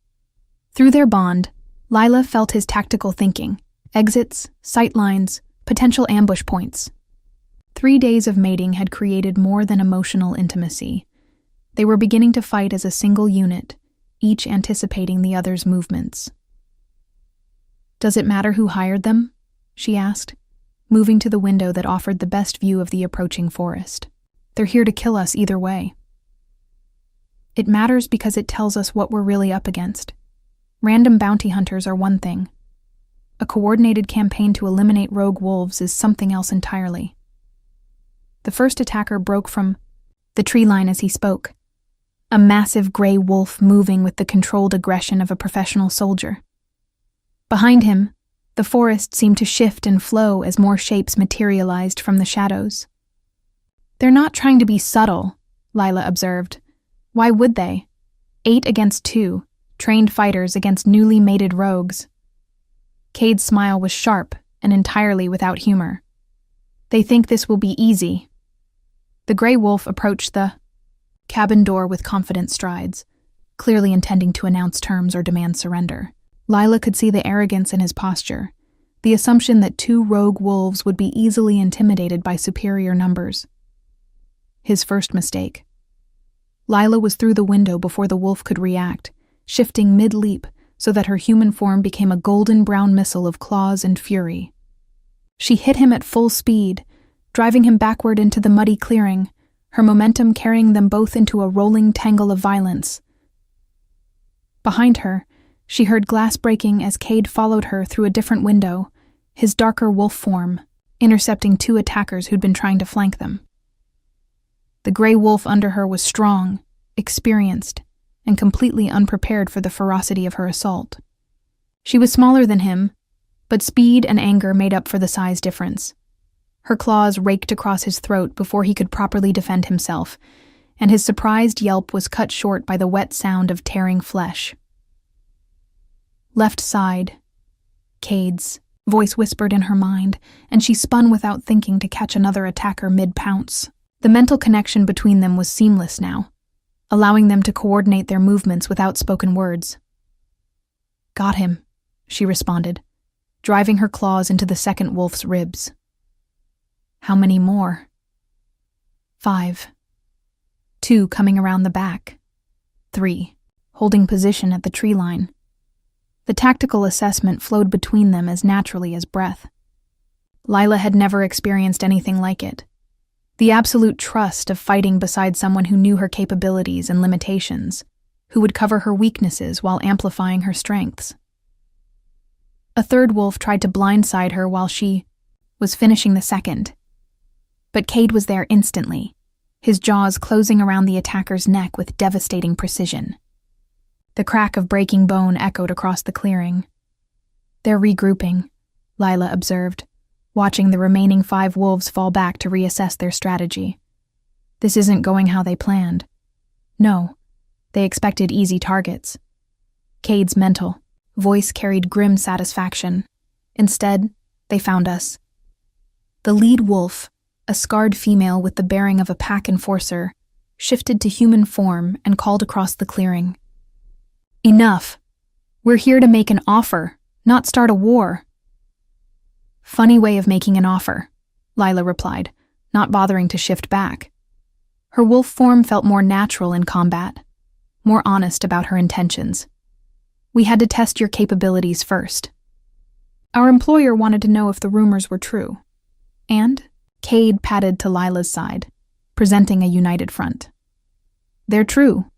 A: Through their bond, Lila felt his tactical thinking, exits, sight lines, potential ambush points. 3 days of mating had created more than emotional intimacy. They were beginning to fight as a single unit, each anticipating the other's movements. Does it matter who hired them? She asked, moving to the window that offered the best view of the approaching forest. They're here to kill us either way. It matters because it tells us what we're really up against. Random bounty hunters are one thing. A coordinated campaign to eliminate rogue wolves is something else entirely. The first attacker broke from the tree line as he spoke, a massive gray wolf moving with the controlled aggression of a professional soldier. Behind him, the forest seemed to shift and flow as more shapes materialized from the shadows. They're not trying to be subtle, Lila observed. Why would they? 8 against 2, trained fighters against newly mated rogues. Cade's smile was sharp and entirely without humor. They think this will be easy. The gray wolf approached the cabin door with confident strides, clearly intending to announce terms or demand surrender. Lila could see the arrogance in his posture, the assumption that 2 rogue wolves would be easily intimidated by superior numbers. His first mistake. Lila was through the window before the wolf could react, shifting mid-leap so that her human form became a golden brown missile of claws and fury. She hit him at full speed, driving him backward into the muddy clearing, her momentum carrying them both into a rolling tangle of violence. Behind her, she heard glass breaking as Cade followed her through a different window, his darker wolf form, intercepting 2 attackers who'd been trying to flank them. The gray wolf under her was strong, experienced, and completely unprepared for the ferocity of her assault. She was smaller than him, but speed and anger made up for the size difference. Her claws raked across his throat before he could properly defend himself, and his surprised yelp was cut short by the wet sound of tearing flesh. Left side, Cade's voice whispered in her mind, and she spun without thinking to catch another attacker mid-pounce. The mental connection between them was seamless now, allowing them to coordinate their movements without spoken words. "Got him," she responded, driving her claws into the second wolf's ribs. "How many more?" "5. 2 coming around the back. 3, holding position at the tree line." The tactical assessment flowed between them as naturally as breath. Lila had never experienced anything like it. The absolute trust of fighting beside someone who knew her capabilities and limitations, who would cover her weaknesses while amplifying her strengths. A third wolf tried to blindside her while she was finishing the second. But Cade was there instantly, his jaws closing around the attacker's neck with devastating precision. The crack of breaking bone echoed across the clearing. "They're regrouping," Lila observed, watching the remaining 5 wolves fall back to reassess their strategy. "This isn't going how they planned." "No, they expected easy targets." Cade's mental voice carried grim satisfaction. "Instead, they found us." The lead wolf, a scarred female with the bearing of a pack enforcer, shifted to human form and called across the clearing. "Enough. We're here to make an offer, not start a war." "Funny way of making an offer," Lila replied, not bothering to shift back. Her wolf form felt more natural in combat, more honest about her intentions. "We had to test your capabilities first." Our employer wanted to know if the rumors were true. And Cade padded to Lila's side, presenting a united front. "They're true."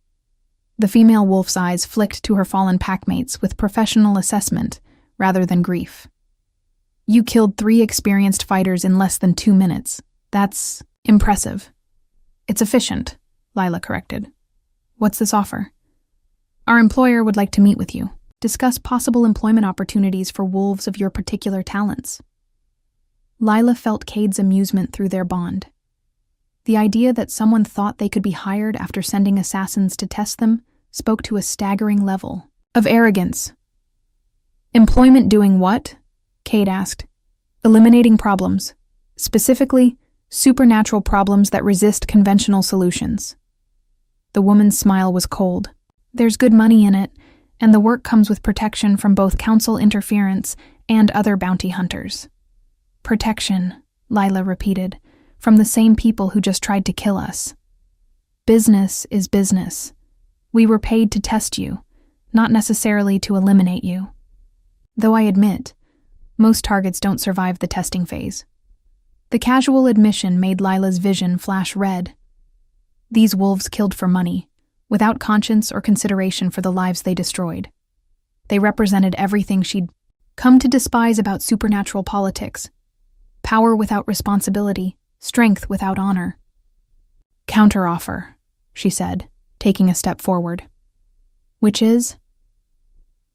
A: The female wolf's eyes flicked to her fallen packmates with professional assessment rather than grief. "You killed 3 experienced fighters in less than 2 minutes. That's impressive." "It's efficient," Lila corrected. "What's this offer?" "Our employer would like to meet with you, discuss possible employment opportunities for wolves of your particular talents." Lila felt Cade's amusement through their bond. The idea that someone thought they could be hired after sending assassins to test them spoke to a staggering level of arrogance. "Employment doing what?" Cade asked. "Eliminating problems. Specifically, supernatural problems that resist conventional solutions." The woman's smile was cold. "There's good money in it, and the work comes with protection from both council interference and other bounty hunters." "Protection," Lila repeated, "from the same people who just tried to kill us." "Business is business. We were paid to test you, not necessarily to eliminate you. Though I admit, most targets don't survive the testing phase." The casual admission made Lila's vision flash red. These wolves killed for money, without conscience or consideration for the lives they destroyed. They represented everything she'd come to despise about supernatural politics: power without responsibility, strength without honor. "Counteroffer," she said, taking a step forward. "Which is?"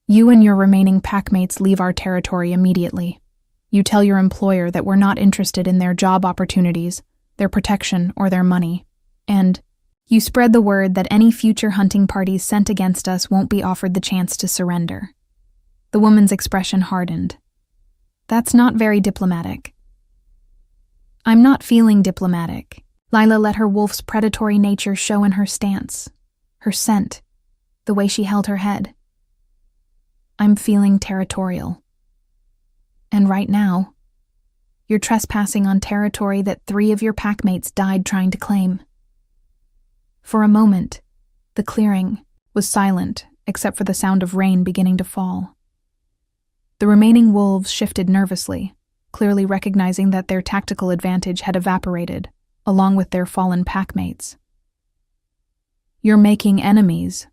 A: "You and your remaining packmates leave our territory immediately. You tell your employer that we're not interested in their job opportunities, their protection, or their money. And you spread the word that any future hunting parties sent against us won't be offered the chance to surrender." The woman's expression hardened. "That's not very diplomatic." "I'm not feeling diplomatic." Lila let her wolf's predatory nature show in her stance, her scent, the way she held her head. "I'm feeling territorial. And right now, you're trespassing on territory that 3 of your packmates died trying to claim." For a moment, the clearing was silent except for the sound of rain beginning to fall. The remaining wolves shifted nervously, clearly recognizing that their tactical advantage had evaporated, along with their fallen packmates. "You're making enemies,"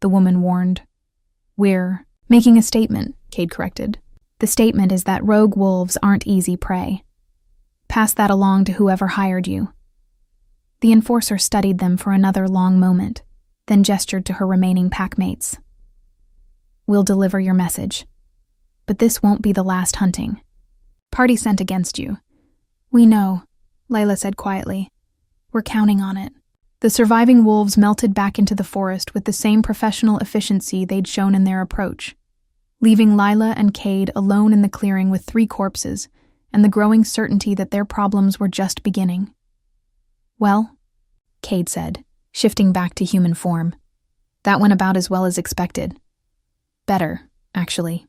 A: the woman warned. "We're making a statement," Cade corrected. "The statement is that rogue wolves aren't easy prey. Pass that along to whoever hired you." The enforcer studied them for another long moment, then gestured to her remaining packmates. "We'll deliver your message. But this won't be the last hunting. Party sent against you." "We know," Lila said quietly. "We're counting on it." The surviving wolves melted back into the forest with the same professional efficiency they'd shown in their approach. leaving Lila and Cade alone in the clearing with 3 corpses and the growing certainty that their problems were just beginning. "Well," Cade said, shifting back to human form. "That went about as well as expected. Better, actually."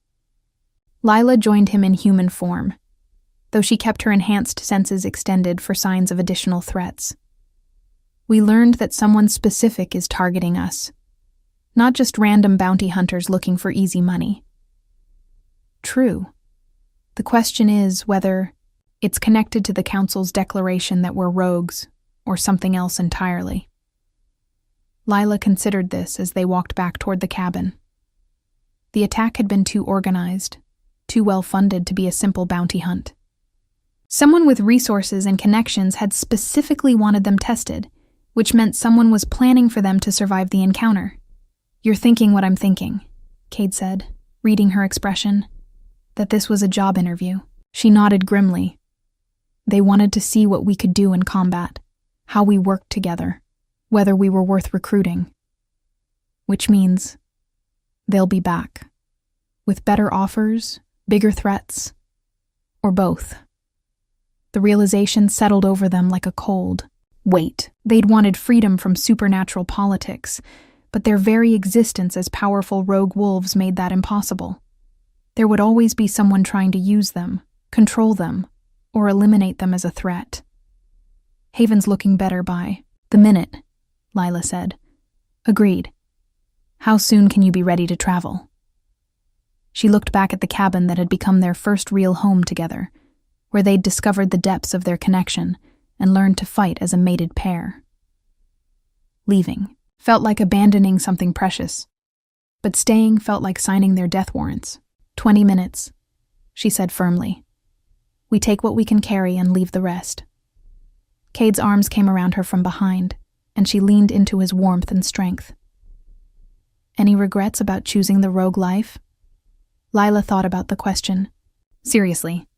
A: Lila joined him in human form, though she kept her enhanced senses extended for signs of additional threats. "We learned that someone specific is targeting us, not just random bounty hunters looking for easy money." "True. The question is whether it's connected to the Council's declaration that we're rogues, or something else entirely." Lila considered this as they walked back toward the cabin. The attack had been too organized, too well funded to be a simple bounty hunt. Someone with resources and connections had specifically wanted them tested, which meant someone was planning for them to survive the encounter. "You're thinking what I'm thinking," Cade said, reading her expression. "That this was a job interview." She nodded grimly. "They wanted to see what we could do in combat, how we worked together, whether we were worth recruiting. Which means they'll be back, with better offers, bigger threats, or both." The realization settled over them like a cold weight. They'd wanted freedom from supernatural politics, but their very existence as powerful rogue wolves made that impossible. There would always be someone trying to use them, control them, or eliminate them as a threat. "Haven's looking better by the minute," Lila said. "Agreed. How soon can you be ready to travel?" She looked back at the cabin that had become their first real home together, where they'd discovered the depths of their connection and learned to fight as a mated pair. Leaving felt like abandoning something precious, but staying felt like signing their death warrants. 20 minutes, she said firmly. "We take what we can carry and leave the rest." Cade's arms came around her from behind, and she leaned into his warmth and strength. "Any regrets about choosing the rogue life?" Lila thought about the question. Seriously.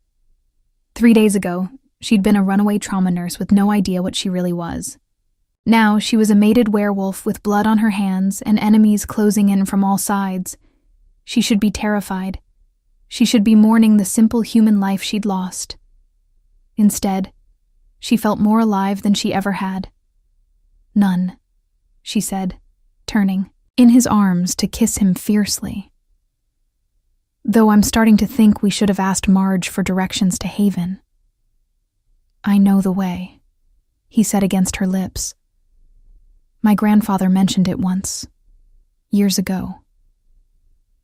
A: 3 days ago, she'd been a runaway trauma nurse with no idea what she really was. Now she was a mated werewolf with blood on her hands and enemies closing in from all sides. She should be terrified. She should be mourning the simple human life she'd lost. Instead, she felt more alive than she ever had. "None," she said, turning in his arms to kiss him fiercely. "Though I'm starting to think we should have asked Marge for directions to Haven." "I know the way," he said against her lips. "My grandfather mentioned it once, years ago.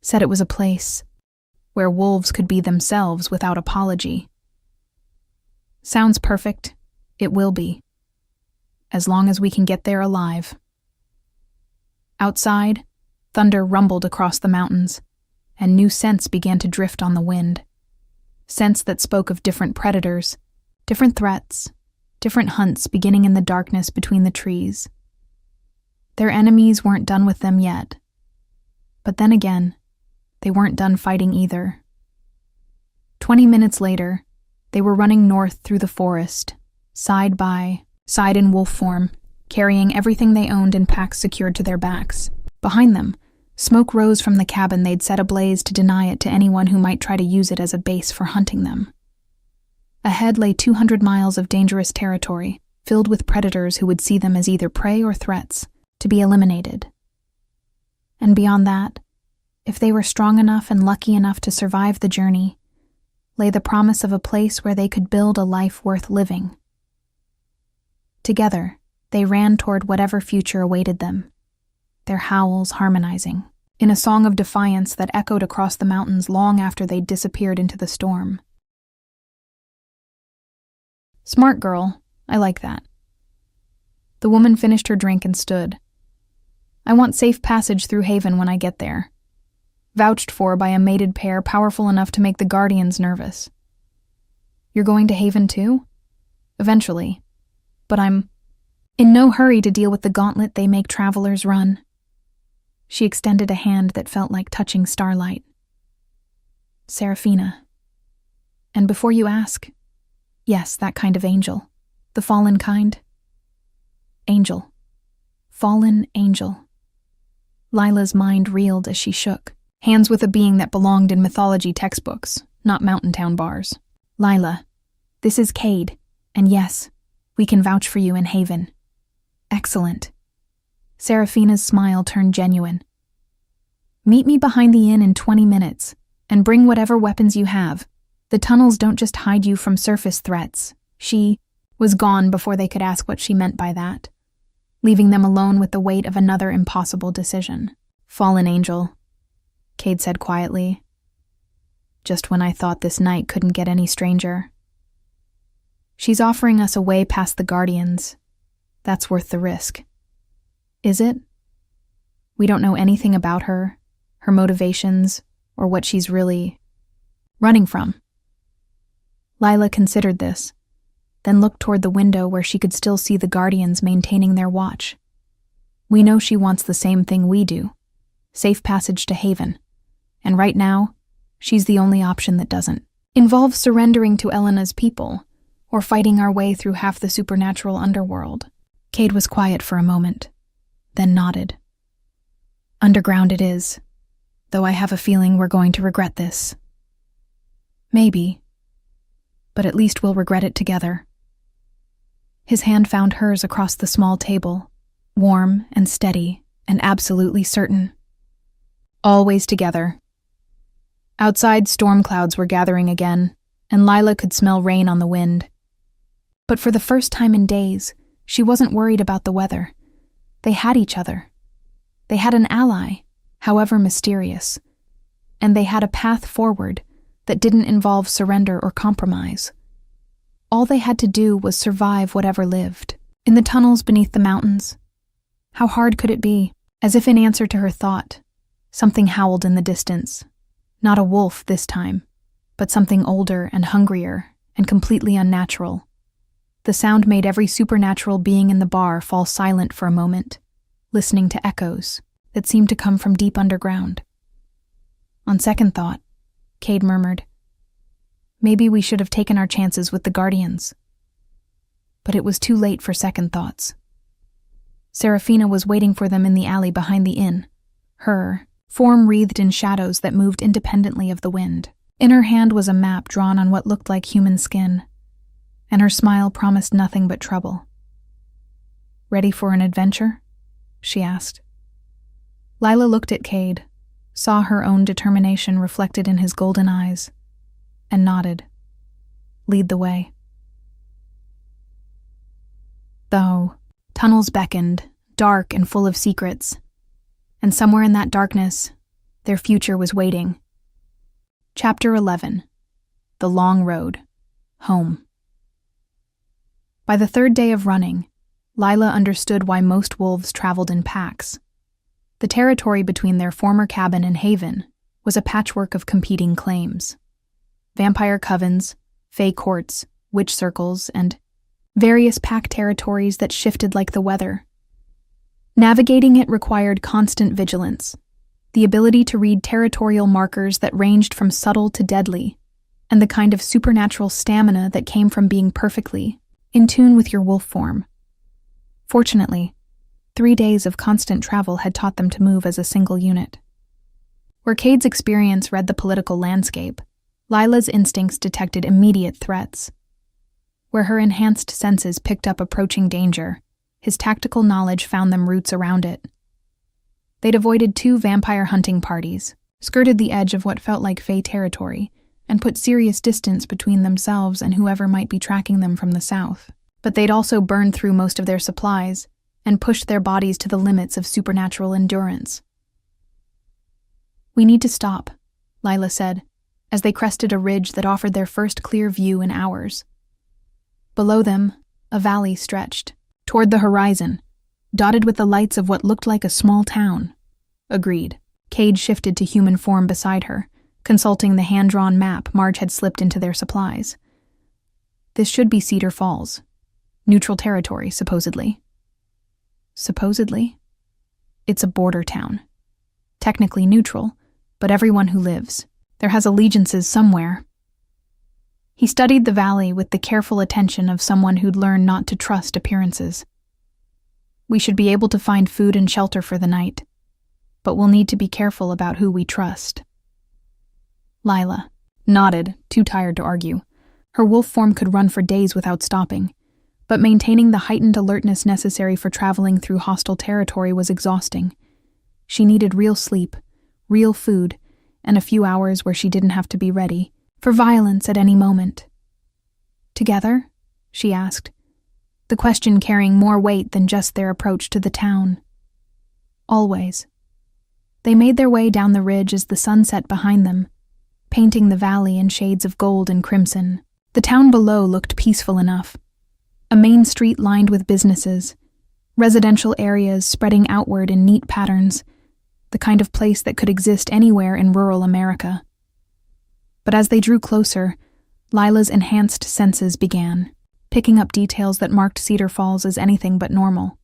A: Said it was a place where wolves could be themselves without apology." "Sounds perfect. It will be. As long as we can get there alive." Outside, thunder rumbled across the mountains, and new scents began to drift on the wind. Scents that spoke of different predators, different threats, different hunts beginning in the darkness between the trees. Their enemies weren't done with them yet. But then again, they weren't done fighting either. 20 minutes later, they were running north through the forest, side by side in wolf form, carrying everything they owned in packs secured to their backs. Behind them, smoke rose from the cabin they'd set ablaze to deny it to anyone who might try to use it as a base for hunting them. Ahead lay 200 miles of dangerous territory, filled with predators who would see them as either prey or threats, to be eliminated. And beyond that, if they were strong enough and lucky enough to survive the journey, lay the promise of a place where they could build a life worth living. Together, they ran toward whatever future awaited them, their howls harmonizing, in a song of defiance that echoed across the mountains long after they'd disappeared into the storm. "Smart girl, I like that." The woman finished her drink and stood. "I want safe passage through Haven when I get there. Vouched for by a mated pair powerful enough to make the Guardians nervous." "You're going to Haven too?" "Eventually. But I'm in no hurry to deal with the gauntlet they make travelers run." She extended a hand that felt like touching starlight. "Seraphina. And before you ask, yes, that kind of angel. The fallen kind." "Angel. Fallen angel." Lila's mind reeled as she shook. hands with a being that belonged in mythology textbooks, not mountain town bars. "Lila, this is Cade, and yes, we can vouch for you in Haven." "Excellent." Seraphina's smile turned genuine. "Meet me behind the inn in 20 minutes, and bring whatever weapons you have. The tunnels don't just hide you from surface threats." She was gone before they could ask what she meant by that, leaving them alone with the weight of another impossible decision. "Fallen angel," Cade said quietly. "Just when I thought this night couldn't get any stranger. She's offering us a way past the Guardians. That's worth the risk." "Is it? We don't know anything about her, her motivations, or what she's really running from." Lila considered this, then looked toward the window where she could still see the Guardians maintaining their watch. "We know she wants the same thing we do, safe passage to Haven, and right now, she's the only option that doesn't involve surrendering to Elena's people, or fighting our way through half the supernatural underworld." Cade was quiet for a moment, then nodded. "Underground it is, though I have a feeling we're going to regret this." "Maybe, but at least we'll regret it together." His hand found hers across the small table, warm and steady and absolutely certain. Always together. Outside, storm clouds were gathering again, and Lila could smell rain on the wind. But for the first time in days, she wasn't worried about the weather. They had each other. They had an ally, however mysterious, and they had a path forward that didn't involve surrender or compromise. All they had to do was survive whatever lived. In the tunnels beneath the mountains, how hard could it be? As if in answer to her thought, something howled in the distance. Not a wolf this time, but something older and hungrier and completely unnatural. The sound made every supernatural being in the bar fall silent for a moment, listening to echoes that seemed to come from deep underground. On second thought, Cade murmured, "Maybe we should have taken our chances with the Guardians." But it was too late for second thoughts. Seraphina was waiting for them in the alley behind the inn, her form wreathed in shadows that moved independently of the wind. In her hand was a map drawn on what looked like human skin, and her smile promised nothing but trouble. "Ready for an adventure?" she asked. Lila looked at Cade, saw her own determination reflected in his golden eyes, and nodded. "Lead the way." Though, tunnels beckoned, dark and full of secrets, and somewhere in that darkness, their future was waiting. Chapter 11. The Long Road. Home. By the third day of running, Lila understood why most wolves traveled in packs. The territory between their former cabin and Haven was a patchwork of competing claims. Vampire covens, fey courts, witch circles, and various pack territories that shifted like the weather. Navigating it required constant vigilance, the ability to read territorial markers that ranged from subtle to deadly, and the kind of supernatural stamina that came from being perfectly in tune with your wolf form. Fortunately, 3 days of constant travel had taught them to move as a single unit. Where Cade's experience read the political landscape, Lila's instincts detected immediate threats. Where her enhanced senses picked up approaching danger, his tactical knowledge found them routes around it. They'd avoided 2 vampire hunting parties, skirted the edge of what felt like fey territory, and put serious distance between themselves and whoever might be tracking them from the south. But they'd also burned through most of their supplies and pushed their bodies to the limits of supernatural endurance. "We need to stop," Lila said, as they crested a ridge that offered their first clear view in hours. Below them, a valley stretched toward the horizon, dotted with the lights of what looked like a small town. Agreed. Cade shifted to human form beside her, consulting the hand-drawn map Marge had slipped into their supplies. This should be Cedar Falls. Neutral territory, supposedly. Supposedly? It's a border town. Technically neutral, but everyone who lives there has allegiances somewhere. He studied the valley with the careful attention of someone who'd learned not to trust appearances. "We should be able to find food and shelter for the night. but we'll need to be careful about who we trust." Lila nodded, too tired to argue. Her wolf form could run for days without stopping, but maintaining the heightened alertness necessary for traveling through hostile territory was exhausting. She needed real sleep, real food, and a few hours where she didn't have to be ready for violence at any moment. "Together?" she asked, the question carrying more weight than just their approach to the town. "Always." They made their way down the ridge as the sun set behind them, painting the valley in shades of gold and crimson. The town below looked peaceful enough. A main street lined with businesses, residential areas spreading outward in neat patterns, the kind of place that could exist anywhere in rural America. But as they drew closer, Lila's enhanced senses began, picking up details that marked Cedar Falls as anything but normal.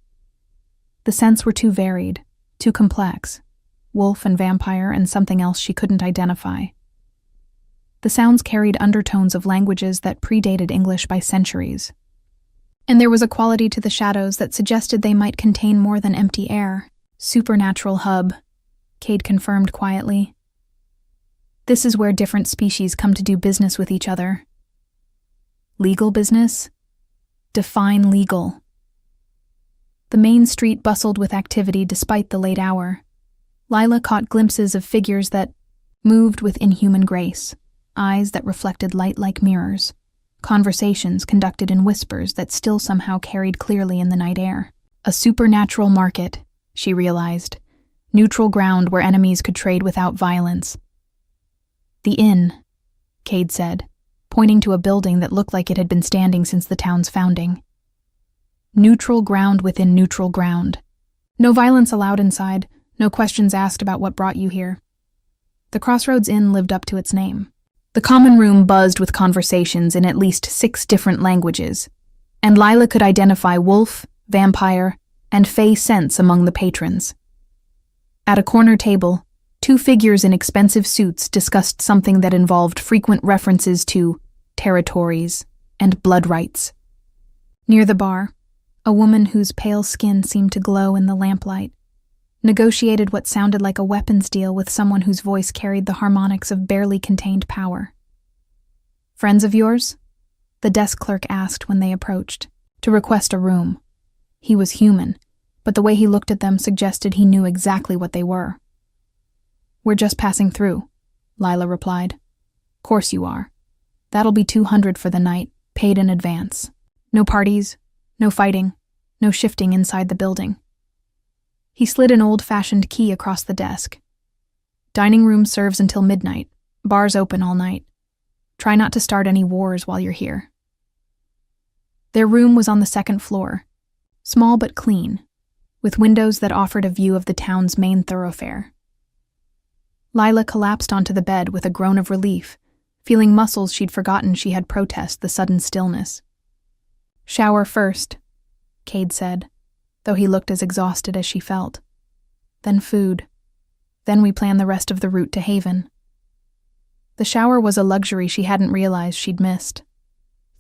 A: The scents were too varied, too complex, wolf and vampire and something else she couldn't identify. The sounds carried undertones of languages that predated English by centuries. And there was a quality to the shadows that suggested they might contain more than empty air. "Supernatural hub," Cade confirmed quietly. "This is where different species come to do business with each other." "Legal business?" "Define legal." The main street bustled with activity despite the late hour. Lila caught glimpses of figures that moved with inhuman grace, eyes that reflected light like mirrors, conversations conducted in whispers that still somehow carried clearly in the night air. A supernatural market, she realized, neutral ground where enemies could trade without violence. "The inn," Cade said, pointing to a building that looked like it had been standing since the town's founding. Neutral ground within neutral ground. No violence allowed inside, no questions asked about what brought you here. The Crossroads Inn lived up to its name. The common room buzzed with conversations in at least 6 different languages, and Lila could identify wolf, vampire, and fey scents among the patrons. At a corner table, 2 figures in expensive suits discussed something that involved frequent references to territories and blood rights. Near the bar, a woman whose pale skin seemed to glow in the lamplight negotiated what sounded like a weapons deal with someone whose voice carried the harmonics of barely contained power. "Friends of yours?" the desk clerk asked when they approached, to request a room. He was human, but the way he looked at them suggested he knew exactly what they were. "We're just passing through," Lila replied. "Course you are. That'll be 200 for the night, paid in advance. No parties, no fighting, no shifting inside the building." He slid an old-fashioned key across the desk. "Dining room serves until midnight. Bars open all night. Try not to start any wars while you're here." Their room was on the 2nd floor, small but clean, with windows that offered a view of the town's main thoroughfare. Lila collapsed onto the bed with a groan of relief, feeling muscles she'd forgotten she had protest the sudden stillness. "Shower first," Cade said, though he looked as exhausted as she felt. "Then food. Then we plan the rest of the route to Haven." The shower was a luxury she hadn't realized she'd missed.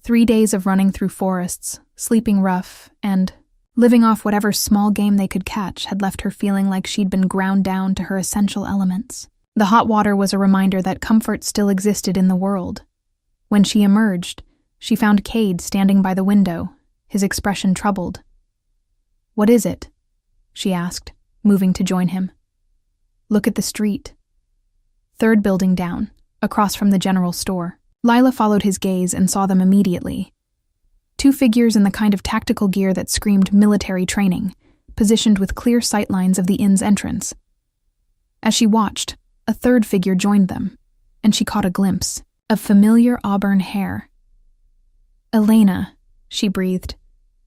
A: 3 days of running through forests, sleeping rough, and living off whatever small game they could catch had left her feeling like she'd been ground down to her essential elements. The hot water was a reminder that comfort still existed in the world. When she emerged, she found Cade standing by the window, his expression troubled. "What is it?" she asked, moving to join him. "Look at the street." 3rd building down, across from the general store. Lila followed his gaze and saw them immediately. 2 figures in the kind of tactical gear that screamed military training, positioned with clear sightlines of the inn's entrance. As she watched, a 3rd figure joined them, and she caught a glimpse of familiar auburn hair. "Elena," she breathed,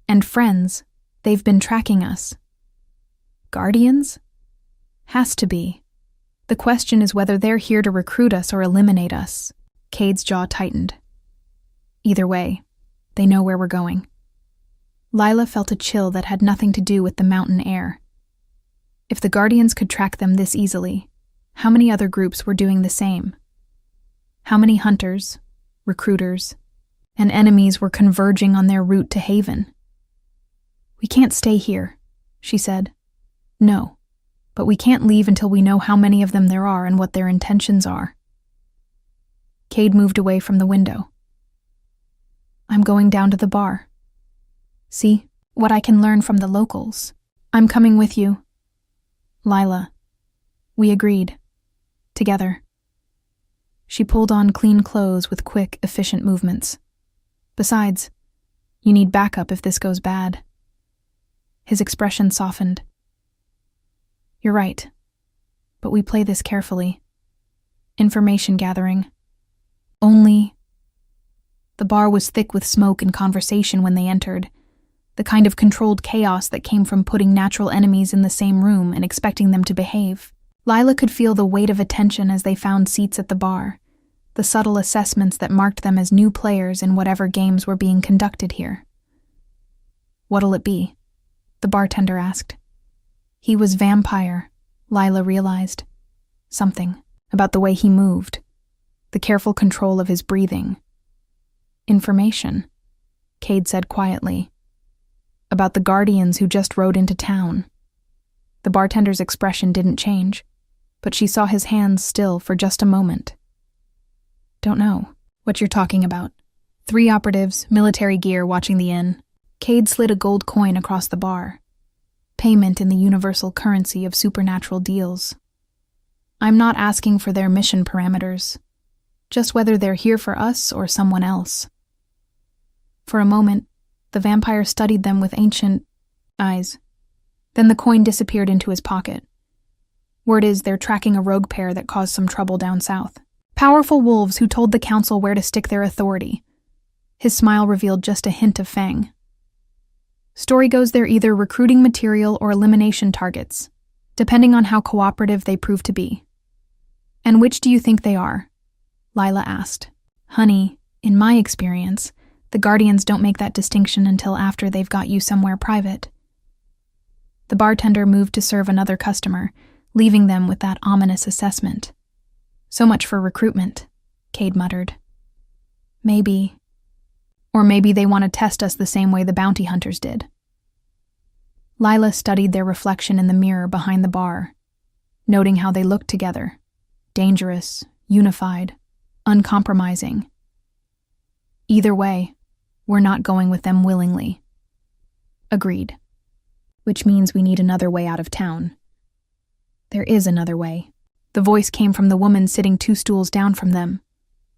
A: "and friends. They've been tracking us." "Guardians?" "Has to be. The question is whether they're here to recruit us or eliminate us." Cade's jaw tightened. "Either way, they know where we're going." Lila felt a chill that had nothing to do with the mountain air. If the Guardians could track them this easily, how many other groups were doing the same? How many hunters, recruiters, and enemies were converging on their route to Haven? "We can't stay here," she said. "No, But we can't leave until we know how many of them there are and what their intentions are. Cade moved away from the window. I'm going down to the bar. See what I can learn from the locals. I'm coming with you. Lila. We agreed. Together. She pulled on clean clothes with quick, efficient movements. Besides, you need backup if this goes bad. His expression softened. You're right. But we play this carefully. Information gathering. Only. The bar was thick with smoke and conversation when they entered, the kind of controlled chaos that came from putting natural enemies in the same room and expecting them to behave. Lila could feel the weight of attention as they found seats at the bar, the subtle assessments that marked them as new players in whatever games were being conducted here. What'll it be? The bartender asked. He was vampire, Lila realized. Something about the way he moved, the careful control of his breathing. Information, Cade said quietly. About the guardians who just rode into town. The bartender's expression didn't change, but she saw his hands still for just a moment. Don't know what you're talking about. 3 operatives, military gear watching the inn. Cade slid a gold coin across the bar. Payment in the universal currency of supernatural deals. I'm not asking for their mission parameters, just whether they're here for us or someone else. For a moment, the vampire studied them with ancient eyes. Then the coin disappeared into his pocket. Word is they're tracking a rogue pair that caused some trouble down south. Powerful wolves who told the council where to stick their authority. His smile revealed just a hint of fang. Story goes they're either recruiting material or elimination targets, depending on how cooperative they prove to be. And which do you think they are? Lila asked. Honey, in my experience, the Guardians don't make that distinction until after they've got you somewhere private. The bartender moved to serve another customer, leaving them with that ominous assessment. So much for recruitment, Cade muttered. Maybe. Or maybe they want to test us the same way the bounty hunters did. Lila studied their reflection in the mirror behind the bar, noting how they looked together. Dangerous, unified, uncompromising. Either way, we're not going with them willingly. Agreed. Which means we need another way out of town. There is another way. The voice came from the woman sitting 2 stools down from them,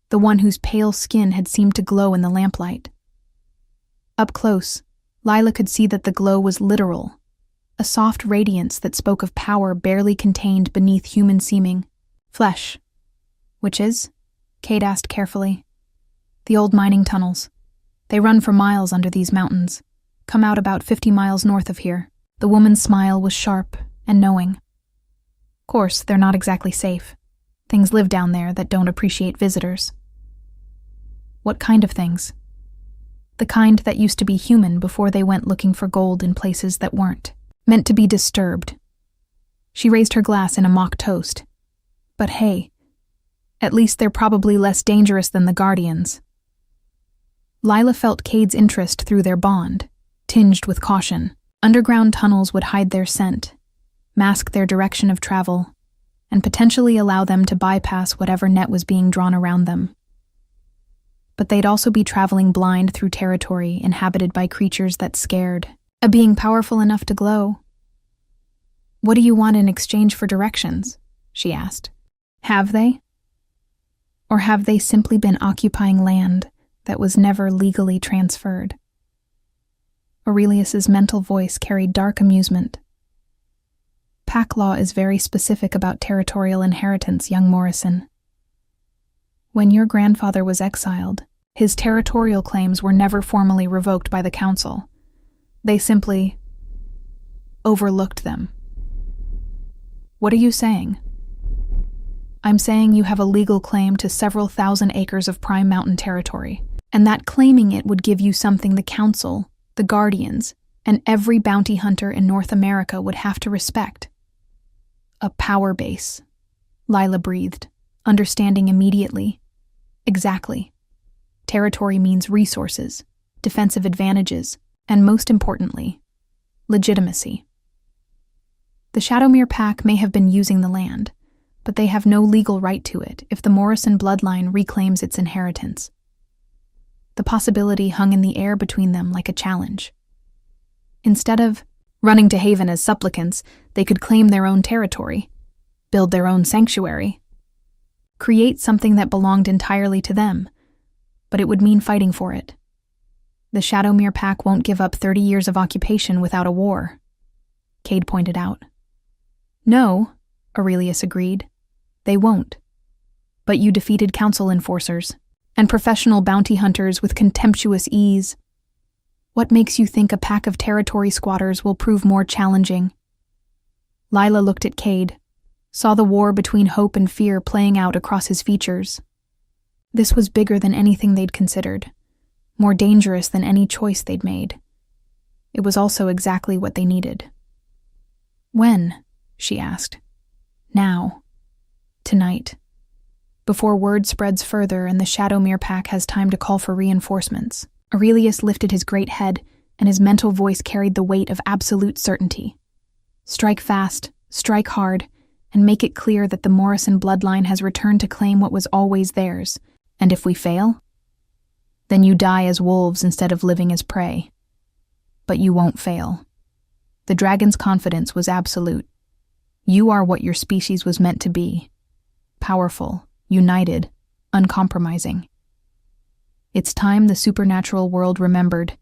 A: the one whose pale skin had seemed to glow in the lamplight. Up close, Lila could see that the glow was literal, a soft radiance that spoke of power barely contained beneath human-seeming flesh. Which is? Cade asked carefully. The old mining tunnels. They run for miles under these mountains, come out about 50 miles north of here. The woman's smile was sharp and knowing. Of course, they're not exactly safe. Things live down there that don't appreciate visitors. What kind of things? The kind that used to be human before they went looking for gold in places that weren't. Meant to be disturbed. She raised her glass in a mock toast. But hey, at least they're probably less dangerous than the Guardians. Lila felt Cade's interest through their bond, tinged with caution. Underground tunnels would hide their scent, mask their direction of travel, and potentially allow them to bypass whatever net was being drawn around them. But they'd also be traveling blind through territory inhabited by creatures that scared, a being powerful enough to glow. What do you want in exchange for directions? She asked. Have they? Or have they simply been occupying land that was never legally transferred? Aurelius's mental voice carried dark amusement. Pack law is very specific about territorial inheritance, young Morrison. When your grandfather was exiled, his territorial claims were never formally revoked by the council. They simply overlooked them. What are you saying? I'm saying you have a legal claim to several thousand acres of prime mountain territory, and that claiming it would give you something the council, the Guardians, and every bounty hunter in North America would have to respect. A power base, Lila breathed, understanding immediately. Exactly. Territory means resources, defensive advantages, and most importantly, legitimacy. The Shadowmere Pack may have been using the land, but they have no legal right to it if the Morrison bloodline reclaims its inheritance. The possibility hung in the air between them like a challenge. Instead of running to Haven as supplicants, they could claim their own territory, build their own sanctuary, create something that belonged entirely to them, but it would mean fighting for it. The Shadowmere Pack won't give up 30 years of occupation without a war, Cade pointed out. No, Aurelius agreed. They won't. But you defeated council enforcers and professional bounty hunters with contemptuous ease. What makes you think a pack of territory squatters will prove more challenging? Lila looked at Cade, saw the war between hope and fear playing out across his features. This was bigger than anything they'd considered, more dangerous than any choice they'd made. It was also exactly what they needed. When? She asked. Now. Tonight. Before word spreads further and the Shadowmere Pack has time to call for reinforcements. Aurelius lifted his great head, and his mental voice carried the weight of absolute certainty. Strike fast, strike hard, and make it clear that the Morrison bloodline has returned to claim what was always theirs. And if we fail? Then you die as wolves instead of living as prey. But you won't fail. The dragon's confidence was absolute. You are what your species was meant to be. Powerful, united, uncompromising. It's time the supernatural world remembered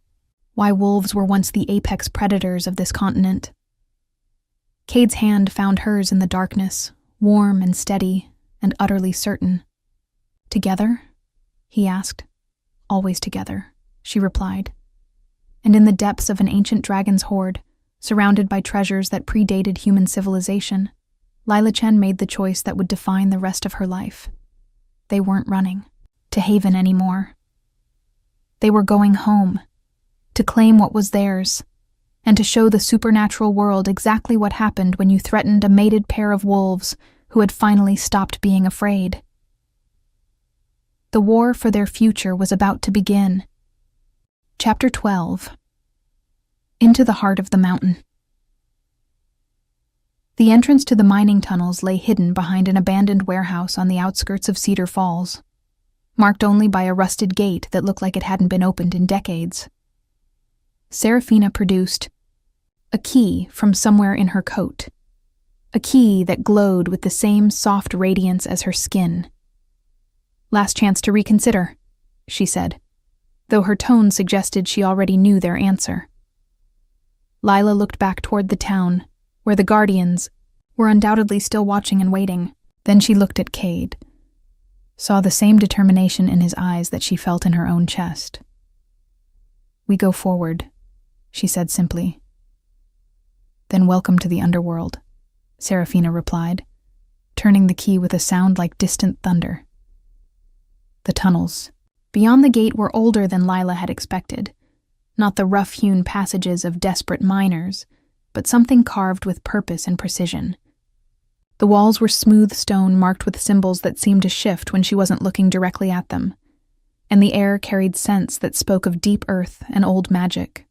A: why wolves were once the apex predators of this continent. Cade's hand found hers in the darkness, warm and steady and utterly certain. Together? He asked. Always together, she replied. And in the depths of an ancient dragon's hoard, surrounded by treasures that predated human civilization, Lila Chen made the choice that would define the rest of her life. They weren't running to Haven anymore. They were going home, to claim what was theirs, and to show the supernatural world exactly what happened when you threatened a mated pair of wolves who had finally stopped being afraid. The war for their future was about to begin. Chapter 12. Into the heart of the mountain. The entrance to the mining tunnels lay hidden behind an abandoned warehouse on the outskirts of Cedar Falls, marked only by a rusted gate that looked like it hadn't been opened in decades. Serafina produced a key from somewhere in her coat, a key that glowed with the same soft radiance as her skin. Last chance to reconsider, she said, though her tone suggested she already knew their answer. Lila looked back toward the town, where the Guardians were undoubtedly still watching and waiting. Then she looked at Cade, saw the same determination in his eyes that she felt in her own chest. We go forward, she said simply. Then welcome to the underworld, Serafina replied, turning the key with a sound like distant thunder. The tunnels beyond the gate were older than Lila had expected, not the rough-hewn passages of desperate miners, but something carved with purpose and precision. The walls were smooth stone marked with symbols that seemed to shift when she wasn't looking directly at them, and the air carried scents that spoke of deep earth and old magic.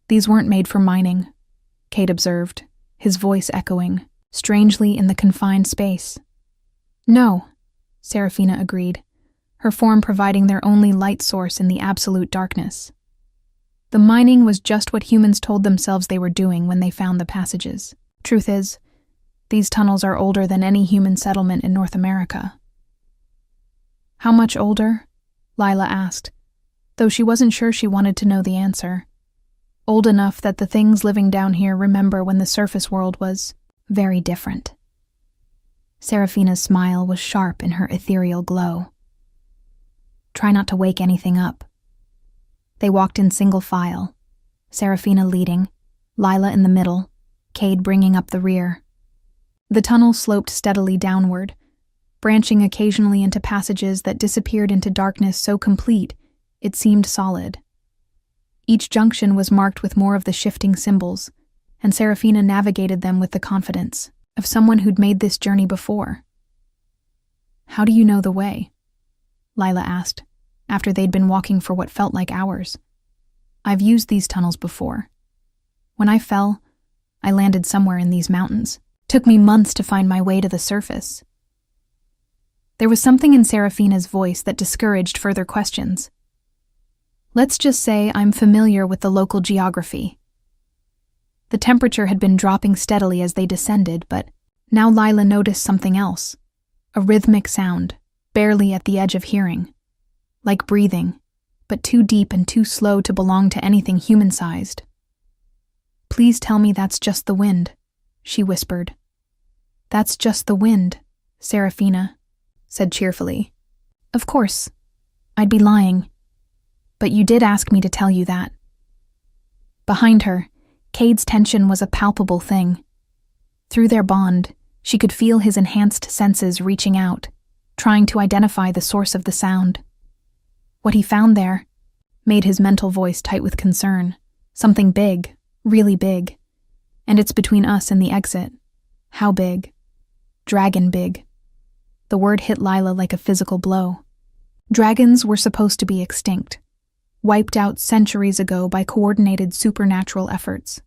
A: These weren't made for mining, Cade observed, his voice echoing, strangely in the confined space. No, Serafina agreed, her form providing their only light source in the absolute darkness. The mining was just what humans told themselves they were doing when they found the passages. Truth is, these tunnels are older than any human settlement in North America. How much older? Lila asked, though she wasn't sure she wanted to know the answer. Old enough that the things living down here remember when the surface world was very different. Serafina's smile was sharp in her ethereal glow. Try not to wake anything up. They walked in single file, Serafina leading, Lila in the middle, Cade bringing up the rear. The tunnel sloped steadily downward, branching occasionally into passages that disappeared into darkness so complete it seemed solid. Each junction was marked with more of the shifting symbols, and Serafina navigated them with the confidence of someone who'd made this journey before. How do you know the way? Lila asked, after they'd been walking for what felt like hours. I've used these tunnels before. When I fell, I landed somewhere in these mountains. Took me months to find my way to the surface. There was something in Serafina's voice that discouraged further questions. Let's just say I'm familiar with the local geography. The temperature had been dropping steadily as they descended, but now Lila noticed something else. A rhythmic sound, barely at the edge of hearing. Like breathing, but too deep and too slow to belong to anything human-sized. Please tell me that's just the wind, she whispered. That's just the wind, Serafina said cheerfully. Of course, I'd be lying. But you did ask me to tell you that. Behind her, Cade's tension was a palpable thing. Through their bond, she could feel his enhanced senses reaching out, trying to identify the source of the sound. What he found there made his mental voice tight with concern. Something big, really big. And it's between us and the exit. How big? Dragon big. The word hit Lila like a physical blow. Dragons were supposed to be extinct, wiped out centuries ago by coordinated supernatural efforts.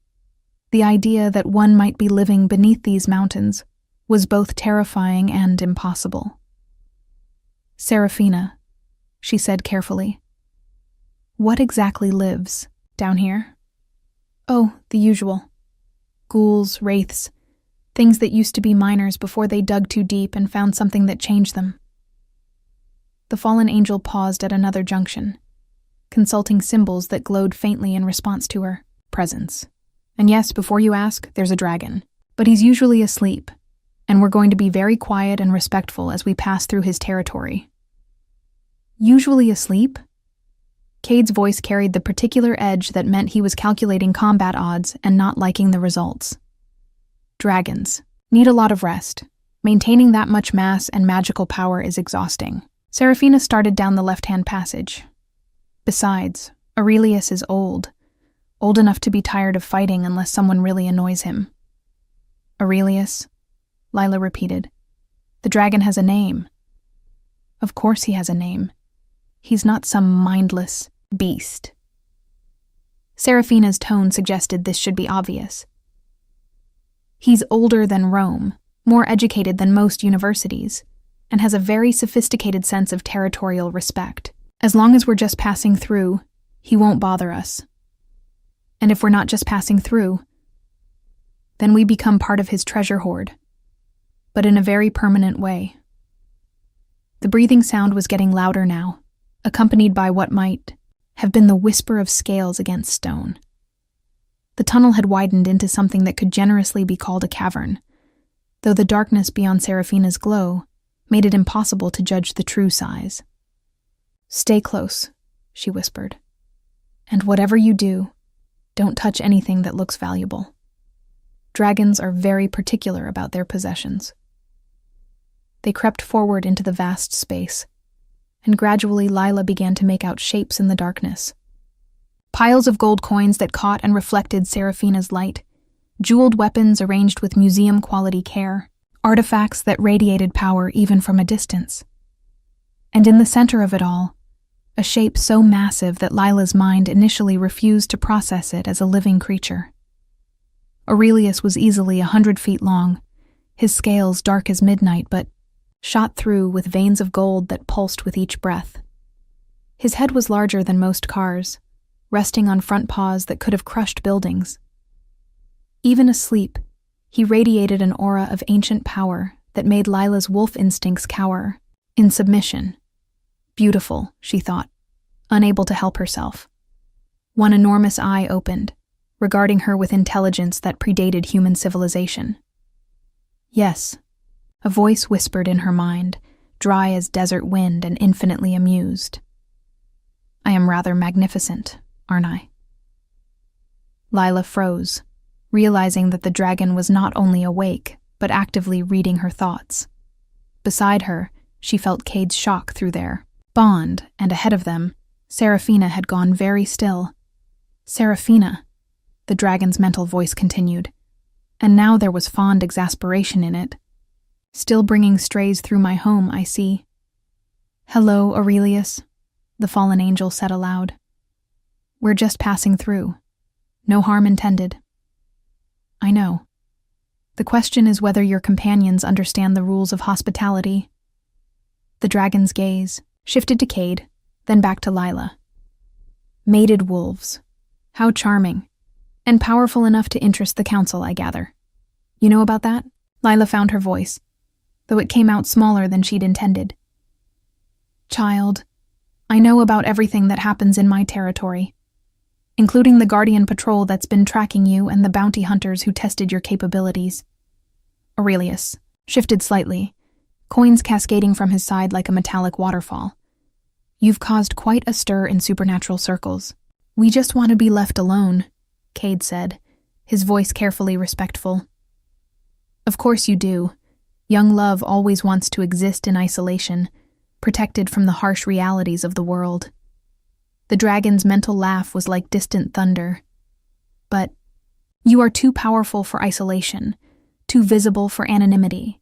A: The idea that one might be living beneath these mountains was both terrifying and impossible. Serafina, she said carefully. What exactly lives down here? Oh, the usual. Ghouls, wraiths, things that used to be miners before they dug too deep and found something that changed them. The fallen angel paused at another junction, consulting symbols that glowed faintly in response to her presence. And yes, before you ask, there's a dragon. But he's usually asleep, and we're going to be very quiet and respectful as we pass through his territory. Usually asleep? Cade's voice carried the particular edge that meant he was calculating combat odds and not liking the results. Dragons need a lot of rest. Maintaining that much mass and magical power is exhausting. Serafina started down the left-hand passage. Besides, Aurelius is old enough to be tired of fighting unless someone really annoys him. Aurelius, Lila repeated. The dragon has a name. Of course he has a name. He's not some mindless beast. Serafina's tone suggested this should be obvious. He's older than Rome, more educated than most universities, and has a very sophisticated sense of territorial respect. As long as we're just passing through, he won't bother us. And if we're not just passing through, then we become part of his treasure hoard, but in a very permanent way. The breathing sound was getting louder now, accompanied by what might have been the whisper of scales against stone. The tunnel had widened into something that could generously be called a cavern, though the darkness beyond Serafina's glow made it impossible to judge the true size. Stay close, she whispered. And whatever you do, don't touch anything that looks valuable. Dragons are very particular about their possessions. They crept forward into the vast space, and gradually Lila began to make out shapes in the darkness. Piles of gold coins that caught and reflected Serafina's light, jeweled weapons arranged with museum-quality care, artifacts that radiated power even from a distance. And in the center of it all, a shape so massive that Lila's mind initially refused to process it as a living creature. Aurelius was easily 100 feet long, his scales dark as midnight but shot through with veins of gold that pulsed with each breath. His head was larger than most cars, resting on front paws that could have crushed buildings. Even asleep, he radiated an aura of ancient power that made Lila's wolf instincts cower, in submission. Beautiful, she thought, unable to help herself. One enormous eye opened, regarding her with intelligence that predated human civilization. Yes, a voice whispered in her mind, dry as desert wind and infinitely amused. I am rather magnificent, aren't I? Lila froze, realizing that the dragon was not only awake, but actively reading her thoughts. Beside her, she felt Cade's shock through their bond, and ahead of them, Serafina had gone very still. Serafina, the dragon's mental voice continued, and now there was fond exasperation in it. Still bringing strays through my home, I see. Hello, Aurelius, the fallen angel said aloud. We're just passing through. No harm intended. I know. The question is whether your companions understand the rules of hospitality. The dragon's gaze shifted to Cade, then back to Lila. Mated wolves. How charming. And powerful enough to interest the council, I gather. You know about that? Lila found her voice, though it came out smaller than she'd intended. Child, I know about everything that happens in my territory, including the Guardian Patrol that's been tracking you and the bounty hunters who tested your capabilities. Aurelius shifted slightly, coins cascading from his side like a metallic waterfall. You've caused quite a stir in supernatural circles. We just want to be left alone, Cade said, his voice carefully respectful. Of course you do. Young love always wants to exist in isolation, protected from the harsh realities of the world. The dragon's mental laugh was like distant thunder. But you are too powerful for isolation, too visible for anonymity.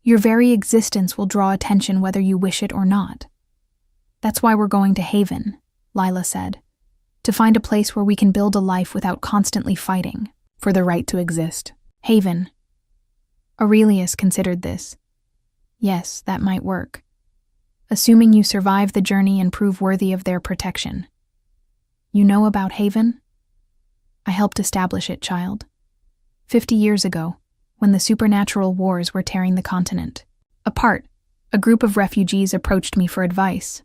A: Your very existence will draw attention whether you wish it or not. That's why we're going to Haven, Lila said, to find a place where we can build a life without constantly fighting for the right to exist. Haven. Aurelius considered this. Yes, that might work, assuming you survive the journey and prove worthy of their protection. You know about Haven? I helped establish it, child. 50 years ago, when the supernatural wars were tearing the continent apart, a group of refugees approached me for advice.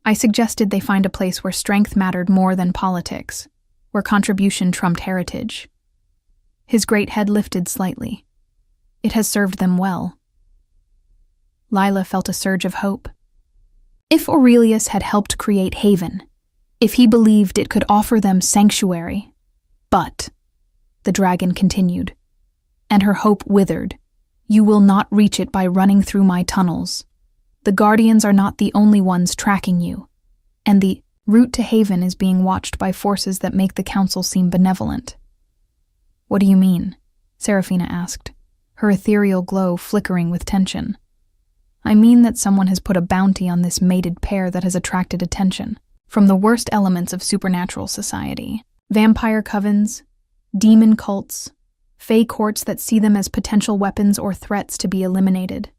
A: I suggested they find a place where strength mattered more than politics, where contribution trumped heritage. His great head lifted slightly. It has served them well. Lila felt a surge of hope. If Aurelius had helped create Haven, if he believed it could offer them sanctuary, but, the dragon continued, and her hope withered, you will not reach it by running through my tunnels. The Guardians are not the only ones tracking you, and the route to Haven is being watched by forces that make the Council seem benevolent. What do you mean? Seraphina asked, her ethereal glow flickering with tension. I mean that someone has put a bounty on this mated pair that has attracted attention from the worst elements of supernatural society. Vampire covens, demon cults, fey courts that see them as potential weapons or threats to be eliminated.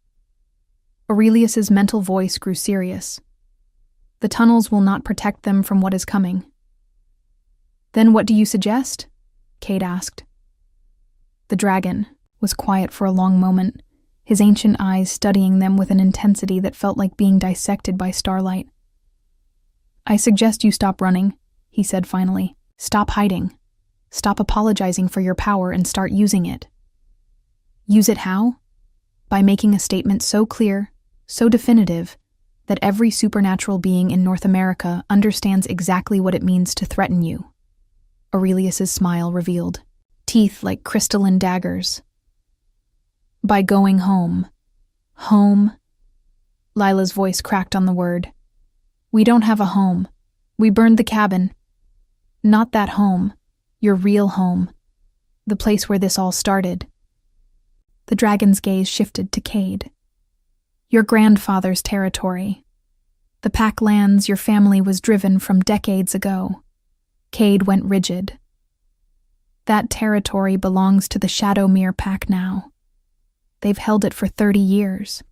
A: Aurelius's mental voice grew serious. The tunnels will not protect them from what is coming. Then what do you suggest? Cade asked. The dragon was quiet for a long moment, his ancient eyes studying them with an intensity that felt like being dissected by starlight. I suggest you stop running, he said finally. Stop hiding. Stop apologizing for your power and start using it. Use it how? By making a statement so clear, so definitive, that every supernatural being in North America understands exactly what it means to threaten you. Aurelius's smile revealed, teeth like crystalline daggers. By going home. Home. Lila's voice cracked on the word. We don't have a home. We burned the cabin. Not that home. Your real home. The place where this all started. The dragon's gaze shifted to Cade. Your grandfather's territory. The pack lands your family was driven from decades ago. Cade went rigid. That territory belongs to the Shadowmere pack now. They've held it for 30 years.